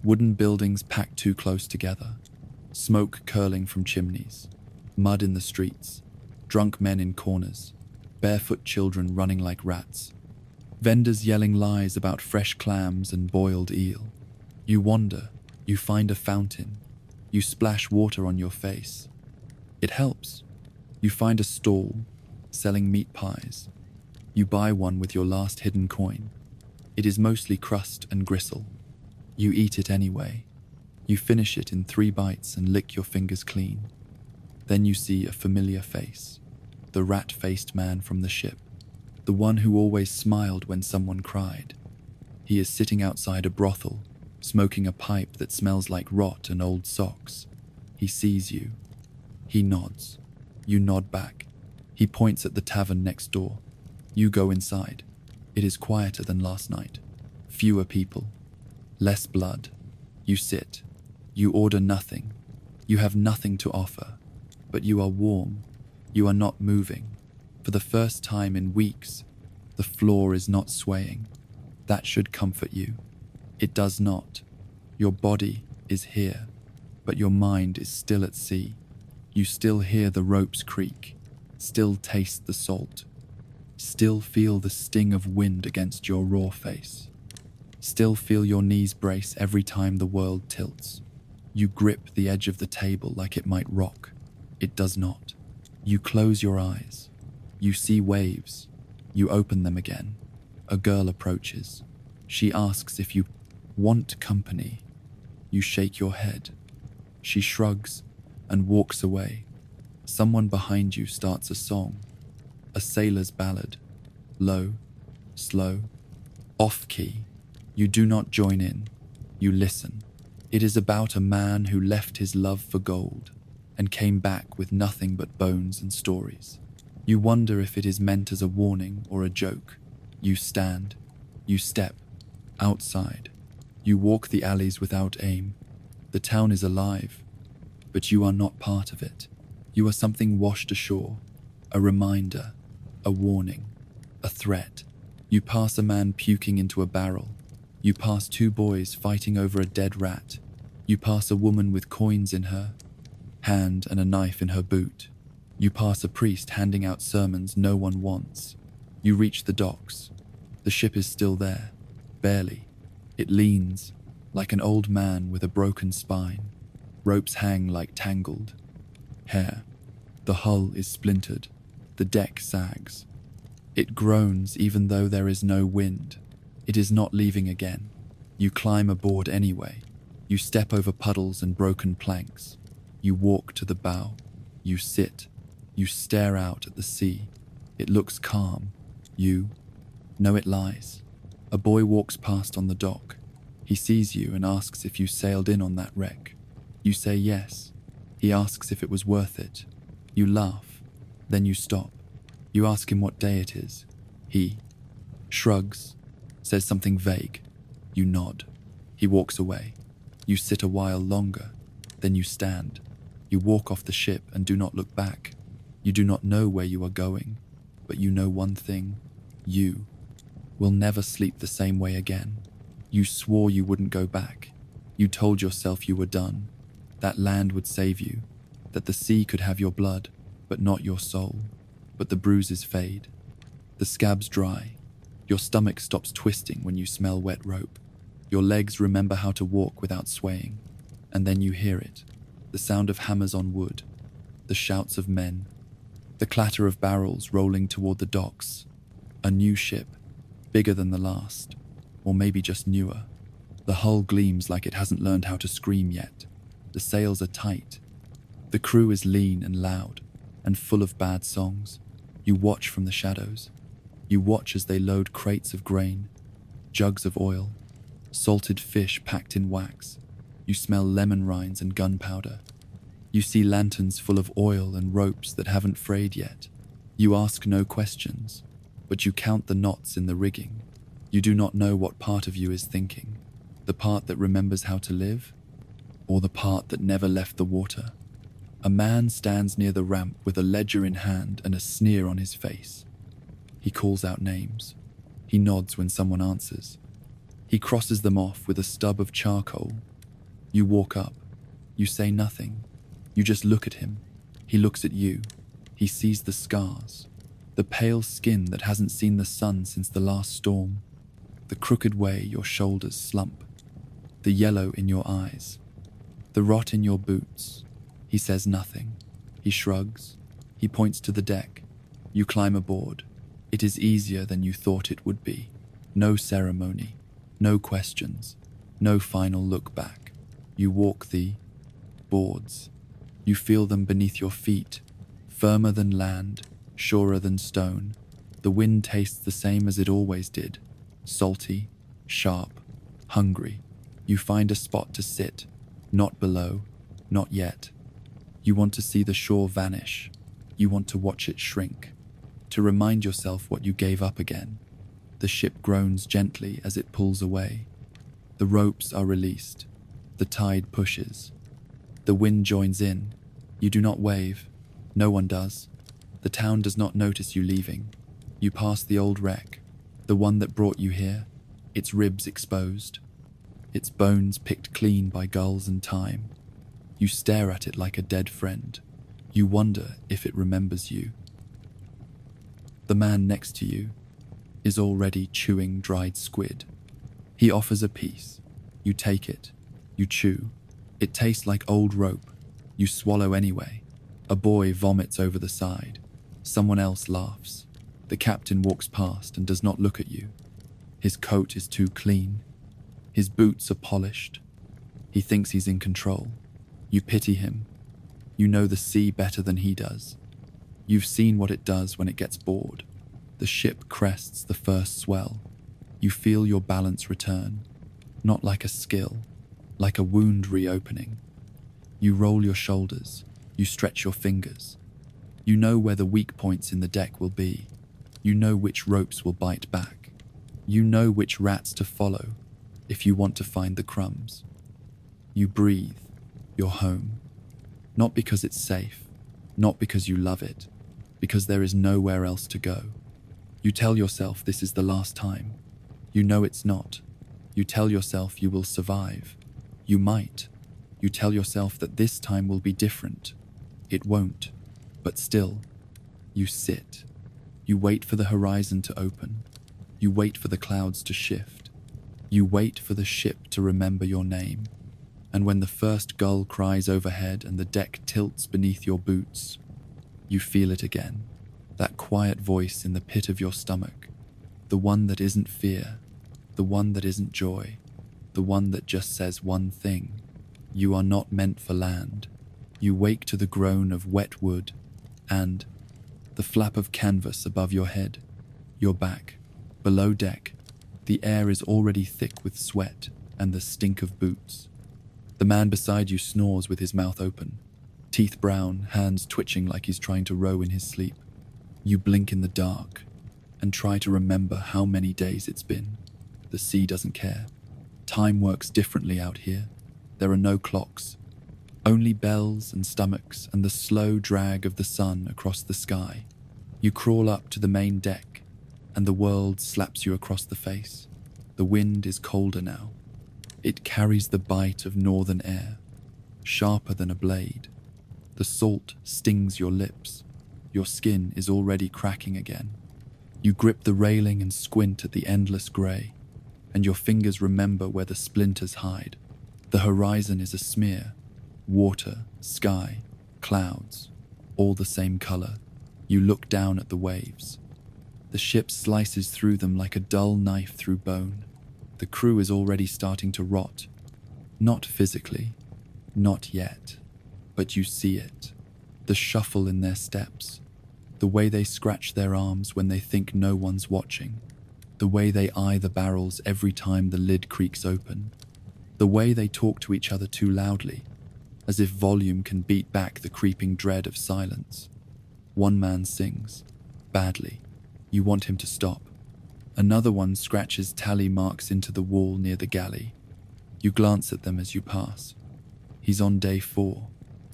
Wooden buildings packed too close together. Smoke curling from chimneys. Mud in the streets. Drunk men in corners. Barefoot children running like rats. Vendors yelling lies about fresh clams and boiled eel. You wander. You find a fountain. You splash water on your face. It helps. You find a stall selling meat pies. You buy one with your last hidden coin. It is mostly crust and gristle. You eat it anyway. You finish it in 3 bites and lick your fingers clean. Then you see a familiar face. The rat-faced man from the ship. The one who always smiled when someone cried. He is sitting outside a brothel, smoking a pipe that smells like rot and old socks. He sees you. He nods. You nod back. He points at the tavern next door. You go inside. It is quieter than last night. Fewer people. Less blood. You sit. You order nothing. You have nothing to offer. But you are warm. You are not moving. For the first time in weeks, the floor is not swaying. That should comfort you. It does not. Your body is here, but your mind is still at sea. You still hear the ropes creak, still taste the salt, still feel the sting of wind against your raw face, still feel your knees brace every time the world tilts. You grip the edge of the table like it might rock. It does not. You close your eyes. You see waves. You open them again. A girl approaches. She asks if you want company. You shake your head. She shrugs and walks away. Someone behind you starts a song. A sailor's ballad. Low, slow, off-key. You do not join in. You listen. It is about a man who left his love for gold and came back with nothing but bones and stories. You wonder if it is meant as a warning or a joke. You stand. You step. Outside. You walk the alleys without aim. The town is alive, but you are not part of it. You are something washed ashore. A reminder. A warning. A threat. You pass a man puking into a barrel. You pass 2 boys fighting over a dead rat. You pass a woman with coins in her hand and a knife in her boot. You pass a priest handing out sermons no one wants. You reach the docks. The ship is still there, barely. It leans, like an old man with a broken spine. Ropes hang like tangled hair. The hull is splintered. The deck sags. It groans even though there is no wind. It is not leaving again. You climb aboard anyway. You step over puddles and broken planks. You walk to the bow. You sit. You stare out at the sea. It looks calm. No, it lies. A boy walks past on the dock. He sees you and asks if you sailed in on that wreck. You say yes. He asks if it was worth it. You laugh. Then you stop. You ask him what day it is. He shrugs, says something vague. You nod. He walks away. You sit a while longer. Then you stand. You walk off the ship and do not look back. You do not know where you are going, but you know one thing. You will never sleep the same way again. You swore you wouldn't go back. You told yourself you were done. That land would save you. That the sea could have your blood, but not your soul. But the bruises fade. The scabs dry. Your stomach stops twisting when you smell wet rope. Your legs remember how to walk without swaying. And then you hear it. The sound of hammers on wood. The shouts of men. The clatter of barrels rolling toward the docks. A new ship, bigger than the last, or maybe just newer. The hull gleams like it hasn't learned how to scream yet. The sails are tight. The crew is lean and loud, and full of bad songs. You watch from the shadows. You watch as they load crates of grain, jugs of oil, salted fish packed in wax. You smell lemon rinds and gunpowder. You see lanterns full of oil and ropes that haven't frayed yet. You ask no questions, but you count the knots in the rigging. You do not know what part of you is thinking, the part that remembers how to live, or the part that never left the water. A man stands near the ramp with a ledger in hand and a sneer on his face. He calls out names. He nods when someone answers. He crosses them off with a stub of charcoal. You walk up. You say nothing. You just look at him. He looks at you. He sees the scars, the pale skin that hasn't seen the sun since the last storm, the crooked way your shoulders slump, the yellow in your eyes, the rot in your boots. He says nothing. He shrugs. He points to the deck. You climb aboard. It is easier than you thought it would be. No ceremony, no questions, no final look back. You walk the boards. You feel them beneath your feet, firmer than land, surer than stone. The wind tastes the same as it always did, salty, sharp, hungry. You find a spot to sit, not below, not yet. You want to see the shore vanish. You want to watch it shrink, to remind yourself what you gave up again. The ship groans gently as it pulls away. The ropes are released. The tide pushes. The wind joins in. You do not wave. No one does. The town does not notice you leaving. You pass the old wreck, the one that brought you here, its ribs exposed, its bones picked clean by gulls and time. You stare at it like a dead friend. You wonder if it remembers you. The man next to you is already chewing dried squid. He offers a piece. You take it. You chew. It tastes like old rope. You swallow anyway. A boy vomits over the side. Someone else laughs. The captain walks past and does not look at you. His coat is too clean. His boots are polished. He thinks he's in control. You pity him. You know the sea better than he does. You've seen what it does when it gets bored. The ship crests the first swell. You feel your balance return, not like a skill, like a wound reopening. You roll your shoulders. You stretch your fingers. You know where the weak points in the deck will be. You know which ropes will bite back. You know which rats to follow if you want to find the crumbs. You breathe. You're home. Not because it's safe, not because you love it, because there is nowhere else to go. You tell yourself this is the last time. You know it's not. You tell yourself you will survive. You might. You tell yourself that this time will be different. It won't. But still, you sit. You wait for the horizon to open. You wait for the clouds to shift. You wait for the ship to remember your name. And when the first gull cries overhead and the deck tilts beneath your boots, you feel it again. That quiet voice in the pit of your stomach. The one that isn't fear. The one that isn't joy. The one that just says one thing. You are not meant for land. You wake to the groan of wet wood and the flap of canvas above your head. Your back, below deck, the air is already thick with sweat and the stink of boots. The man beside you snores with his mouth open, teeth brown, hands twitching like he's trying to row in his sleep. You blink in the dark and try to remember how many days it's been. The sea doesn't care. Time works differently out here. There are no clocks, only bells and stomachs and the slow drag of the sun across the sky. You crawl up to the main deck and the world slaps you across the face. The wind is colder now. It carries the bite of northern air, sharper than a blade. The salt stings your lips. Your skin is already cracking again. You grip the railing and squint at the endless grey, and your fingers remember where the splinters hide. The horizon is a smear. Water, sky, clouds, all the same colour. You look down at the waves. The ship slices through them like a dull knife through bone. The crew is already starting to rot. Not physically, not yet, but you see it. The shuffle in their steps, The way they scratch their arms when they think no one's watching. The way they eye the barrels every time the lid creaks open. The way they talk to each other too loudly, as if volume can beat back the creeping dread of silence. One man sings, badly. You want him to stop. Another one scratches tally marks into the wall near the galley. You glance at them as you pass. He's on day 4,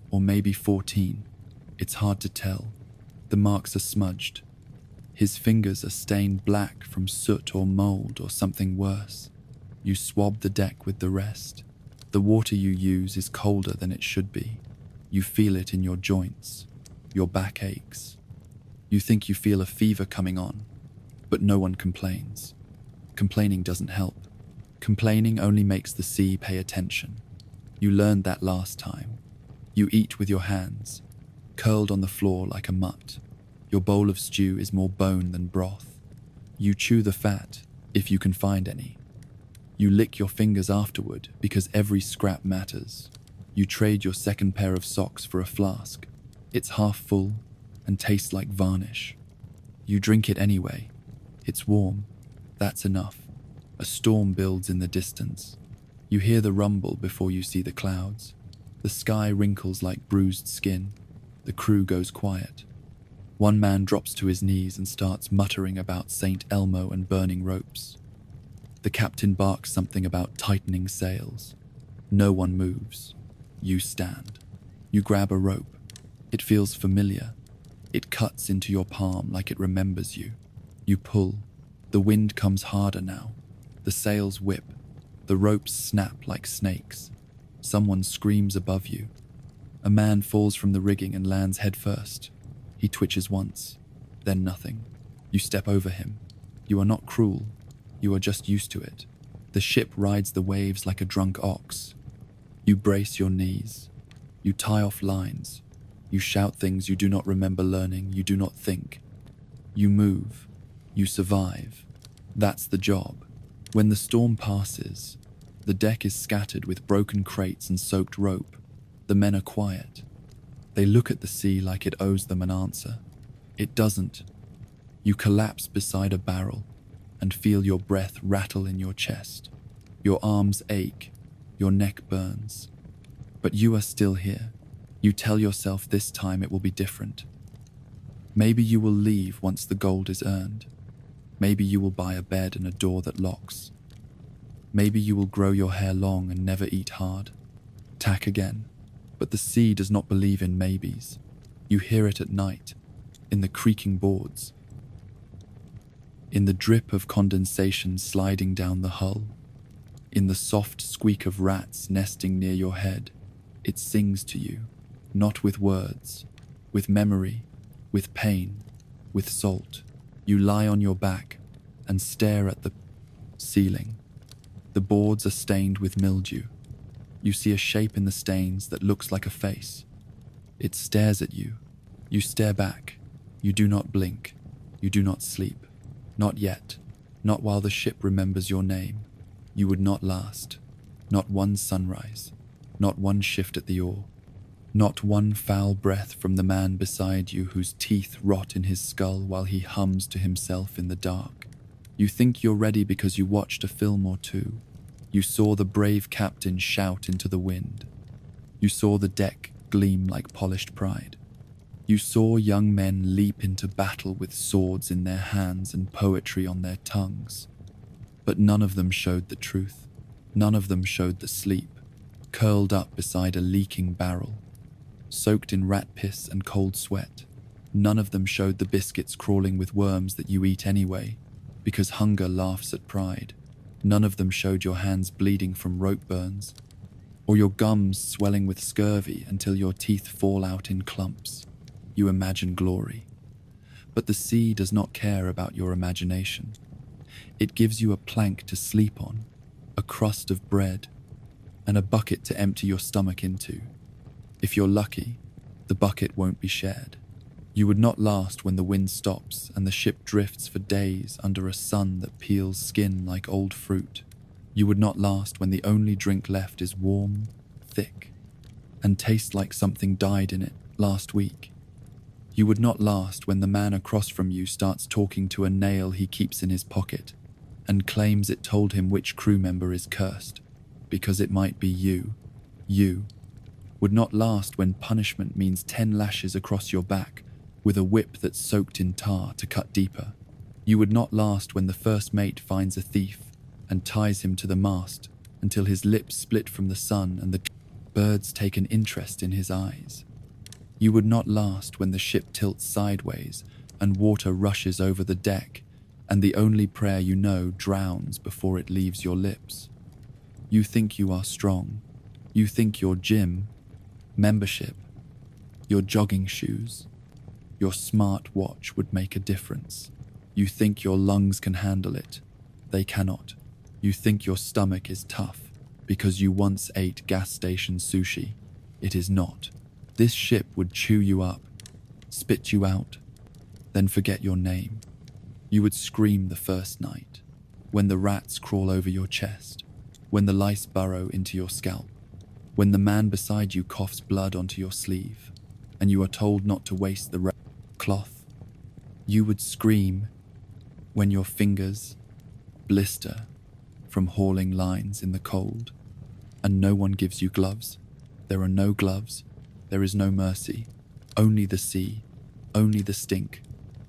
or maybe 14. It's hard to tell. The marks are smudged. His fingers are stained black from soot or mold or something worse. You swab the deck with the rest. The water you use is colder than it should be. You feel it in your joints. Your back aches. You think you feel a fever coming on, but no one complains. Complaining doesn't help. Complaining only makes the sea pay attention. You learned that last time. You eat with your hands, curled on the floor like a mutt. Your bowl of stew is more bone than broth. You chew the fat, if you can find any. You lick your fingers afterward because every scrap matters. You trade your second pair of socks for a flask. It's half full and tastes like varnish. You drink it anyway. It's warm. That's enough. A storm builds in the distance. You hear the rumble before you see the clouds. The sky wrinkles like bruised skin. The crew goes quiet. One man drops to his knees and starts muttering about St. Elmo and burning ropes. The captain barks something about tightening sails. No one moves. You stand. You grab a rope. It feels familiar. It cuts into your palm like it remembers you. You pull. The wind comes harder now. The sails whip. The ropes snap like snakes. Someone screams above you. A man falls from the rigging and lands headfirst. He twitches once, then nothing. You step over him. You are not cruel. You are just used to it. The ship rides the waves like a drunk ox. You brace your knees. You tie off lines. You shout things you do not remember learning. You do not think. You move. You survive. That's the job. When the storm passes, the deck is scattered with broken crates and soaked rope. The men are quiet. They look at the sea like it owes them an answer. It doesn't. You collapse beside a barrel and feel your breath rattle in your chest. Your arms ache. Your neck burns. But you are still here. You tell yourself this time it will be different. Maybe you will leave once the gold is earned. Maybe you will buy a bed and a door that locks. Maybe you will grow your hair long and never eat hard. Tack again. But the sea does not believe in maybes. You hear it at night, in the creaking boards, in the drip of condensation sliding down the hull, in the soft squeak of rats nesting near your head. It sings to you, not with words, with memory, with pain, with salt. You lie on your back and stare at the ceiling. The boards are stained with mildew. You see a shape in the stains that looks like a face. It stares at you. You stare back. You do not blink. You do not sleep. Not yet. Not while the ship remembers your name. You would not last. Not one sunrise. Not one shift at the oar. Not one foul breath from the man beside you whose teeth rot in his skull while he hums to himself in the dark. You think you're ready because you watched a film or two. You saw the brave captain shout into the wind. You saw the deck gleam like polished pride. You saw young men leap into battle with swords in their hands and poetry on their tongues. But none of them showed the truth. None of them showed the sleep, curled up beside a leaking barrel, soaked in rat piss and cold sweat. None of them showed the biscuits crawling with worms that you eat anyway, because hunger laughs at pride. None of them showed your hands bleeding from rope burns, or your gums swelling with scurvy until your teeth fall out in clumps. You imagine glory. But the sea does not care about your imagination. It gives you a plank to sleep on, a crust of bread, and a bucket to empty your stomach into. If you're lucky, the bucket won't be shared. You would not last when the wind stops and the ship drifts for days under a sun that peels skin like old fruit. You would not last when the only drink left is warm, thick, and tastes like something died in it last week. You would not last when the man across from you starts talking to a nail he keeps in his pocket and claims it told him which crew member is cursed, because it might be you. You would not last when punishment means 10 lashes across your back with a whip that's soaked in tar to cut deeper. You would not last when the first mate finds a thief and ties him to the mast until his lips split from the sun and the birds take an interest in his eyes. You would not last when the ship tilts sideways and water rushes over the deck and the only prayer you know drowns before it leaves your lips. You think you are strong. You think your gym, membership, your jogging shoes, your smart watch would make a difference. You think your lungs can handle it. They cannot. You think your stomach is tough because you once ate gas station sushi. It is not. This ship would chew you up, spit you out, then forget your name. You would scream the first night, when the rats crawl over your chest, when the lice burrow into your scalp, when the man beside you coughs blood onto your sleeve, and you are told not to waste the cloth. You would scream when your fingers blister from hauling lines in the cold, and no one gives you gloves. There are no gloves. There is no mercy. Only the sea. Only the stink.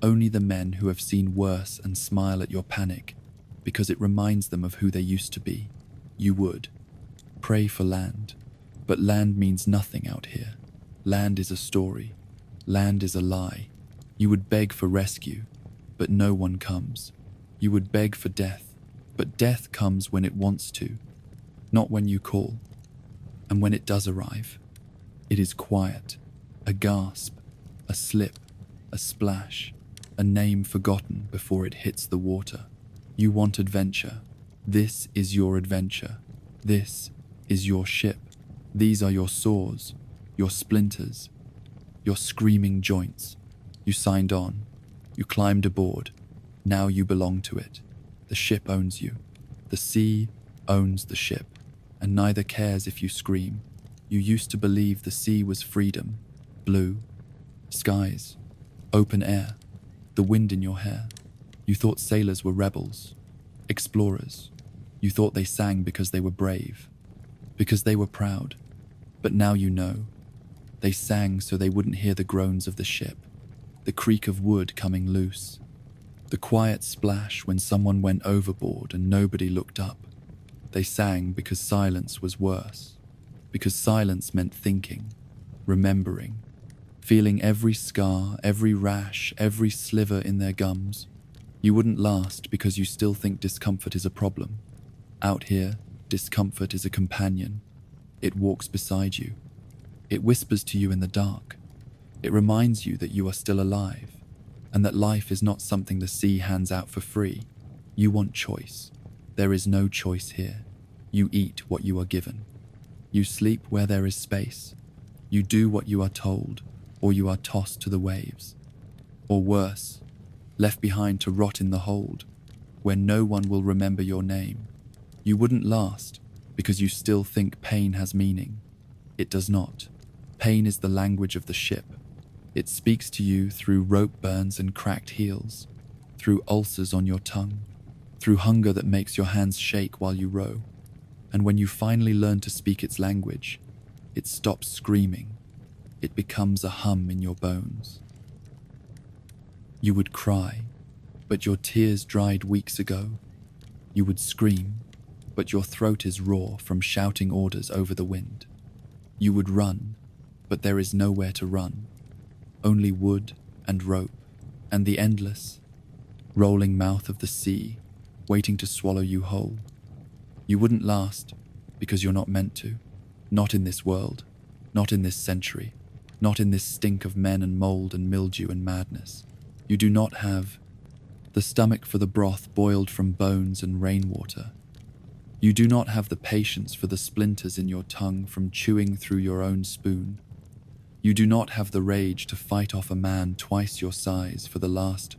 Only the men who have seen worse and smile at your panic because it reminds them of who they used to be. You would pray for land, but land means nothing out here. Land is a story. Land is a lie. You would beg for rescue, but no one comes. You would beg for death, but death comes when it wants to, not when you call. And when it does arrive, it is quiet, a gasp, a slip, a splash, a name forgotten before it hits the water. You want adventure. This is your adventure. This is your ship. These are your saws, your splinters, your screaming joints. You signed on. You climbed aboard. Now you belong to it. The ship owns you. The sea owns the ship, and neither cares if you scream. You used to believe the sea was freedom, blue, skies, open air, the wind in your hair. You thought sailors were rebels, explorers. You thought they sang because they were brave, because they were proud. But now you know. They sang so they wouldn't hear the groans of the ship, the creak of wood coming loose, the quiet splash when someone went overboard and nobody looked up. They sang because silence was worse, because silence meant thinking, remembering, feeling every scar, every rash, every sliver in their gums. You wouldn't last because you still think discomfort is a problem. Out here, discomfort is a companion. It walks beside you. It whispers to you in the dark. It reminds you that you are still alive, and that life is not something the sea hands out for free. You want choice. There is no choice here. You eat what you are given. You sleep where there is space. You do what you are told, or you are tossed to the waves. Or worse, left behind to rot in the hold, where no one will remember your name. You wouldn't last because you still think pain has meaning. It does not. Pain is the language of the ship. It speaks to you through rope burns and cracked heels, through ulcers on your tongue, through hunger that makes your hands shake while you row. And when you finally learn to speak its language, it stops screaming. It becomes a hum in your bones. You would cry, but your tears dried weeks ago. You would scream, but your throat is raw from shouting orders over the wind. You would run, but there is nowhere to run. Only wood and rope and the endless, rolling mouth of the sea, waiting to swallow you whole. You wouldn't last because you're not meant to. Not in this world, not in this century, not in this stink of men and mold and mildew and madness. You do not have the stomach for the broth boiled from bones and rainwater. You do not have the patience for the splinters in your tongue from chewing through your own spoon. You do not have the rage to fight off a man twice your size for the last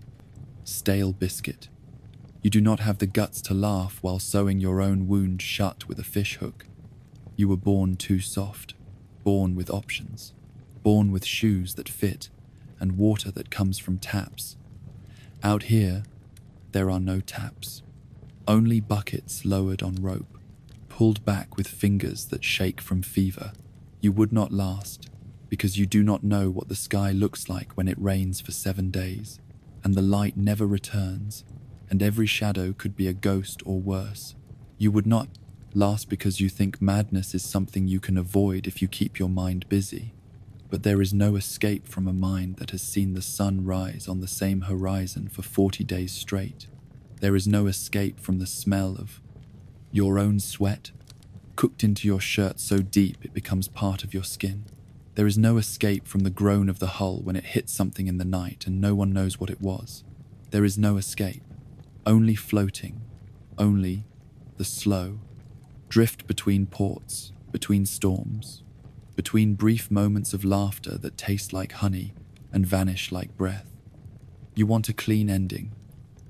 stale biscuit. You do not have the guts to laugh while sewing your own wound shut with a fish hook. You were born too soft, born with options, born with shoes that fit, and water that comes from taps. Out here, there are no taps. Only buckets lowered on rope, pulled back with fingers that shake from fever. You would not last, because you do not know what the sky looks like when it rains for 7 days, and the light never returns, and every shadow could be a ghost or worse. You would not last because you think madness is something you can avoid if you keep your mind busy. But there is no escape from a mind that has seen the sun rise on the same horizon for 40 days straight. There is no escape from the smell of your own sweat, cooked into your shirt so deep it becomes part of your skin. There is no escape from the groan of the hull when it hits something in the night and no one knows what it was. There is no escape. Only floating. Only the slow drift between ports, between storms, between brief moments of laughter that taste like honey and vanish like breath. You want a clean ending.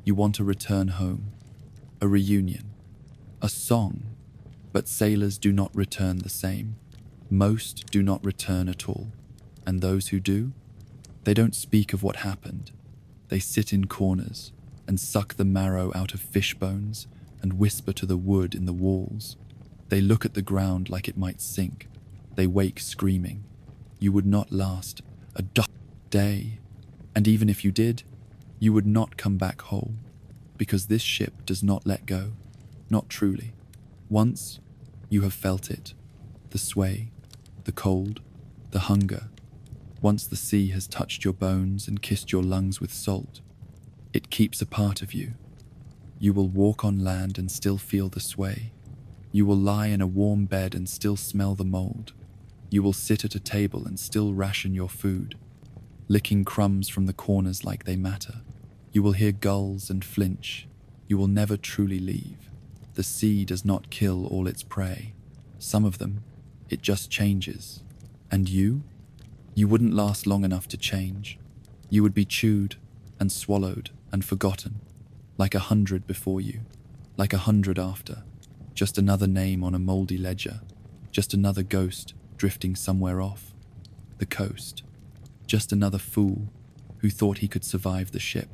You want a return home, a reunion, a song, but sailors do not return the same. Most do not return at all, and those who do, they don't speak of what happened. They sit in corners and suck the marrow out of fish bones and whisper to the wood in the walls. They look at the ground like it might sink. They wake screaming. You would not last a day, and even if you did, you would not come back whole, because this ship does not let go, not truly. Once, you have felt it, the sway, the cold, the hunger. Once the sea has touched your bones and kissed your lungs with salt, it keeps a part of you. You will walk on land and still feel the sway. You will lie in a warm bed and still smell the mold. You will sit at a table and still ration your food, licking crumbs from the corners like they matter. You will hear gulls and flinch. You will never truly leave. The sea does not kill all its prey. Some of them, it just changes. And you? You wouldn't last long enough to change. You would be chewed and swallowed and forgotten, like 100 before you, like 100 after. Just another name on a moldy ledger, just another ghost drifting somewhere off the coast, just another fool who thought he could survive the ship.